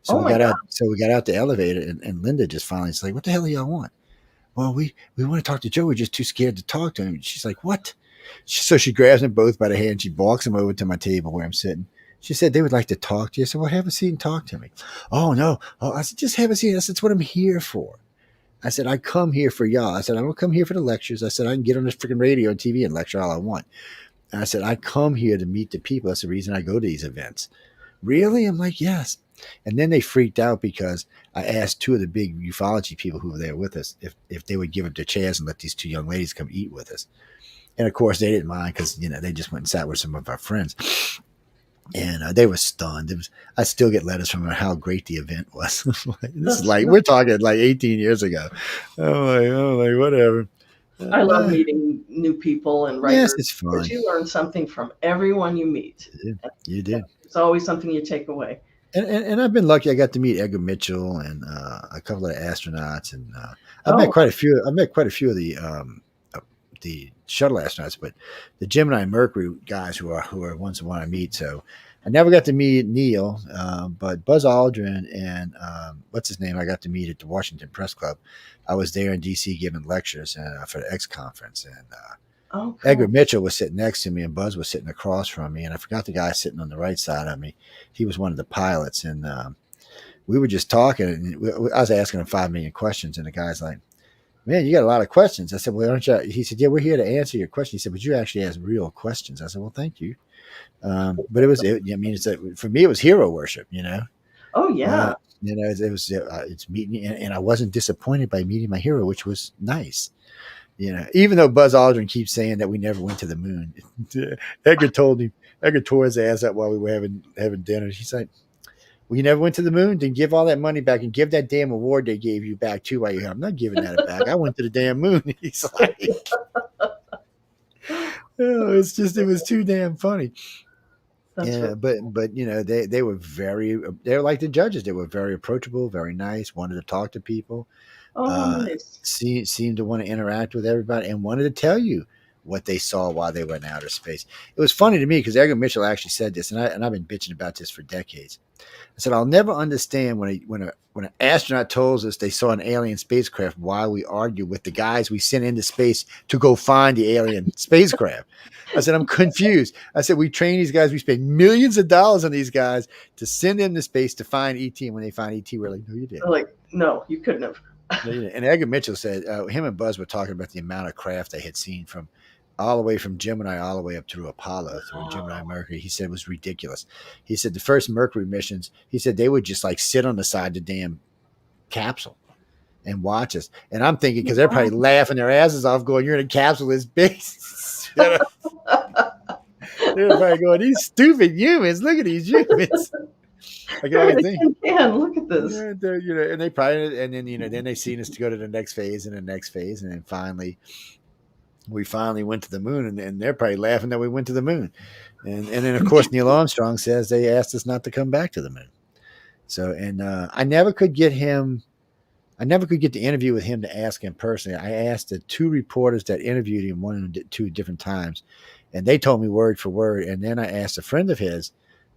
So we got out. So we got out the elevator, and Linda just finally is like, "What the hell do y'all want?" Well, we want to talk to Joe. We're just too scared to talk to him. She's like, "What?" So she grabs them both by the hand. She walks them over to my table where I'm sitting. She said they would like to talk to you. I said, "Well, have a seat and talk to me." "Oh no." "Oh," I said, "just have a seat." I said, "That's what I'm here for." I said, "I come here for y'all." I said, "I don't come here for the lectures." I said, "I can get on this freaking radio and TV and lecture all I want." And I said, "I come here to meet the people. That's the reason I go to these events." "Really?" I'm like, "Yes." And then they freaked out because I asked two of the big ufology people who were there with us if they would give up their chairs and let these two young ladies come eat with us. And of course, they didn't mind because, they just went and sat with some of our friends. And they were stunned. I still get letters from her how great the event was. This is like, we're talking like 18 years ago. I'm like, whatever. I love meeting new people and writers. Yes, it's fun. Because you learn something from everyone you meet. You did. It's always something you take away. And I've been lucky. I got to meet Edgar Mitchell and a couple of astronauts, and I've met quite a few. I've met quite a few of the shuttle astronauts, but the Gemini and Mercury guys who are ones who want to meet. So I never got to meet Neil, but Buzz Aldrin and what's his name, I got to meet at the Washington Press Club. I was there in DC giving lectures for the X conference, and cool. Edgar Mitchell was sitting next to me, and Buzz was sitting across from me, and I forgot the guy sitting on the right side of me. He was one of the pilots, and we were just talking, and I was asking him 5 million questions, and the guy's like, "Man, you got a lot of questions." I said, "Well, aren't you?" He said, "Yeah, we're here to answer your question." He said, "But you actually ask real questions." I said, "Well, thank you." But for me, it was hero worship, Oh yeah. It's meeting, and I wasn't disappointed by meeting my hero, which was nice. Even though Buzz Aldrin keeps saying that we never went to the moon. Edgar tore his ass up while we were having dinner. He's like, "Well, you never went to the moon? Then give all that money back and give that damn award they gave you back too while you're here." "I'm not giving that back. I went to the damn moon." He's like, "Oh, it was too damn funny." Yeah, but they were they were like the judges. They were very approachable, very nice, wanted to talk to people. Nice. Seemed to want to interact with everybody and wanted to tell you what they saw while they were in outer space. It was funny to me because Edgar Mitchell actually said this, and I've been bitching about this for decades. I said, "I'll never understand when an astronaut tells us they saw an alien spacecraft while we argue with the guys we sent into space to go find the alien spacecraft." I said, "I'm confused." I said, "We train these guys. We spend millions of dollars on these guys to send them to space to find ET. And when they find ET, we're like, no, you didn't." They're like, "No, you couldn't have." And Edgar Mitchell said him and Buzz were talking about the amount of craft they had seen from all the way from Gemini all the way up through Apollo, through Gemini and Mercury. He said it was ridiculous. He said the first Mercury missions, he said they would just like sit on the side of the damn capsule and watch us. And I'm thinking, because they're probably laughing their asses off going, "You're in a capsule this big." They're probably going, "These stupid humans, look at these humans." I can only think. Look at this. And they probably, and then then they seen us to go to the next phase and the next phase, and then finally, we finally went to the moon, and they're probably laughing that we went to the moon, and then of course Neil Armstrong says they asked us not to come back to the moon. So, and I never could get him. I never could get the interview with him to ask him personally. I asked the two reporters that interviewed him one and two different times, and they told me word for word. And then I asked a friend of his,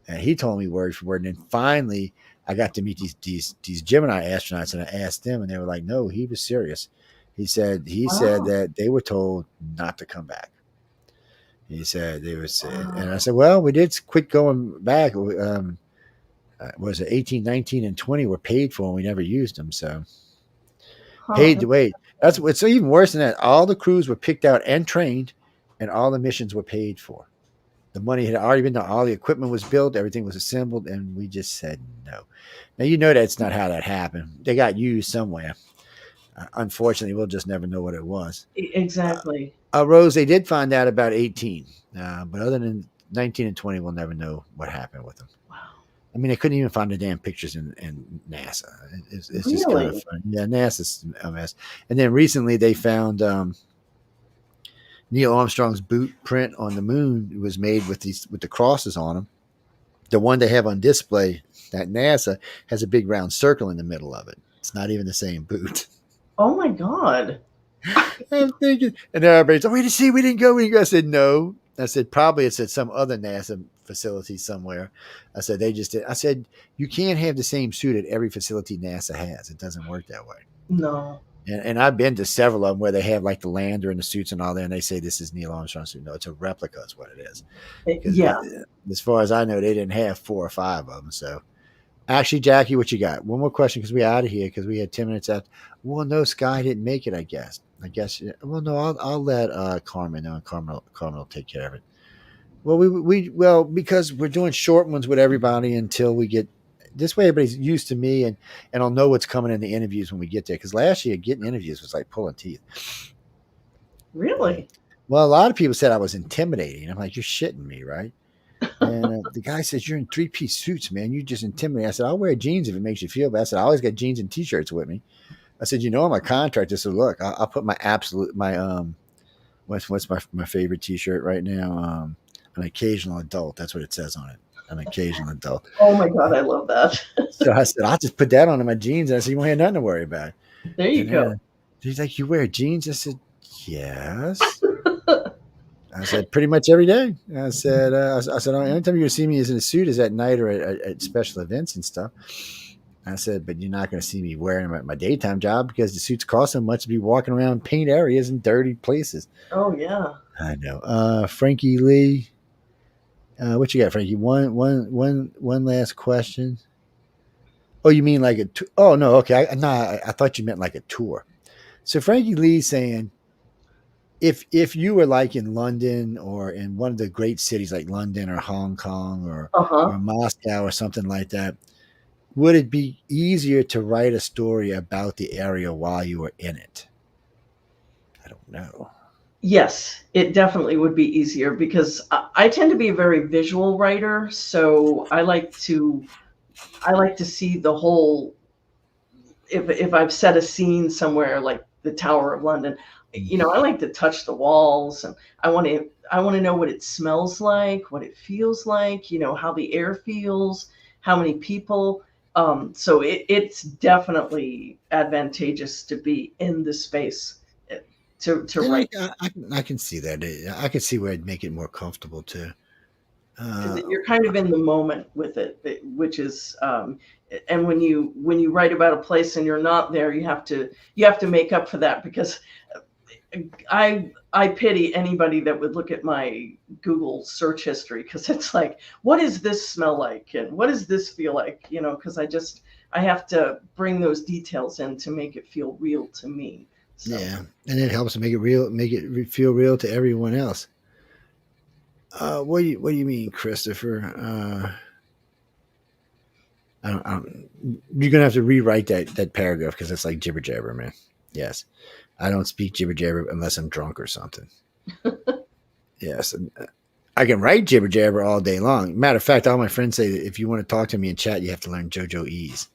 and he told me word for word. And then finally, I got to meet these Gemini astronauts, and I asked them, and they were like, "No, he was serious." He said Wow. that they were told not to come back. He said they was, and I Wow. said, "Well, we did quit going back. Was it 18, 19, and 20 were paid for, and we never used them. So paid Huh. to wait. That's what's even worse than that. All the crews were picked out and trained, and all the missions were paid for. The money had already been done. All the equipment was built. Everything was assembled, and we just said no. Now you know that's not how that happened. They got used somewhere. Unfortunately, we'll just never know what it was. Exactly. Rose, they did find out about 18, but other than 19 and 20, we'll never know what happened with them. Wow. I mean, they couldn't even find the damn pictures in NASA. It's just kind of Really? fun. Yeah, NASA's a mess. And then recently they found Neil Armstrong's boot print on the moon. It was made with the crosses on them. The one they have on display at NASA has a big round circle in the middle of it. It's not even the same boot. Oh my God. I'm thinking, and everybody's, oh, we didn't go. I said, no. I said, probably it's at some other NASA facility somewhere. I said, they just did. I said, you can't have the same suit at every facility NASA has. It doesn't work that way. No. And I've been to several of them where they have like the lander and the suits and all that, and they say this is Neil Armstrong's suit. No, it's a replica, is what it is. Because Yeah. as far as I know, they didn't have 4 or 5 of them. So, actually, Jackie, what you got? One more question because we're out of here because we had 10 minutes after. Well, no, Sky didn't make it. I guess. Well, no, I'll let Carmen know. Carmen will take care of it. Well, because we're doing short ones with everybody until we get this way. Everybody's used to me, and I'll know what's coming in the interviews when we get there. Because last year, getting interviews was like pulling teeth. Really? Well, a lot of people said I was intimidating. I'm like, you're shitting me, right? And the guy says, you're in 3-piece suits, man. You just intimidate. I said, I'll wear jeans if it makes you feel bad. I said, I always got jeans and T-shirts with me. I said, I'm a contractor. So look, I'll put my what's my favorite T-shirt right now? An occasional adult. That's what it says on it. An occasional adult. Oh my God, I love that. So I said, I'll just put that on in my jeans. And I said, you won't have nothing to worry about. There you And go. he's like, you wear jeans? I said, yes. I said, pretty much every day. I said, anytime you're going to see me is in a suit is at night or at special events and stuff. I said, but you're not going to see me wearing them at my daytime job because the suits cost so much to be walking around paint areas and dirty places. Oh yeah. I know. Frankie Lee, what you got, Frankie? One last question. Oh, you mean like oh no, okay. I thought you meant like a tour. So Frankie Lee's saying, if you were like in London or in one of the great cities like London or Hong Kong or Uh-huh. Moscow or something like that, would it be easier to write a story about the area while you were in it? I don't know. Yes, it definitely would be easier because I tend to be a very visual writer, so I like to see the whole. If I've set a scene somewhere like the Tower of London, I like to touch the walls, and I want to know what it smells like, what it feels like, how the air feels, how many people. So it's definitely advantageous to be in the space to write. I can see that. I can see where it'd make it more comfortable too. Because you're kind of in the moment with it, which is and when you write about a place and you're not there, you have to make up for that, because I pity anybody that would look at my Google search history, because it's like, what does this smell like and what does this feel like, because I have to bring those details in to make it feel real to me. So. Yeah, and it helps to make it feel real to everyone else. What do you mean, Christopher? You're gonna have to rewrite that paragraph because it's like jibber jabber, man. Yes, I don't speak jibber jabber unless I'm drunk or something. Yes, I can write jibber jabber all day long. Matter of fact, all my friends say that if you want to talk to me in chat, you have to learn JoJo Ease.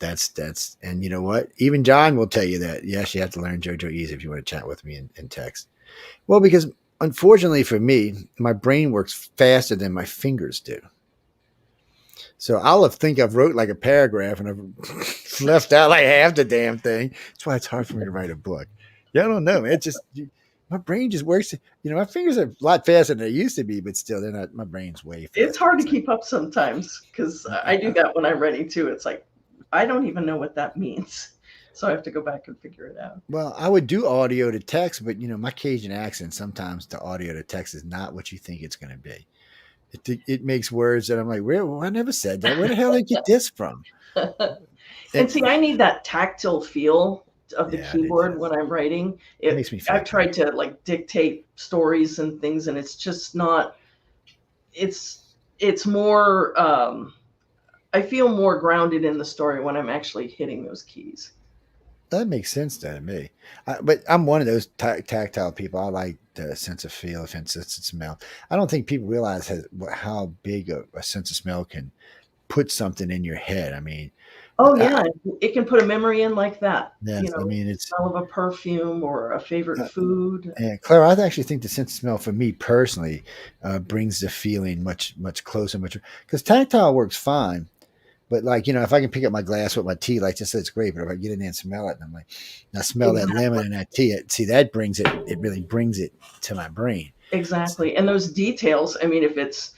That's and you know what? Even John will tell you that. Yes, you have to learn JoJo Ease if you want to chat with me in text. Well, because unfortunately for me, my brain works faster than my fingers do. So I'll think I've wrote like a paragraph and I've left out like half the damn thing. That's why it's hard for me to write a book. Yeah, I don't know, man. It just my brain just works. My fingers are a lot faster than they used to be, but still, they're not. My brain's way faster. It's hard to keep up sometimes because I do that when I'm writing too. It's like I don't even know what that means, so I have to go back and figure it out. Well, I would do audio to text, but my Cajun accent, sometimes the audio to text is not what you think it's going to be. It makes words that I'm like, I never said that. Where the hell did I get this from? And see, I need that tactile feel of the keyboard when I'm writing. It makes me feel I've tried to like dictate stories and things, and it's just not. It's more. I feel more grounded in the story when I'm actually hitting those keys. That makes sense to me. But I'm one of those tactile people. I like the sense of feel, sense of smell. I don't think people realize how big a sense of smell can put something in your head. I mean, it can put a memory in like that. Yes, I mean, it's smell of a perfume or a favorite food. And Claire, I actually think the sense of smell for me personally brings the feeling much closer, because tactile works fine. But if I can pick up my glass with my tea, like just it's great. But if I get in there and smell it, and I'm like, I smell that lemon and that tea. See, that brings it. It really brings it to my brain. Exactly, and those details. I mean, if it's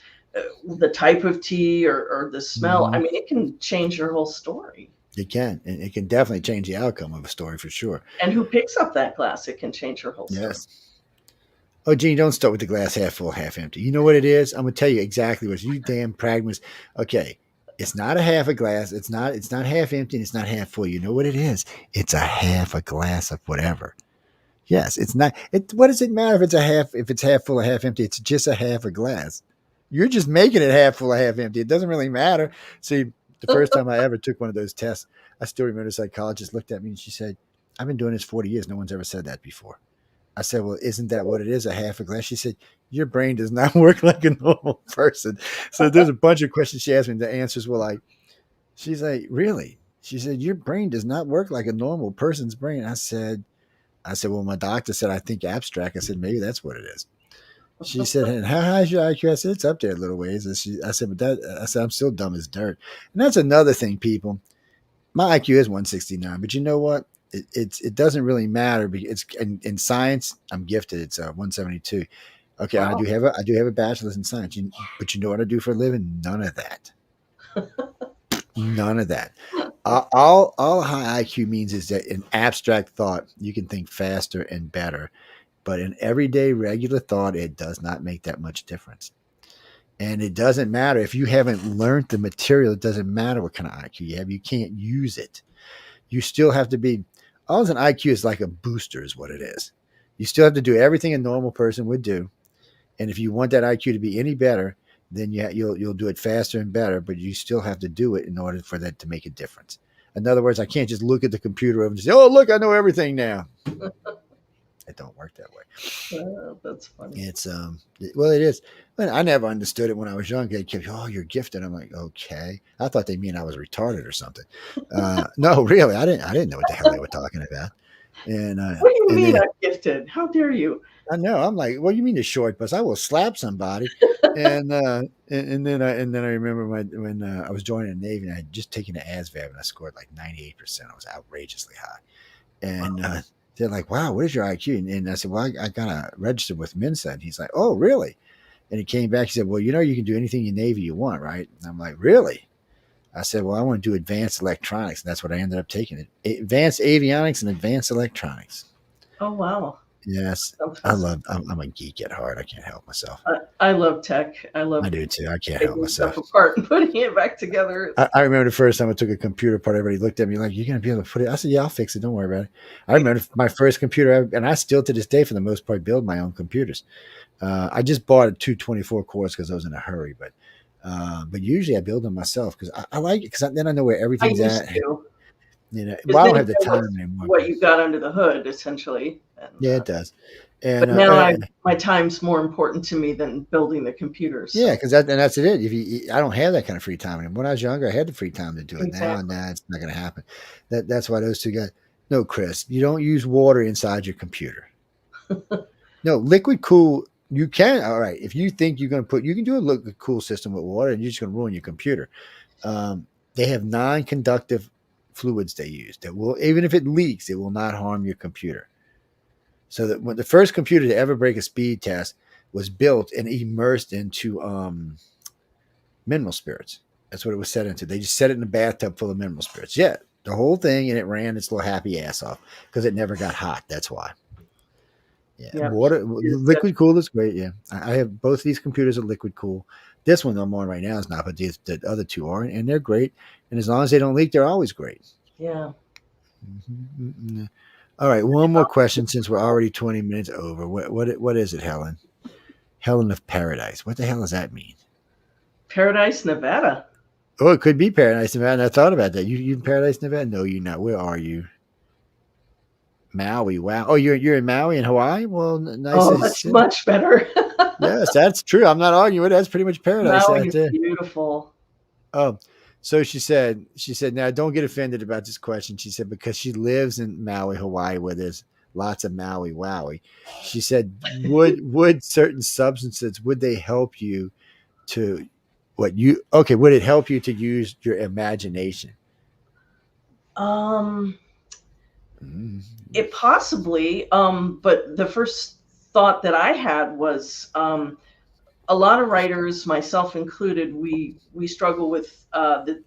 the type of tea or the smell, I mean, it can change your whole story. It can, and it can definitely change the outcome of a story for sure. And who picks up that glass, it can change your whole story. Yes. Oh, Gene, don't start with the glass half full, half empty. You know what it is? I'm gonna tell you exactly what you damn pragmatist. Okay. It's not a half a glass. It's not half empty and it's not half full. You know what it is? It's a half a glass of whatever. Yes, it's not. What does it matter if it's half full or half empty? It's just a half a glass. You're just making it half full or half empty. It doesn't really matter. See, the first time I ever took one of those tests, I still remember the psychologist looked at me and she said, "I've been doing this 40 years. No one's ever said that before." I said, "Well, isn't that what it is? A half a glass?" She said, "Your brain does not work like a normal person." So there's a bunch of questions she asked me. The answers were like, she's like, "Really?" She said, "Your brain does not work like a normal person's brain." I said, "Well, my doctor said I think abstract." I said, "Maybe that's what it is." She said, "And how high is your IQ?" I said, "It's up there a little ways." I said, "I'm still dumb as dirt." And that's another thing, people. My IQ is 169, but you know what? It doesn't really matter because it's in science. I'm gifted. It's 172. Okay, wow. I do have a bachelor's in science, but you know what I do for a living? None of that. None of that. All high IQ means is that in abstract thought, you can think faster and better, but in everyday regular thought, it does not make that much difference. And it doesn't matter if you haven't learned the material. It doesn't matter what kind of IQ you have. You can't use it. You still have to be. All an IQ is like a booster, is what it is. You still have to do everything a normal person would do, and if you want that IQ to be any better, then you'll do it faster and better. But you still have to do it in order for that to make a difference. In other words, I can't just look at the computer and say, "Oh, look, I know everything now." It don't work that way. That's funny. It's it is. I never understood it when I was young. They kept, "Oh, you're gifted." I'm like, okay. I thought they mean I was retarded or something. No, really, I didn't know what the hell they were talking about. And what do you mean I'm gifted? How dare you? I know. I'm like, "Well, you mean the short bus? I will slap somebody." and then I remember when I was joining the Navy, and I had just taken the ASVAB and I scored like 98%. I was outrageously high, and they're like, "Wow, what is your IQ?" And I said, "Well, I got to register with Mensa." And he's like, "Oh, really?" And he came back. He said, "Well, you can do anything in Navy you want, right?" And I'm like, "Really?" I said, "Well, I want to do advanced electronics." And that's what I ended up taking it. Advanced avionics and advanced electronics. Oh, wow. Yes. I'm a geek at heart. I can't help myself. I love tech. I do too. I can't help myself. Stuff apart and putting it back together. I remember the first time I took a computer apart, everybody looked at me like, "You're going to be able to put it?" I said, "Yeah, I'll fix it. Don't worry about it." I remember my first computer, and I still to this day, for the most part, build my own computers. I just bought a 224 cores because I was in a hurry, but usually I build them myself because I like it because then I know where everything's at. Well, I don't have the time anymore. What you got under the hood, essentially. And, yeah, it does. And, but now my time's more important to me than building the computers. Yeah, because that's it. I don't have that kind of free time anymore. When I was younger, I had the free time to do it. Exactly. Now it's not going to happen. That's why those two guys. No, Chris, you don't use water inside your computer. No, liquid cool You can. All right. If you think you're going to you can do a cool system with water and you're just going to ruin your computer. They have non-conductive fluids they use that will, even if it leaks, it will not harm your computer. So that when the first computer to ever break a speed test was built and immersed into mineral spirits. That's what it was set into. They just set it in a bathtub full of mineral spirits. Yeah, the whole thing, and it ran its little happy ass off because it never got hot. That's why. Yeah, Yep. water, liquid cool is great. Yeah, I have both of these computers are liquid cool. This one I'm on right now is not, but the other two are, and they're great. And as long as they don't leak, they're always great. Yeah. Mm-hmm. All right, one more question since we're already 20 minutes over. What is it, Helen? Helen of Paradise. What the hell does that mean? Paradise, Nevada. Oh, it could be Paradise, Nevada. I thought about that. You in Paradise, Nevada? No, you're not. Where are you? Maui. Wow. Oh, you're in Maui in Hawaii? Well, nice. Oh, that's much better. Yes, that's true. I'm not arguing with it. That's pretty much paradise Maui out there. is beautiful. Oh, so she said, now don't get offended about this question. She said, because she lives in Maui, Hawaii, where there's lots of Maui Wowie. She said, would certain substances, would they help you to would it help you to use your imagination? It possibly, but the first thought that I had was a lot of writers, myself included, we struggle with the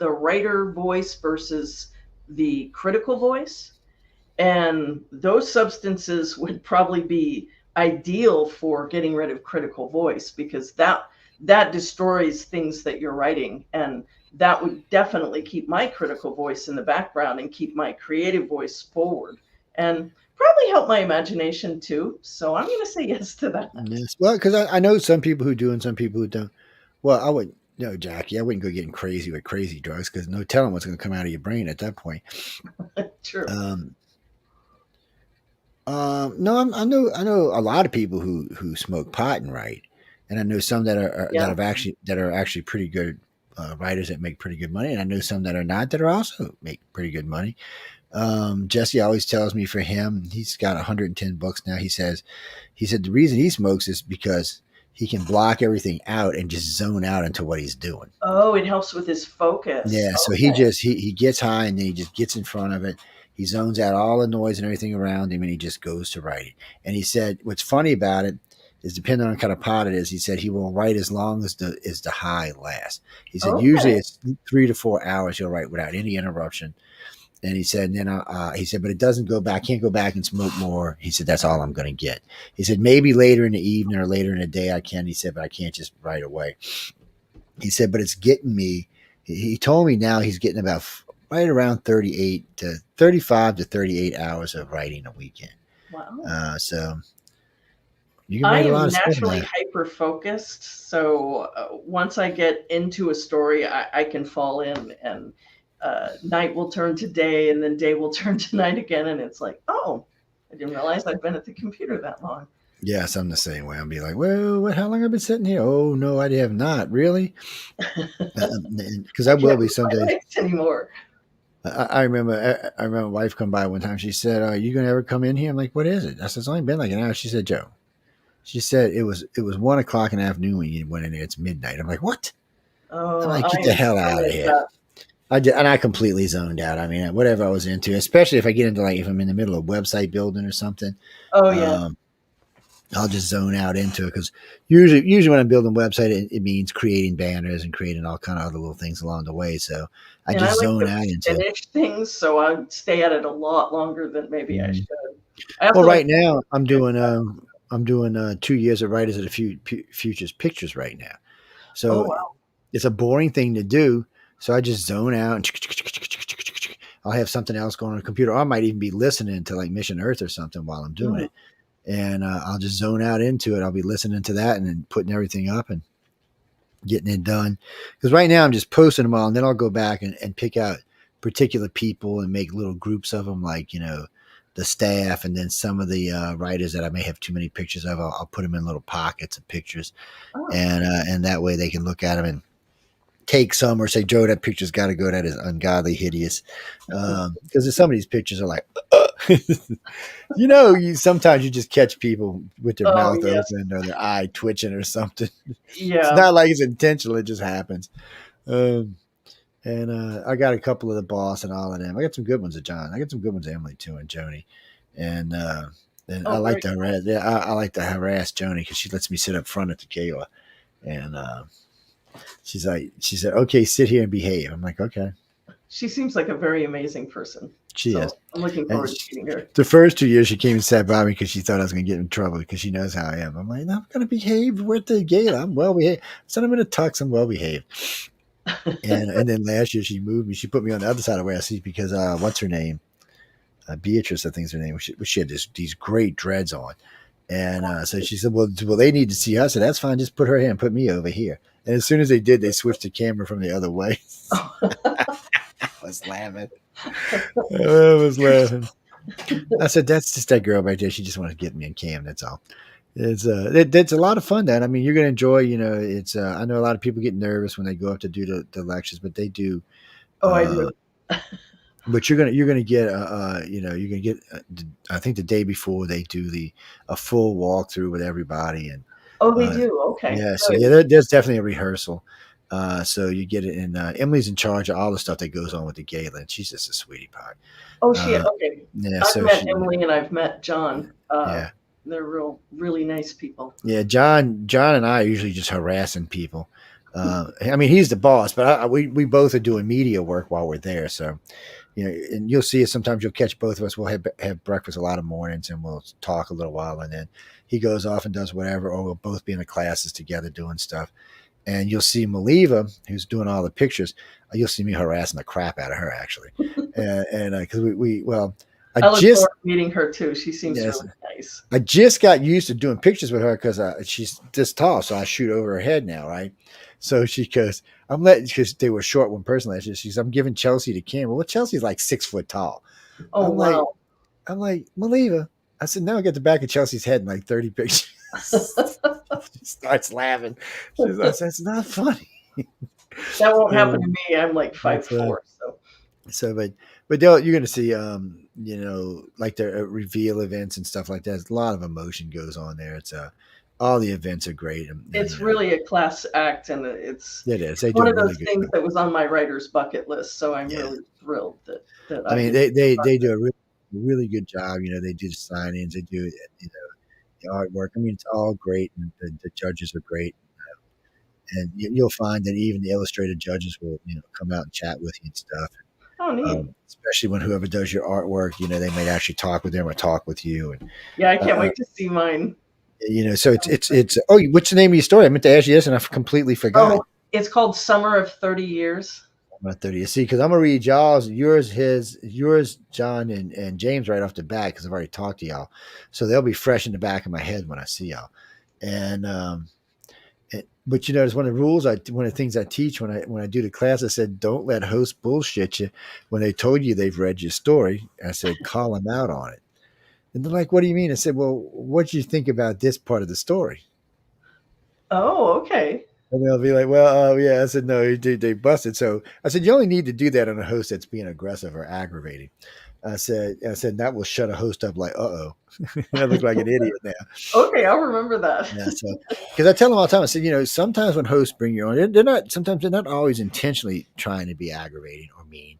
writer voice versus the critical voice, and those substances would probably be ideal for getting rid of critical voice, because that destroys things that you're writing, and that would definitely keep my critical voice in the background and keep my creative voice forward, and probably help my imagination too. So I'm going to say yes to that. Yes. Well, because I know some people who do and some people who don't. Well, I wouldn't, no, Jackie, I wouldn't go getting crazy with crazy drugs because no telling what's going to come out of your brain at that point. True. No, I know a lot of people who smoke pot and write, and I know some that are actually pretty good writers that make pretty good money, and I know some that are not that are also make pretty good money. Jesse always tells me for him, he's got 110 books now. He said the reason he smokes is because he can block everything out and just zone out into what he's doing. Oh, it helps with his focus. Yeah. Okay. So he gets high and then he just gets in front of it. He zones out all the noise and everything around him and he just goes to writing. And he said, what's funny about it is depending on what kind of pot it is, he said he will write as long as the high lasts. He said, usually it's 3 to 4 hours he'll write without any interruption. And he said, but it doesn't go back. Can't go back and smoke more. He said, that's all I'm going to get. He said, maybe later in the evening or later in the day I can. He said, but I can't just right away. He said, but it's getting me. He told me now he's getting about right around 35 to 38 hours of writing a weekend. Wow. So you can I write a am lot of naturally stuff. hyper focused. So once I get into a story, I can fall in, and night will turn to day, and then day will turn to night again. And it's like, oh, I didn't realize I've been at the computer that long. Yes, I'm the same way. I'll be like, well, how long have I been sitting here? Oh, no, I have not. Really? Because I will be someday. Anymore. I remember my wife come by one time. She said, are you going to ever come in here? I'm like, what is it? I said, it's only been like an hour. She said, Joe. She said, it was 1 o'clock in the afternoon when you went in there. It's midnight. I'm like, what? Oh, I'm like, get the hell out of here. I completely zoned out. I mean, whatever I was into, especially if I get into if I'm in the middle of website building or something. Oh yeah. I'll just zone out into it because usually when I'm building a website, it means creating banners and creating all kind of other little things along the way. So I just zone out into finish things, so I stay at it a lot longer than maybe I should. Well, right now I'm doing 2 years of Writers of the Future's pictures right now. So it's a boring thing to do. So I just zone out and I'll have something else going on the computer. Or I might even be listening to Mission Earth or something while I'm doing it. And I'll just zone out into it. I'll be listening to that and then putting everything up and getting it done. Because right now I'm just posting them all, and then I'll go back and pick out particular people and make little groups of them, the staff, and then some of the writers that I may have too many pictures of. I'll put them in little pockets of pictures, and that way they can look at them and take some or say, Joe, that picture's got to go. That is ungodly hideous. Because some of these pictures are like, You sometimes you just catch people with their Oh, mouth yes. open or their eye twitching or something. It's Yeah. not like it's intentional; it just happens. And I got a couple of the boss and all of them. I got some good ones of John. I got some good ones of Emily too and Joni. And I like to harass. Yeah, I like to harass Joni because she lets me sit up front at the gala. And she said, "Okay, sit here and behave." I'm like, "Okay." She seems like a very amazing person. She is. I'm looking forward to meeting her. The first 2 years, she came and sat by me because she thought I was going to get in trouble because she knows how I am. I'm like, "No, I'm going to behave. We're at the gala. I'm well behaved." I said, "I'm in a tux. I'm well behaved." and then last year she moved me. She put me on the other side of where I see because what's her name? Beatrice, I think is her name. She had these great dreads on, and so she said, "Well, they need to see us." I said, "That's fine. Just put her here and put me over here." And as soon as they did, they switched the camera from the other way. I was laughing. I said, "That's just that girl right there. She just wants to get me in cam. That's all." It's a lot of fun. Then I mean, you're gonna enjoy. It's I know a lot of people get nervous when they go up to do the lectures, but they do. Oh, I do. But you're gonna get you're gonna get. I think the day before they do a full walkthrough with everybody and. Oh, they do. Okay. Yeah. So yeah, there's definitely a rehearsal. So you get it in. Emily's in charge of all the stuff that goes on with the gala, and she's just a sweetie pie. Oh, okay. Yeah. I've met Emily and I've met John. Yeah. They're really nice people. Yeah, John and I are usually just harassing people. I mean, he's the boss, but we both are doing media work while we're there. So, and you'll see it. Sometimes you'll catch both of us. We'll have breakfast a lot of mornings, and we'll talk a little while, and then he goes off and does whatever, or we'll both be in the classes together doing stuff. And you'll see Maliva, who's doing all the pictures. You'll see me harassing the crap out of her, actually, and because I look forward to meeting her too. She seems really nice. I just got used to doing pictures with her because she's this tall, so I shoot over her head now, right? So she goes, because they were short one person last year. She says, "I'm giving Chelsea the camera." Well, Chelsea's like 6 foot tall. Oh, wow. I'm like, Maliva. I said, "Now I get the back of Chelsea's head in like 30 pictures." She starts laughing. I said, "It's not funny." That won't happen to me. I'm like 5'4". But you're going to see, like the reveal events and stuff like that. A lot of emotion goes on there. It's all the events are great. It's really a class act, and it is. They one of those things that was on my writer's bucket list. So I'm really thrilled that I mean, they do a really good job. They do the signings, they do the artwork. I mean, it's all great, and the judges are great. And you'll find that even the illustrated judges will, come out and chat with you and stuff. Oh, neat. Especially when whoever does your artwork, they might actually talk with them or talk with you. And yeah, I can't wait to see mine. So it's. Oh, what's the name of your story? I meant to ask you this, and I completely forgot. Oh, it's called Summer of 30 Years. Summer of 30. See, because I'm gonna read y'all's, yours, John, and James right off the bat because I've already talked to y'all, so they'll be fresh in the back of my head when I see y'all. And but there's one of the rules. One of the things I teach when I do the class. I said, don't let hosts bullshit you when they told you they've read your story. I said, call them out on it. And they're like, "What do you mean?" I said, "Well, what do you think about this part of the story?" Oh, okay. And they'll be like, "Well, yeah." I said, "No, they busted." So I said, "You only need to do that on a host that's being aggressive or aggravating." I said that will shut a host up. Like, I look like an idiot now. Okay, I'll remember that. Yeah, so because I tell them all the time, I said, sometimes when hosts bring you on, they're not always intentionally trying to be aggravating or mean.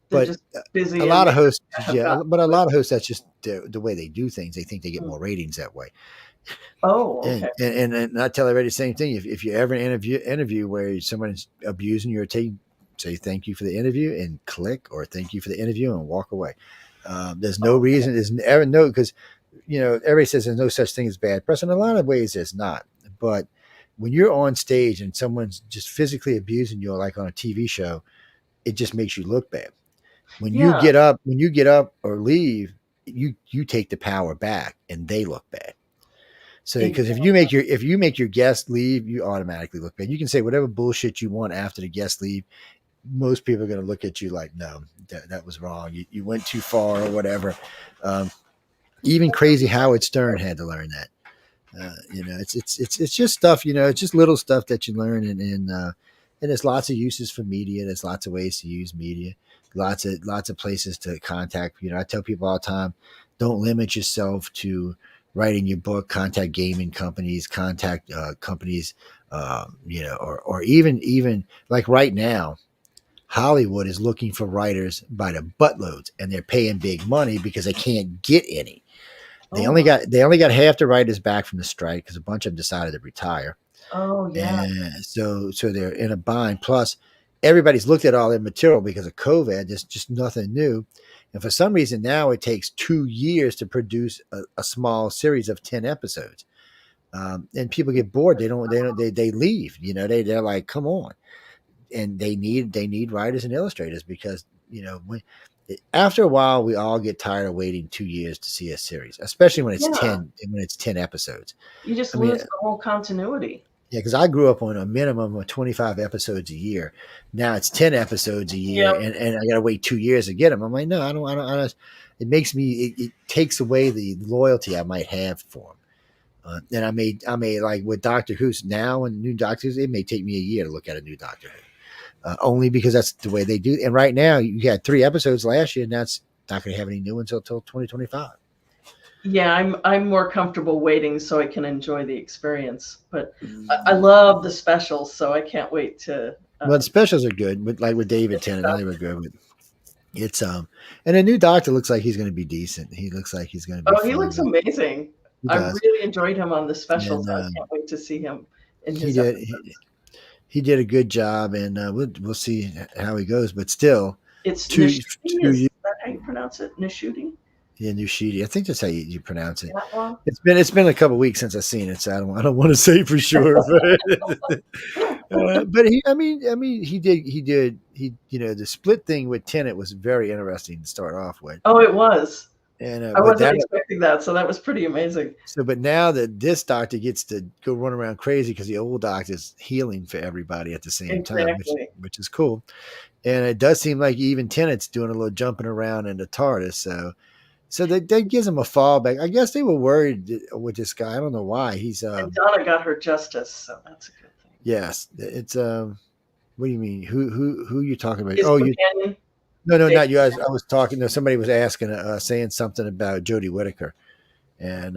But just busy. A lot of hosts, but a lot of hosts, that's just the way they do things. They think they get more ratings that way. Oh, okay. And I tell everybody the same thing. If you ever interview where someone's abusing you or say thank you for the interview and click, or thank you for the interview and walk away. There's no reason. There's ever no, because everybody says there's no such thing as bad press. In a lot of ways, there's not. But when you're on stage and someone's just physically abusing you, like on a TV show, it just makes you look bad. When you get up or leave, you take the power back, and they look bad. So because if you make your guest leave, you automatically look bad. You can say whatever bullshit you want after the guest leave. Most people are going to look at you like, no, that was wrong. You went too far or whatever. Even crazy Howard Stern had to learn that. It's just stuff. It's just little stuff that you learn, and and there's lots of uses for media. There's lots of ways to use media. Lots of places to contact. I tell people all the time, don't limit yourself to writing your book. Contact gaming companies. Contact companies. Or even like right now, Hollywood is looking for writers by the buttloads, and they're paying big money because they can't get any. They only got half the writers back from the strike because a bunch of them decided to retire. Oh yeah. And so they're in a bind. Plus, everybody's looked at all their material because of COVID. There's just nothing new. And for some reason now it takes 2 years to produce a small series of 10 episodes. And people get bored. They leave. They're like, come on. And they need writers and illustrators because after a while we all get tired of waiting 2 years to see a series, especially when it's 10 episodes. You just lose the whole continuity. Yeah, because I grew up on a minimum of 25 episodes a year. Now it's 10 episodes a year, and I got to wait 2 years to get them. I'm like, no, I don't. It makes me. It takes away the loyalty I might have for them. And I may like with Doctor Who's now and new Doctor Who's, it may take me a year to look at a new Doctor Who, only because that's the way they do. And right now, you had 3 episodes last year, and that's not going to have any new ones until 2025. Yeah, I'm more comfortable waiting so I can enjoy the experience. But I love the specials, so I can't wait to. Well, the specials are good, but like with David Tennant, they were good. But it's and a new Doctor looks like he's going to be decent. He looks like he's going to be. Oh, he looks amazing. I really enjoyed him on the specials. I can't wait to see him in his episodes. He did a good job, and we'll see how he goes. But still, it's Nishudi. Is that how you pronounce it? Nishudi? Yeah, Nishidi. I think that's how you pronounce it. Well, it's been a couple of weeks since I've seen it, so I don't want to say for sure. But he did. The split thing with Tennant was very interesting to start off with. Oh, it was. And I wasn't expecting that, so that was pretty amazing. So, but now that this Doctor gets to go run around crazy because the old Doctor's healing for everybody at the same time, which is cool. And it does seem like even Tennant's doing a little jumping around in the TARDIS, so that gives him a fallback. I guess they were worried with this guy. I don't know why. And Donna got her justice, so that's a good thing. Yes, it's what do you mean? Who are you talking about? His companion? No, not you. I was talking. Somebody was asking, saying something about Jodie Whittaker, and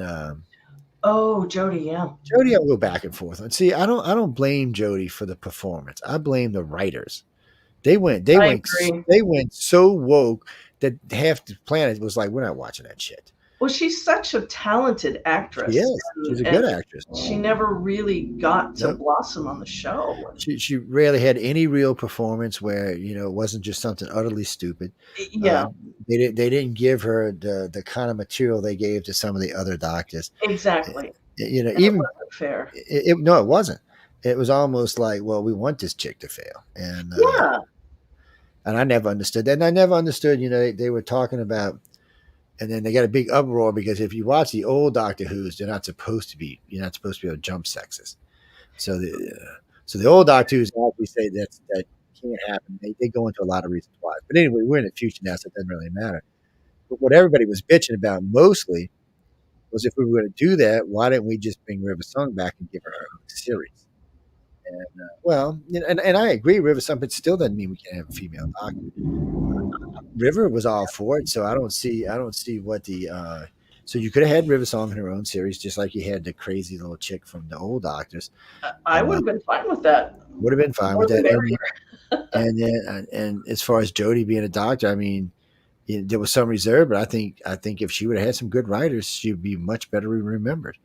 Jodie, yeah. Jodie, I'll go back and forth. And see, I don't blame Jodie for the performance. I blame the writers. They went so woke that half the planet was like, we're not watching that shit. Well, she's such a talented actress. Yes, she's a good actress. She never really got to blossom on the show. She rarely had any real performance where it wasn't just something utterly stupid. Yeah, they didn't give her the kind of material they gave to some of the other Doctors. Exactly. Even it wasn't fair. No, it wasn't. It was almost like, well, we want this chick to fail, and and I never understood that. And I never understood. They were talking about. And then they got a big uproar because if you watch the old Doctor Who's, you're not supposed to be able to jump sexes. So the old Doctor Who's actually say that can't happen. They go into a lot of reasons why. But anyway, we're in the future now, so it doesn't really matter. But what everybody was bitching about mostly was if we were going to do that, why didn't we just bring River Song back and give her own series? And and I agree, River Song, but still doesn't mean we can't have a female Doctor. River was all for it, so I don't see what the so you could have had River Song in her own series, just like you had the crazy little chick from the old Doctors. I would have been fine with that. Would have been fine with that. And as far as Jodie being a Doctor, I mean, there was some reserve, but I think if she would have had some good writers, she'd be much better remembered.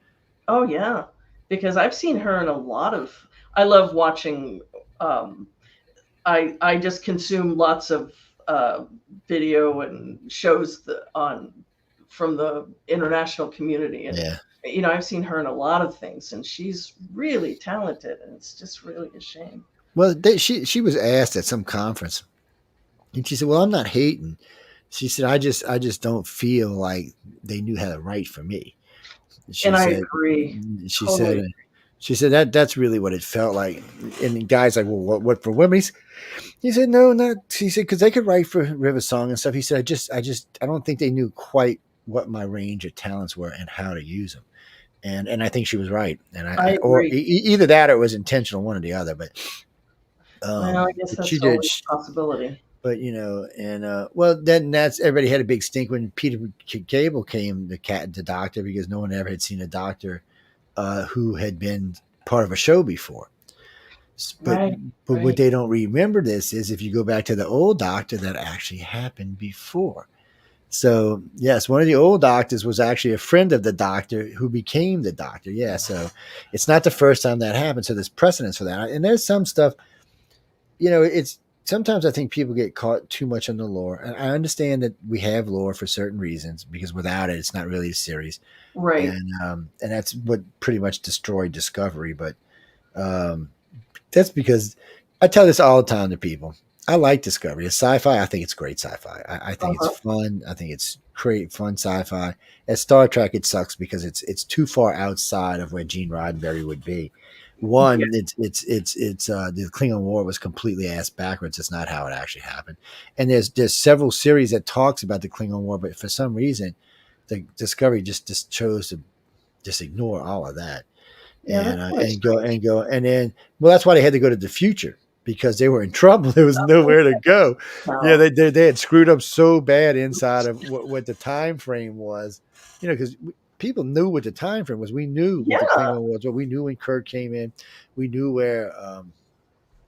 Oh yeah, because I've seen her in a lot of. I love watching. I just consume lots of video and shows from the international community, and I've seen her in a lot of things, and she's really talented, and it's just really a shame. Well, she was asked at some conference, and she said, "Well, I'm not hating." She said, "I just don't feel like they knew how to write for me." I agree. She said that's really what it felt like. And the guy's like, well, what for women? He said, no, not. He said, because they could write for River Song and stuff. He said, I don't think they knew quite what my range of talents were and how to use them. And I think she was right. And I agree. either that or it was intentional, one or the other. But Well, I guess But she that's did. always a possibility. But and well, then that's everybody had a big stink when Peter Cable came, the doctor, because no one ever had seen a doctor who had been part of a show before. But Right. what they don't remember this is if you go back to the old doctor, that actually happened before. So yes, one of the old doctors was actually a friend of the doctor who became the doctor. Yeah, so it's not the first time that happened. So there's precedence for that. And there's some stuff, it's sometimes I think people get caught too much on the lore. And I understand that we have lore for certain reasons, because without it, it's not really a series. Right. And that's what pretty much destroyed Discovery. But that's because I tell this all the time to people. I like Discovery. It's sci-fi. I think it's great sci-fi. I think it's fun. I think it's great fun sci-fi. At Star Trek, it sucks because it's too far outside of where Gene Roddenberry would be. One, it's the Klingon War was completely ass backwards. It's not how it actually happened. And there's several series that talks about the Klingon War, but for some reason, the Discovery just chose to just ignore all of that. Yeah, and go, and then, well, that's why they had to go to the future, because they were in trouble. There was nowhere to go. Yeah, they had screwed up so bad inside of what the time frame was, because people knew what the time frame was. We knew what the Klingon was. We knew when Kirk came in. We knew where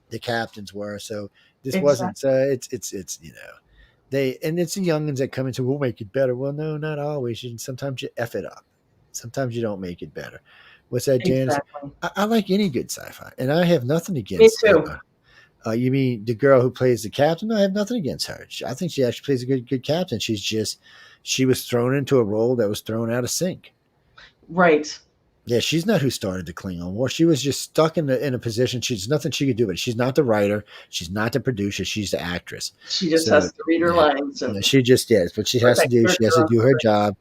the captains were. So this wasn't. It's it's the youngins that come into, we'll make it better. Well, no, not always. Sometimes you F it up. Sometimes you don't make it better. What's that, Janice? Exactly. I like any good sci-fi, and I have nothing against. Me too. You mean the girl who plays the captain? I have nothing against her. I think she actually plays a good captain. She was thrown into a role that was thrown out of sync. Right. Yeah, she's not who started the Klingon War. She was just stuck in a position. She's nothing she could do. But she's not the writer. She's not the producer. She's the actress. She just has to read her lines. And she just what she has to do. She has to do her job.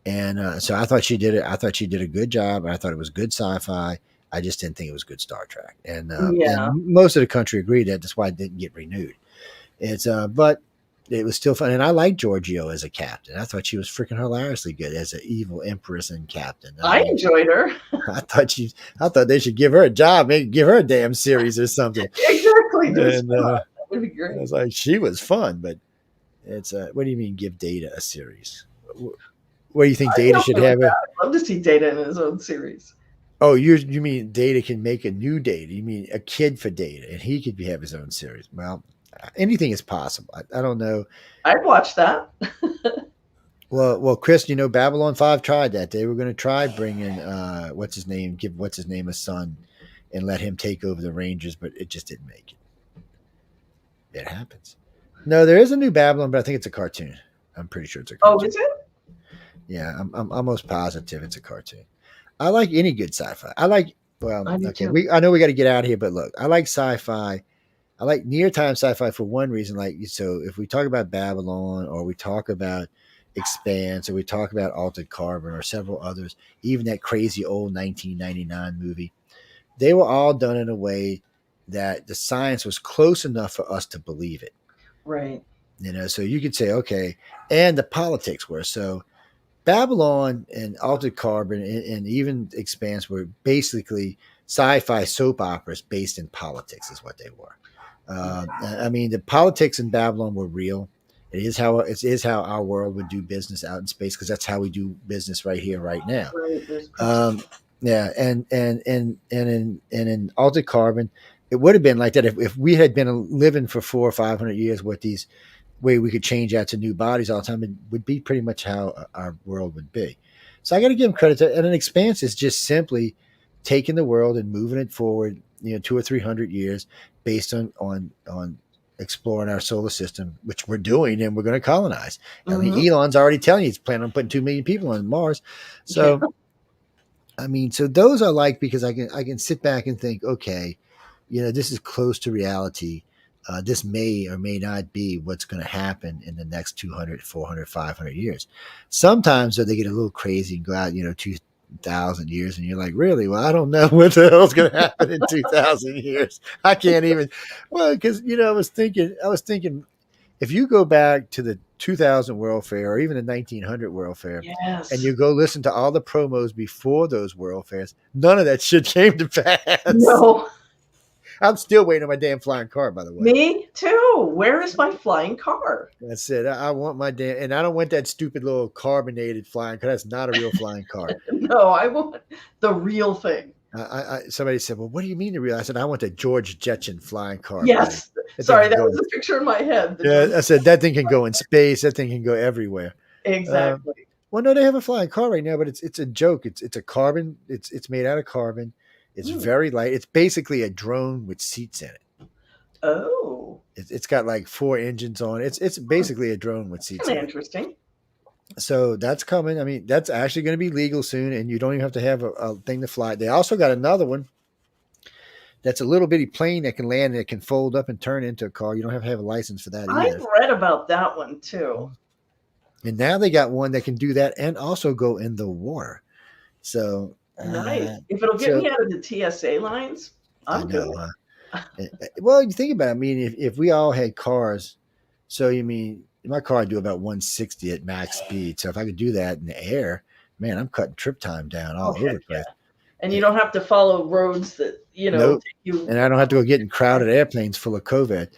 And so I thought she did it. I thought she did a good job. I thought it was good sci-fi. I just didn't think it was good Star Trek. And most of the country agreed that. That's why it didn't get renewed. But it was still fun. And I liked Giorgio as a captain. I thought she was freaking hilariously good as an evil empress and captain. I enjoyed her. I thought they should give her a job, maybe give her a damn series or something. Exactly. And that would be great. I was like, she was fun, but it's what do you mean give Data a series? What do you think Data should have? I'd love to see Data in his own series. Oh, you mean Data can make a new Data? You mean a kid for Data, and he could have his own series? Well, anything is possible. I don't know. I'd watch that. Well, Chris, Babylon 5 tried that. They were going to try bringing give what's his name a son, and let him take over the Rangers, but it just didn't make it. It happens. No, there is a new Babylon, but I think it's a cartoon. I'm pretty sure it's a cartoon. Oh, is it? Yeah, I'm almost positive it's a cartoon. I like any good sci-fi. I know we got to get out of here, but look, I like sci-fi. I like near time sci-fi for one reason. So if we talk about Babylon, or we talk about Expanse, or we talk about Altered Carbon, or several others, even that crazy old 1999 movie, they were all done in a way that the science was close enough for us to believe it. Right. So you could say, okay, and the politics were so. Babylon and Altered Carbon and even Expanse were basically sci-fi soap operas based in politics, is what they were. I mean, the politics in Babylon were real. It is how our world would do business out in space, because that's how we do business right here, right now. Right. And in Altered Carbon, it would have been like that if we had been living for 400 or 500 years with these. Way we could change out to new bodies all the time, it would be pretty much how our world would be. So I got to give them credit to, and an Expanse is just simply taking the world and moving it forward, 200 or 300 years based on exploring our solar system, which we're doing, and we're going to colonize. I mean, Elon's already telling you he's planning on putting 2 million people on Mars. So, I mean, so those I like because I can sit back and think, okay, this is close to reality. This may or may not be what's going to happen in the next 200, 400, 500 years. Sometimes they get a little crazy and go out, 2,000 years, and you're like, really? Well, I don't know what the hell's going to happen in 2,000 years. I can't even. Well, because I was thinking, if you go back to the 2000 World Fair or even the 1900 World Fair, and you go listen to all the promos before those World Fairs, none of that shit came to pass. No. I'm still waiting on my damn flying car, by the way. Me too. Where is my flying car? That's it. I want my damn, and I don't want that stupid little carbonated flying car. That's not a real flying car. No, I want the real thing. Somebody said, "Well, what do you mean the real?" I said, "I want the George Jetson flying car." Yes. Sorry, that was a picture in my head. Yeah, I said that thing can go in space. That thing can go everywhere. Exactly. Well, no, they have a flying car right now, but it's a joke. It's a carbon. It's made out of carbon. It's very light. It's basically a drone with seats in it. Oh. It's got like 4 engines on it. It's basically a drone with seats in it. Interesting. So that's coming. I mean, that's actually going to be legal soon, and you don't even have to have a thing to fly. They also got another one that's a little bitty plane that can land and it can fold up and turn into a car. You don't have to have a license for that either. I've read about that one too. And now they got one that can do that and also go in the water. So nice. If it'll get me out of the TSA lines, I'm good. Well, you think about it. I mean, if we all had cars, so you mean my car would do about 160 at max speed. So if I could do that in the air, man, I'm cutting trip time down all over the place. Yeah. And you don't have to follow roads that, take you. And I don't have to go get in crowded airplanes full of COVID.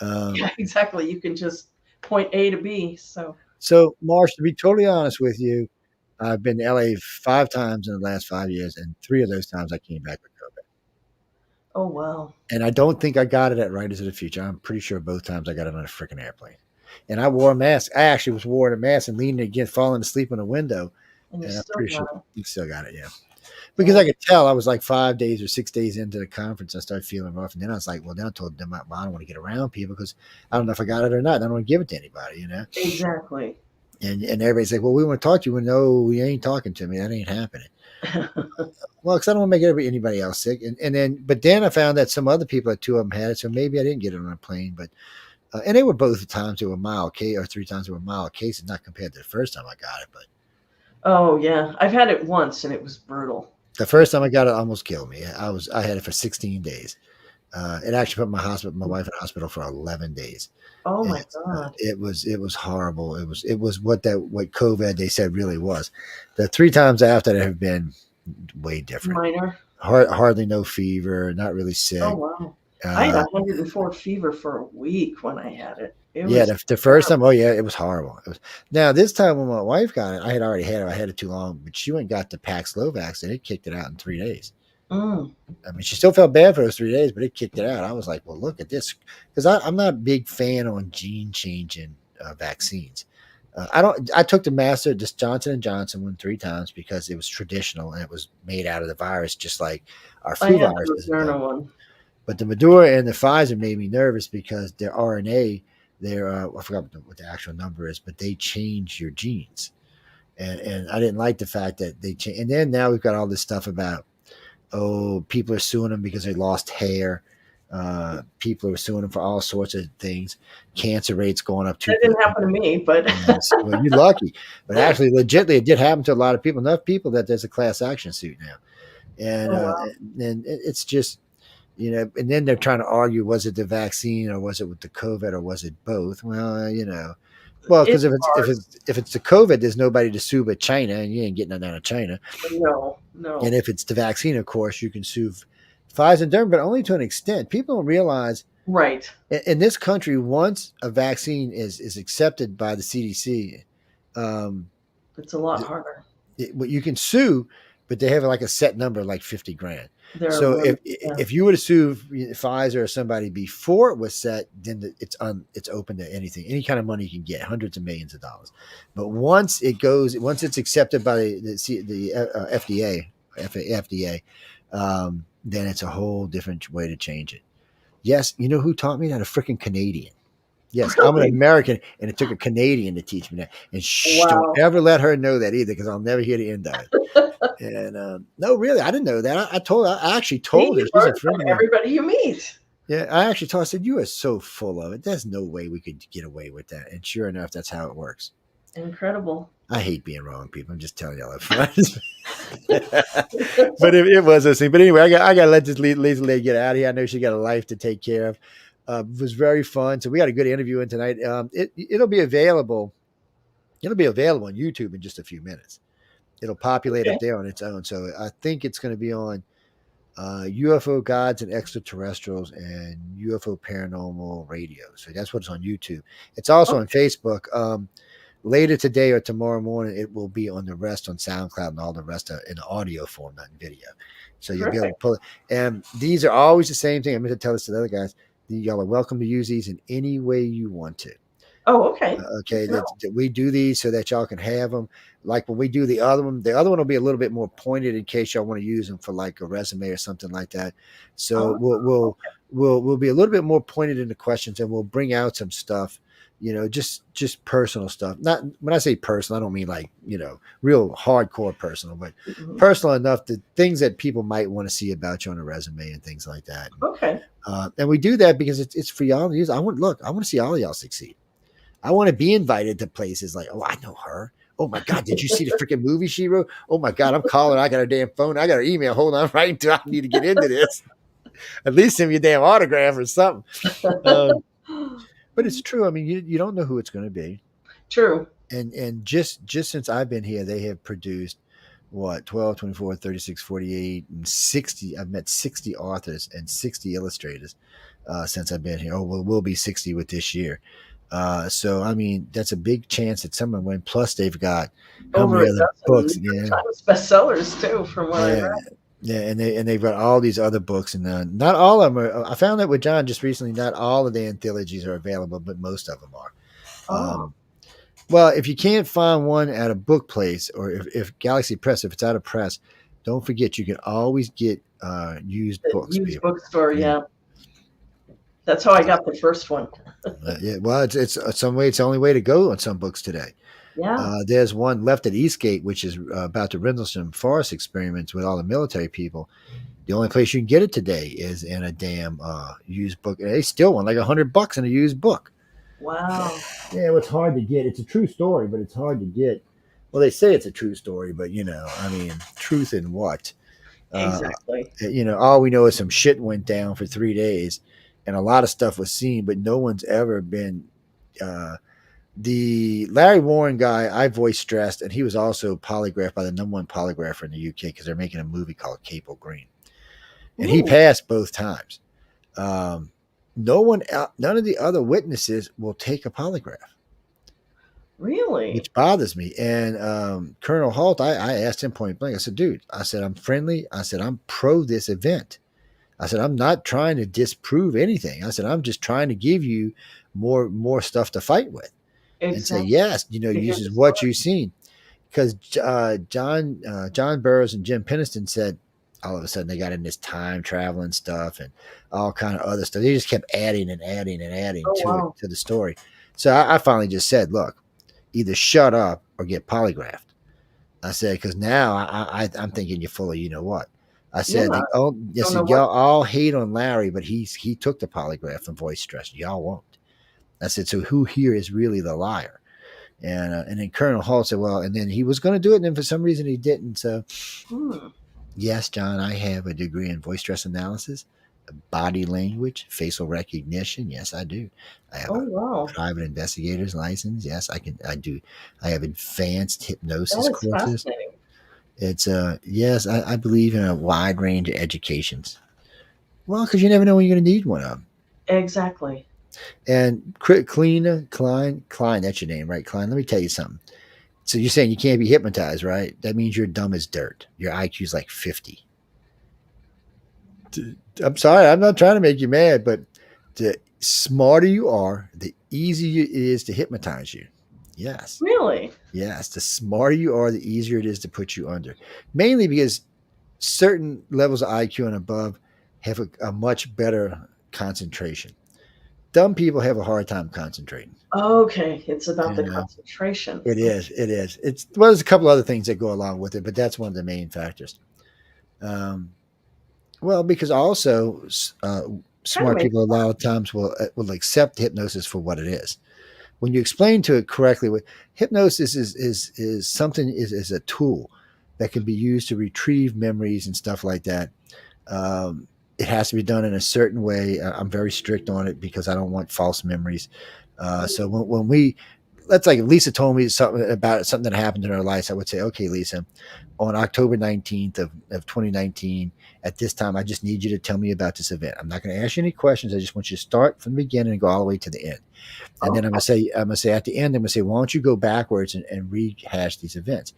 Yeah, exactly. You can just point A to B. So, Marsh, to be totally honest with you, I've been to LA 5 times in the last 5 years, and 3 of those times I came back with COVID. Oh, wow. And I don't think I got it at Writers of the Future. I'm pretty sure both times I got it on a freaking airplane. And I wore a mask. I actually was wearing a mask and leaning against, falling asleep on a window. And I'm pretty sure you still got it, yeah. Because I could tell I was like 5 days or 6 days into the conference. I started feeling rough. And then I was like, well, then I told them, I don't want to get around people because I don't know if I got it or not. I don't want to give it to anybody, Exactly. And everybody's like, well, we want to talk to you. Well, no, we ain't talking to me. That ain't happening. Well, because I don't want to make anybody else sick. But then I found that some other people, 2 of them had it. So maybe I didn't get it on a plane. But and they were both times they were mild case, or 3 times they were mild cases, not compared to the first time I got it. But oh yeah, I've had it once and it was brutal. The first time I got it, almost killed me. I had it for 16 days. It actually put my wife in the hospital for 11 days. Oh my God! It was horrible. It was what COVID they said really was. The 3 times after that have been way different. Minor. Hardly no fever, not really sick. Oh wow! I had 104 fever for a week when I had it. The first time, it was horrible. Now this time when my wife got it, I had already had it. I had it too long, but she went and got the Paxlovid and it kicked it out in 3 days. I mean, she still felt bad for those 3 days, but it kicked it out. I was like, well, look at this, because I'm not a big fan on gene changing vaccines. I took the Master, this Johnson & Johnson one 3 times because it was traditional and it was made out of the virus, just like our flu virus. But the Moderna and the Pfizer made me nervous because their RNA, I forgot what the actual number is, but they change your genes. And I didn't like the fact that they change. And then now we've got all this stuff about, people are suing them because they lost hair. People are suing them for all sorts of things. Cancer rates going up too. That didn't happen to me, but well, you're lucky. But actually, legitimately, it did happen to a lot of people. Enough people that there's a class action suit now, and it's just, and then they're trying to argue: was it the vaccine, or was it with the COVID, or was it both? Well, well, because if it's the COVID, there's nobody to sue but China, and you ain't getting none out of China. No. And if it's the vaccine, of course, you can sue Pfizer and Moderna, but only to an extent. People don't realize, right? In this country, once a vaccine is accepted by the CDC, it's a lot harder. You can sue, but they have like a set number, like $50,000. So if you were to sue Pfizer or somebody before it was set, then it's open to anything, any kind of money you can get, hundreds of millions of dollars. But once it's accepted by the FDA, then it's a whole different way to change it. Yes, you know who taught me that? A freaking Canadian. Yes, really? I'm an American, and it took a Canadian to teach me that. And don't ever let her know that either, because I'll never hear the end of it. And no, really, I didn't know that. I actually told her. She's a friend of mine. Everybody you meet. Yeah, I actually told her. I said, "You are so full of it. There's no way we could get away with that." And sure enough, that's how it works. Incredible. I hate being wrong, people. I'm just telling y'all up front. But it was a thing. But anyway, I got to let this lazy lady get out of here. I know she got a life to take care of. It was very fun. So we got a good interview in tonight. It'll be available. It'll be available on YouTube in just a few minutes. It'll populate up there on its own. So I think it's going to be on UFO Gods and Extraterrestrials and UFO Paranormal Radio. So that's what's on YouTube. It's also on Facebook. Later today or tomorrow morning, it will be on the rest on SoundCloud and all the rest in audio form, not in video. So you'll be able to pull it. And these are always the same thing. I'm going to tell this to the other guys. Y'all are welcome to use these in any way you want to. Oh, okay. Okay. We do these so that y'all can have them. Like when we do the other one will be a little bit more pointed in case y'all want to use them for like a resume or something like that. So we'll be a little bit more pointed in the questions, and we'll bring out some stuff, just personal stuff. Not when I say personal, I don't mean like, real hardcore personal, but personal enough to things that people might want to see about you on a resume and things like that. Okay. And we do that because it's for y'all to use. I want to see all of y'all succeed. I want to be invited to places like, oh, I know her. Oh my God, did you see the freaking movie she wrote? Oh my God, I'm calling. I got her damn phone. I got her email. Hold on, right until I need to get into this. At least send me a damn autograph or something. But it's true. I mean, you don't know who it's going to be. True. And just since I've been here, they have produced 12, 24, 36, 48, and 60. I've met 60 authors and 60 illustrators since I've been here. Oh, well, we'll be 60 with this year. So, I mean, that's a big chance that someone win. Plus, they've got how many other books? Yeah, bestsellers too, from what I read. Yeah, and they've got all these other books, and not all of them are. I found that with John just recently. Not all of the anthologies are available, but most of them are. Well, if you can't find one at a book place, or if Galaxy Press, if it's out of press, don't forget you can always get used books. Used bookstore, yeah. That's how I got the first one. Yeah, well, it's some way. It's the only way to go on some books today. Yeah. There's one left at Eastgate, which is about the Rendlesham Forest experiments with all the military people. The only place you can get it today is in a damn used book. They still want like $100 in a used book. Wow. Yeah, well, it's hard to get. It's a true story, but it's hard to get. Well, they say it's a true story, but I mean, truth in what? Exactly. All we know is some shit went down for 3 days. And a lot of stuff was seen, but no one's ever been. The Larry Warren guy I voice stressed, and he was also polygraphed by the #1 polygrapher in the UK because they're making a movie called Capel Green, and he passed both times. None of the other witnesses will take a polygraph. Really? Which bothers me. And Colonel Holt, I asked him point blank. I said, dude, I'm friendly. I said, I'm pro this event. I said, I'm not trying to disprove anything. I said, I'm just trying to give you more stuff to fight with. Exactly. And say, yes, uses what you've seen. Because John Burroughs and Jim Penniston said all of a sudden they got in this time traveling stuff and all kind of other stuff. They just kept adding and adding and adding to the story. So I finally just said, look, either shut up or get polygraphed. I said, because now I'm thinking you're full of what. I said, y'all all hate on Larry, but he took the polygraph and voice stress. Y'all won't. I said, so who here is really the liar? And then Colonel Hall said, well, and then he was going to do it, and then for some reason he didn't. So, yes, John, I have a degree in voice stress analysis, body language, facial recognition. Yes, I do. I have a private investigator's license. Yes, I do. I have advanced hypnosis courses. It's yes, I believe in a wide range of educations. Well, because you never know when you're going to need one of them. Exactly. And Klein, that's your name, right? Klein, let me tell you something. So you're saying you can't be hypnotized, right? That means you're dumb as dirt. Your IQ is like 50. I'm sorry, I'm not trying to make you mad, but the smarter you are, the easier it is to hypnotize you. Yes. Really? Yes. The smarter you are, the easier it is to put you under. Mainly because certain levels of IQ and above have a much better concentration. Dumb people have a hard time concentrating. Okay. It's about the concentration. It is. There's a couple other things that go along with it, but that's one of the main factors. Well, because also smart people a lot of times will accept hypnosis for what it is. When you explain to it correctly, hypnosis is something is a tool that can be used to retrieve memories and stuff like that. It has to be done in a certain way. I'm very strict on it because I don't want false memories. So when we let's like Lisa told me something that happened in her life. I would say, okay, Lisa, on October 19th of 2019, at this time, I just need you to tell me about this event. I'm not going to ask you any questions. I just want you to start from the beginning and go all the way to the end. And then I'm gonna say at the end, I'm gonna say, why don't you go backwards and rehash these events?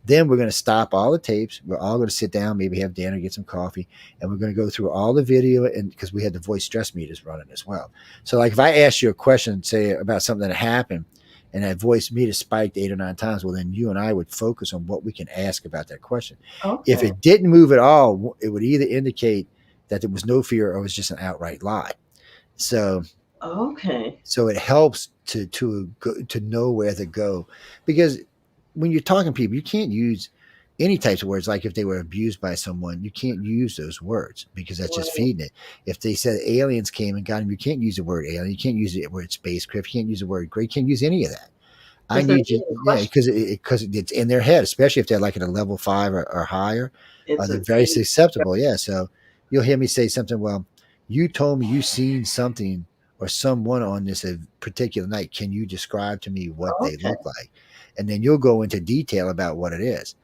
Then we're gonna stop all the tapes. We're all gonna sit down, maybe have dinner, get some coffee, and we're gonna go through all the video, and because we had the voice stress meters running as well. So like if I ask you a question, say about something that happened, and that voice meter spiked 8 or 9 times, well then you and I would focus on what we can ask about that question. Okay. If it didn't move at all, it would either indicate that there was no fear or it was just an outright lie. So it helps to know where to go, because when you're talking to people, you can't use any types of words. Like if they were abused by someone, you can't use those words because that's just feeding it. If they said aliens came and got them, you can't use the word alien. You can't use the word spacecraft. You can't use the word great. You can't use any of that. I need you, because it's in their head, especially if they're like at a level 5 or higher. They're very susceptible. Yeah. So you'll hear me say something. Well, you told me you seen something or someone on this particular night. Can you describe to me what they look like? And then you'll go into detail about what it is.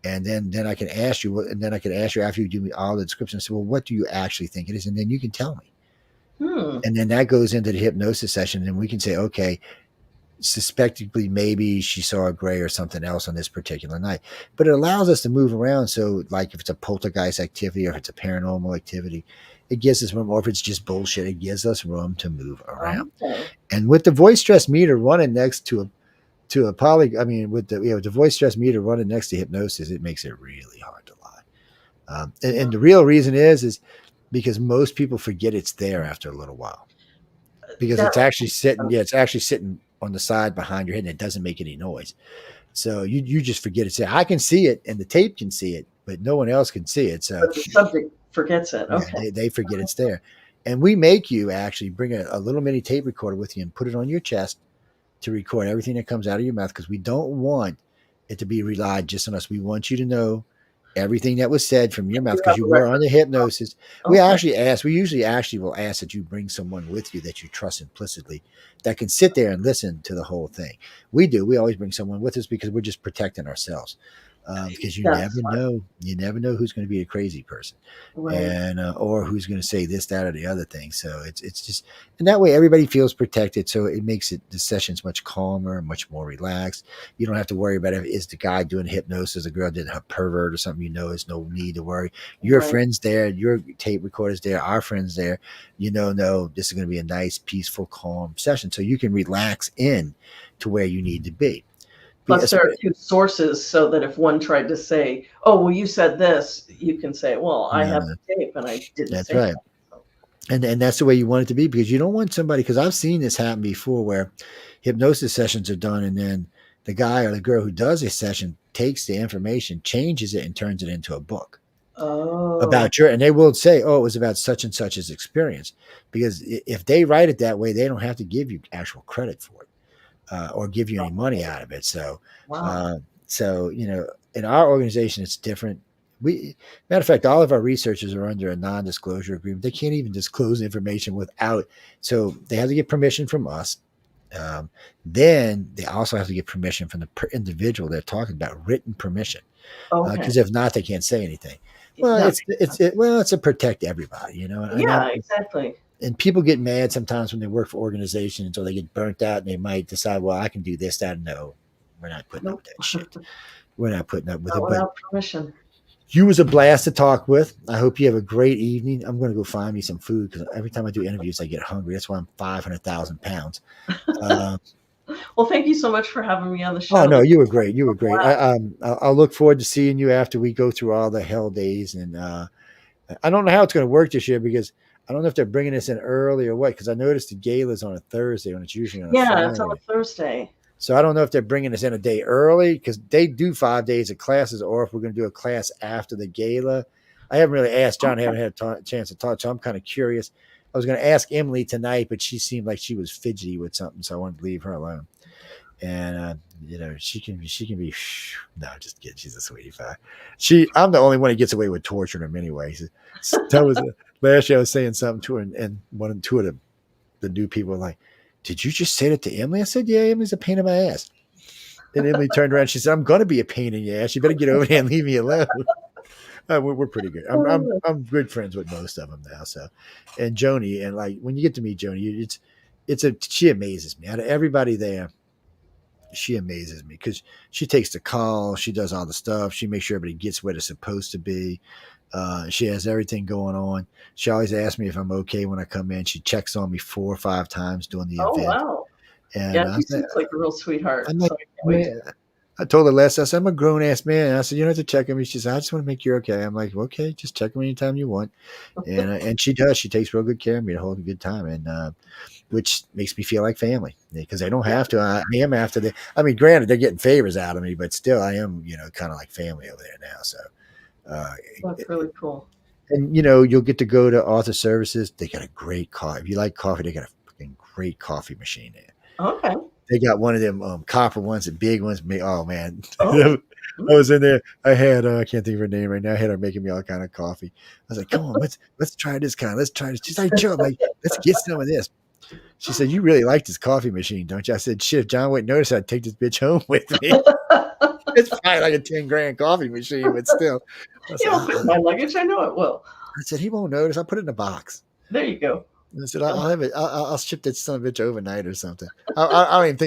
And then I can ask you, after you do me all the description, say, well, what do you actually think it is? And then you can tell me. And then that goes into the hypnosis session. And we can say, okay, suspectedly, maybe she saw a gray or something else on this particular night. But it allows us to move around. So like if it's a poltergeist activity or if it's a paranormal activity, it gives us room, or if it's just bullshit, it gives us room to move around. And with the voice stress meter running next to a with the voice stress meter running next to hypnosis, it makes it really hard to lie. And the real reason is because most people forget it's there after a little while, because it's actually sitting. Yeah, it's actually sitting on the side behind your head, and it doesn't make any noise. So you just forget it's there. I can see it, and the tape can see it, but no one else can see it. So but the subject forgets it. Yeah, they forget it's there. And we make you actually bring a little mini tape recorder with you and put it on your chest to record everything that comes out of your mouth, because we don't want it to be relied just on us. We want you to know everything that was said from your mouth, because you were under hypnosis. We usually actually will ask that you bring someone with you that you trust implicitly that can sit there and listen to the whole thing. We always bring someone with us because we're just protecting ourselves. Because you never know who's going to be a crazy person, and or who's going to say this, that, or the other thing. So it's just, and that way everybody feels protected. So it makes the sessions much calmer, much more relaxed. You don't have to worry about is the guy doing hypnosis a girl, didn't have pervert or something. There's no need to worry. Your friend's there, your tape recorder's there, our friend's there. No, this is going to be a nice, peaceful, calm session. So you can relax in to where you need to be. Plus, there are 2 sources, so that if one tried to say, "Oh, well, you said this," you can say, "Well, I have the tape, and I didn't." That's right. That. And that's the way you want it to be, because you don't want somebody. Because I've seen this happen before, where hypnosis sessions are done, and then the guy or the girl who does a session takes the information, changes it, and turns it into a book about and they will say, "Oh, it was about such and such's experience," because if they write it that way, they don't have to give you actual credit for it. Or give you any money out of it. So, in our organization, it's different. Matter of fact, all of our researchers are under a non-disclosure agreement. They can't even disclose information so they have to get permission from us. Then they also have to get permission from the individual they're talking about, written permission. Because if not, they can't say anything. Well, it's to protect everybody, Exactly. And people get mad sometimes when they work for organizations, or they get burnt out, and they might decide, well, I can do this, that. No, we're not putting up with that shit. We're not putting up with it. Without permission. You was a blast to talk with. I hope you have a great evening. I'm going to go find me some food, because every time I do interviews, I get hungry. That's why I'm 500,000 pounds. Well, thank you so much for having me on the show. Oh, no, you were great. You were great. I'll look forward to seeing you after we go through all the hell days. And I don't know how it's going to work this year, because I don't know if they're bringing us in early or what, because I noticed the gala's on a Thursday when it's usually on a Friday. It's on a Thursday. So I don't know if they're bringing us in a day early, because they do 5 days of classes, or if we're going to do a class after the gala. I haven't really asked John. I haven't had a chance to talk, so I'm kind of curious. I was going to ask Emily tonight, but she seemed like she was fidgety with something, so I wanted to leave her alone. And she can be. No, just kidding. She's a sweetie pie. I'm the only one who gets away with torturing him anyway. That was last year. I was saying something to her, and two of the new people were like, did you just say that to Emily? I said, yeah, Emily's a pain in my ass. And Emily turned around. She said, I'm going to be a pain in your ass. You better get over there and leave me alone. We're pretty good. I'm good friends with most of them now. So, and Joni, and like when you get to meet Joni, she amazes me. Out of everybody there, she amazes me because she takes the call, she does all the stuff, she makes sure everybody gets where they're supposed to be. She has everything going on. She always asks me if I'm okay when I come in. She checks on me 4 or 5 times during the event. Wow. And yeah, she seems like a real sweetheart. I'm like, I told her last, I said, I'm a grown ass man. And I said, you don't have to check on me. She said, I just want to make you okay. I'm like, okay, just check on me anytime you want. And she does. She takes real good care of me the whole good time. And which makes me feel like family because I don't have to. I am after the. I mean, granted, they're getting favors out of me, but still, I am, kind of like family over there now. So that's really cool. And you'll get to go to author services. They got a great coffee. If you like coffee, they got a fucking great coffee machine there. Okay. They got one of them copper ones, the big ones. Oh man, I was in there. I had I can't think of her name right now. I had her making me all kind of coffee. I was like, "Come on, let's try this kind. Let's try this." She's like, "Joe, like, let's get some of this." She said, "You really like this coffee machine, don't you?" I said, "Shit, if John wouldn't notice, I'd take this bitch home with me." It's probably like a 10 grand coffee machine, but still. It'll fit my luggage. I know it will. I said, "He won't notice. I'll put it in a box." There you go. I said, "I'll have it. I'll ship that son of a bitch overnight or something." I don't even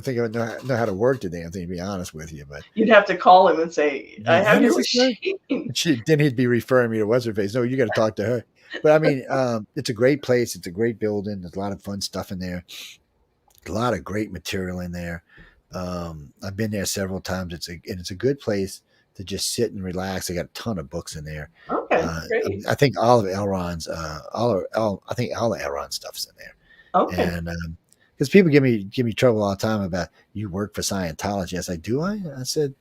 think I would know how to work the damn thing. To be honest with you, but you'd have to call him and say, "I have your machine." Then he'd be referring me to what's her face. No, you got to talk to her. But I mean, it's a great place. It's a great building. There's a lot of fun stuff in there. A lot of great material in there. I've been there several times. It's a good place to just sit and relax. They got a ton of books in there. Okay, great. I think all of Elron's, I think all of Elron's stuff's in there. Okay. And because people give me trouble all the time about you work for Scientology. I said, do I? I said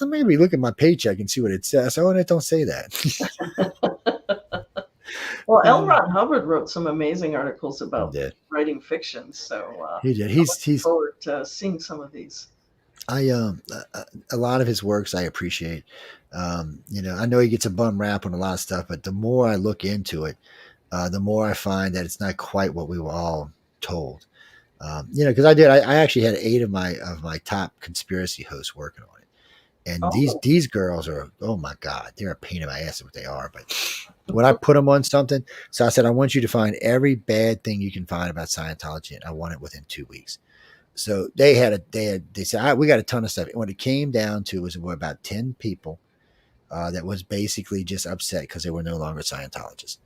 maybe look at my paycheck and see what it says. I said, it don't say that. Well, L. Ron Hubbard wrote some amazing articles about writing fiction. So he did. He's looking forward to seeing some of these. A lot of his works I appreciate. I know he gets a bum rap on a lot of stuff, but the more I look into it, the more I find that it's not quite what we were all told. Because I actually had 8 of my top conspiracy hosts working on it, and these girls are, oh my God, they're a pain in my ass. What they are, but when I put them on something, so I said, I want you to find every bad thing you can find about Scientology, and I want it within 2 weeks. So they said, we got a ton of stuff. When it came down to was about 10 people that was basically just upset because they were no longer Scientologists.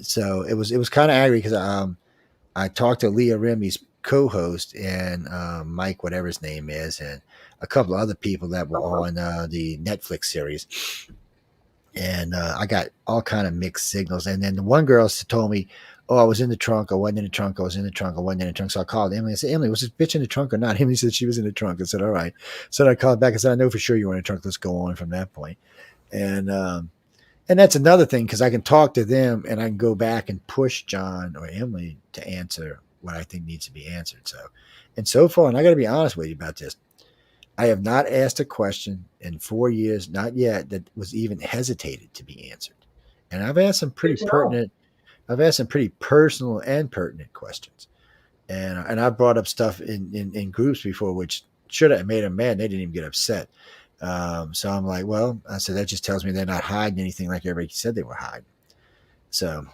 So it was kind of angry because I talked to Leah Remy's co-host and Mike, whatever his name is, and a couple of other people that were on the Netflix series. And I got all kind of mixed signals. And then the one girl told me, I was in the trunk. I wasn't in the trunk. I was in the trunk. I wasn't in the trunk. So I called Emily. I said, Emily, was this bitch in the trunk or not? Emily said she was in the trunk. I said, all right. So I called back. I said, I know for sure you were in the trunk. Let's go on from that point. And that's another thing, because I can talk to them and I can go back and push John or Emily to answer what I think needs to be answered. So far, and I got to be honest with you about this, I have not asked a question in 4 years, not yet, that was even hesitated to be answered. And I've asked some pretty pertinent. I've asked some pretty personal and pertinent questions, and I brought up stuff in groups before, which should have made them mad. They didn't even get upset. So I'm like, well, I said, that just tells me they're not hiding anything like everybody said they were hiding. So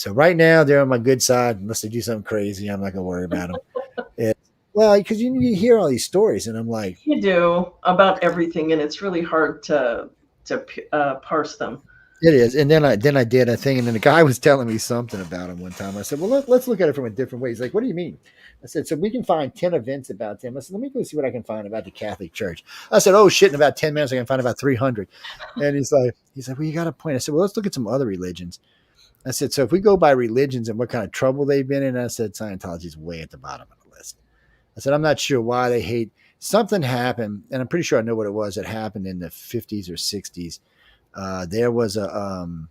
right now they're on my good side. Unless they do something crazy, I'm not gonna worry about them. Well, because you hear all these stories, and I'm like, you do about everything, and it's really hard to parse them. It is. And then I did a thing, and then the guy was telling me something about him one time. I said, well, let's look at it from a different way. He's like, what do you mean? I said, so we can find 10 events about them. I said, let me go see what I can find about the Catholic Church. I said, oh shit, in about 10 minutes I can find about 300. And he's like, well, you got a point. I said, well, let's look at some other religions. I said, so if we go by religions and what kind of trouble they've been in, I said, Scientology is way at the bottom of the list. I said, I'm not sure why they hate. Something happened, and I'm pretty sure I know what it was that happened in the 50s or 60s. There was L.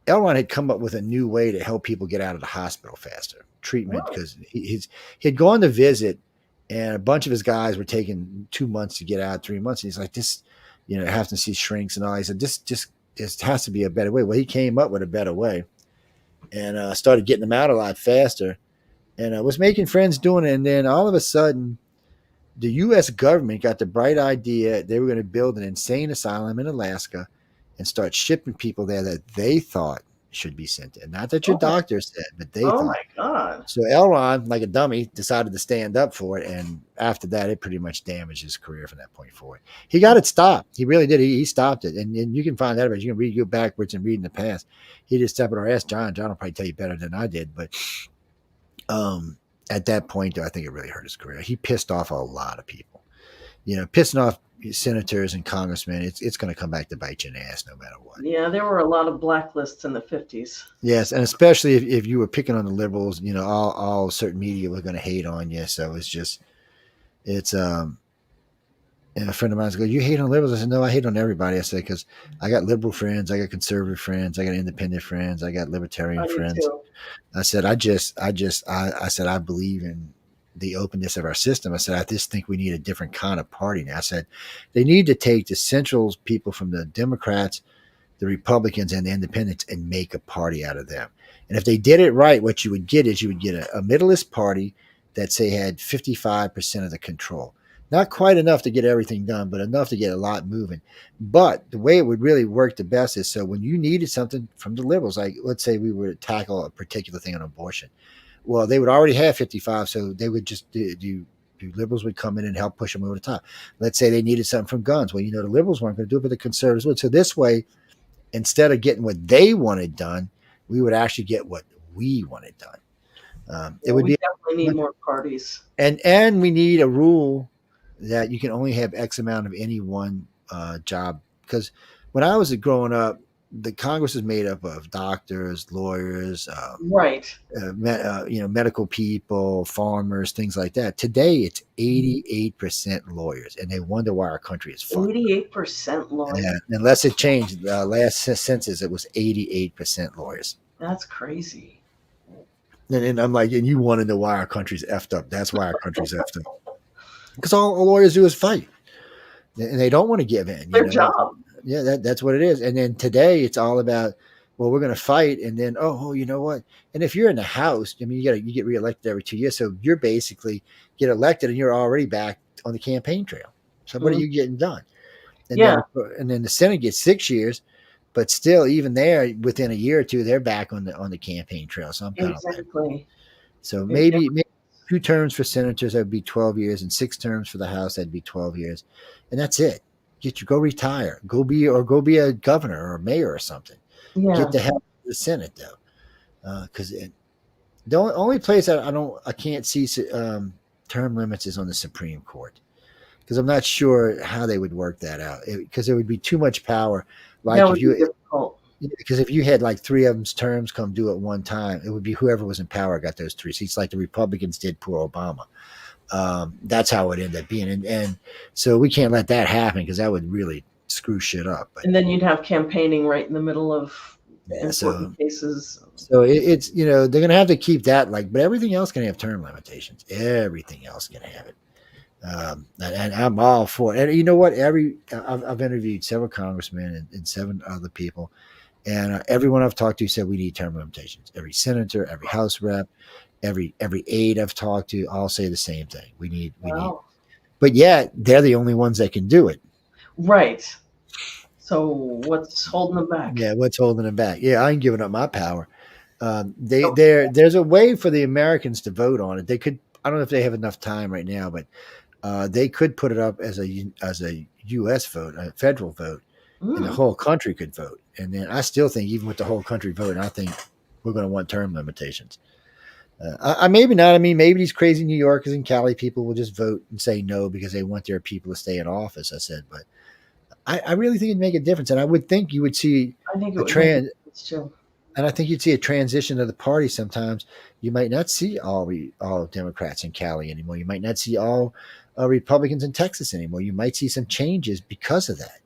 Ron had come up with a new way to help people get out of the hospital faster, treatment, because he had gone to visit, and a bunch of his guys were taking 2 months to get out, 3 months. And he's like, this, having to see shrinks and all. He said, this has to be a better way. Well, he came up with a better way. and started getting them out a lot faster, and was making friends doing it. And then all of a sudden, the U.S. government got the bright idea they were going to build an insane asylum in Alaska and start shipping people there that they thought should be sent in. Not that your doctor said, but they Oh thought. my God. So L. Ron, like a dummy, decided to stand up for it. And after that, it pretty much damaged his career from that point forward. He got it stopped. He really did. He stopped it. And you can find out about it. You can go backwards and read in the past. He just stepped on our ass. John will probably tell you better than I did. But at that point, though, I think it really hurt his career. He pissed off a lot of people. Pissing off senators and congressmen, it's going to come back to bite you in the ass no matter what. Yeah, there were a lot of blacklists in the 50s. Yes, and especially if you were picking on the liberals, all certain media were going to hate on you. So and a friend of mine goes, "You hate on liberals?" I said, "No, I hate on everybody." I said, because I got liberal friends, I got conservative friends, I got independent friends, I got libertarian friends. Too. I said, I said, I believe in the openness of our system. I said, I just think we need a different kind of party now. I said, they need to take the central people from the Democrats, the Republicans, and the independents and make a party out of them. And if they did it right, what you would get is a middleist party that, say, had 55% of the control. Not quite enough to get everything done, but enough to get a lot moving. But the way it would really work the best is, so when you needed something from the liberals, like let's say we were to tackle a particular thing on abortion, well, they would already have 55, so they would just do liberals would come in and help push them over the top. Let's say they needed something from guns. Well, the liberals weren't going to do it, but the conservatives would. So this way, instead of getting what they wanted done, we would actually get what we wanted done. It would we be definitely need more parties. And we need a rule that you can only have X amount of any one job. Because when I was growing up, the Congress was made up of doctors, lawyers, right? Medical people, farmers, things like that. Today, it's 88% lawyers, and they wonder why our country is fucked. 88% lawyers. Yeah, unless it changed. Last census, it was 88% lawyers. That's crazy. And I'm like, and you want to know why our country's effed up? That's why our country's effed up. Because all lawyers do is fight, and they don't want to give in. Their job. Yeah, that's what it is. And then today it's all about, well, we're going to fight, and then you know what? And if you're in the House, I mean, you get reelected every 2 years, so you're basically get elected, and you're already back on the campaign trail. So what are you getting done? And then the Senate gets 6 years, but still, even there, within a year or two, they're back on the campaign trail. So I'm kind of like, so maybe 2 terms for senators, that would be 12 years, and 6 terms for the House, that'd be 12 years. And that's it. Go retire. Go be a governor or a mayor or something. Yeah. Get the hell out of the Senate, though. Because the only place I can't see term limits is on the Supreme Court. Because I'm not sure how they would work that out. Because there would be too much power. Like that would be difficult. Because if you had like 3 of them's terms come due at one time, it would be whoever was in power got those 3 seats, like the Republicans did poor Obama. That's how it ended up being. And so we can't let that happen, because that would really screw shit up. And then you'd have campaigning right in the middle of important cases. So it's, they're going to have to keep that, but everything else can have term limitations. Everything else can have it. And I'm all for it. And you know what? I've interviewed several congressmen and 7 other people. And everyone I've talked to said we need term limitations. Every senator, every House rep, every aide I've talked to all say the same thing. We need. But yet they're the only ones that can do it. Right. So what's holding them back? Yeah, what's holding them back? Yeah, I ain't giving up my power. There's a way for the Americans to vote on it. They could. I don't know if they have enough time right now, but they could put it up as a U.S. vote, a federal vote, and the whole country could vote. And then I still think, even with the whole country voting, I think we're going to want term limitations. I maybe not. I mean, maybe these crazy New Yorkers and Cali people will just vote and say no because they want their people to stay in office. I said, but I really think it'd make a difference, and I would think you would see and I think you'd see a transition of the party. Sometimes you might not see all Democrats in Cali anymore. You might not see all Republicans in Texas anymore. You might see some changes because of that.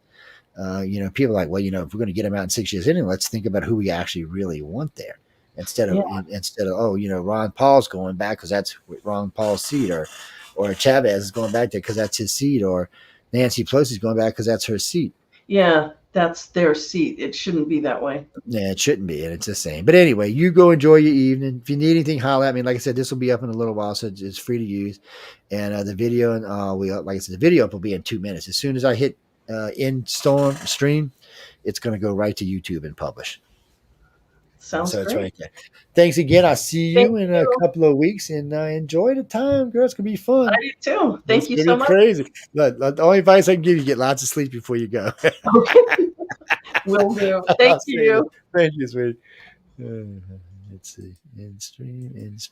People are like, well, if we're going to get them out in 6 years anyway, let's think about who we actually really want there. Instead of Ron Paul's going back because that's Ron Paul's seat, or Chavez is going back there because that's his seat, or Nancy Pelosi's going back because that's her seat. Yeah, that's their seat. It shouldn't be that way. Yeah, it shouldn't be, and it's the same. But anyway, you go enjoy your evening. If you need anything, holler at me. Like I said, this will be up in a little while, so it's free to use. And the video, and like I said, the video up will be in 2 minutes. As soon as I hit stream, it's going to go right to YouTube and publish. Sounds so great. It's right there. Thanks again. I'll see Thank you in you. a couple of weeks, and enjoy the time, girl. It's going to be fun. I do too. Thank you so much. Crazy. Look, the only advice I can give you: get lots of sleep before you go. Okay. Will do. Thank you. Thank you, sweetie. Let's see. In stream.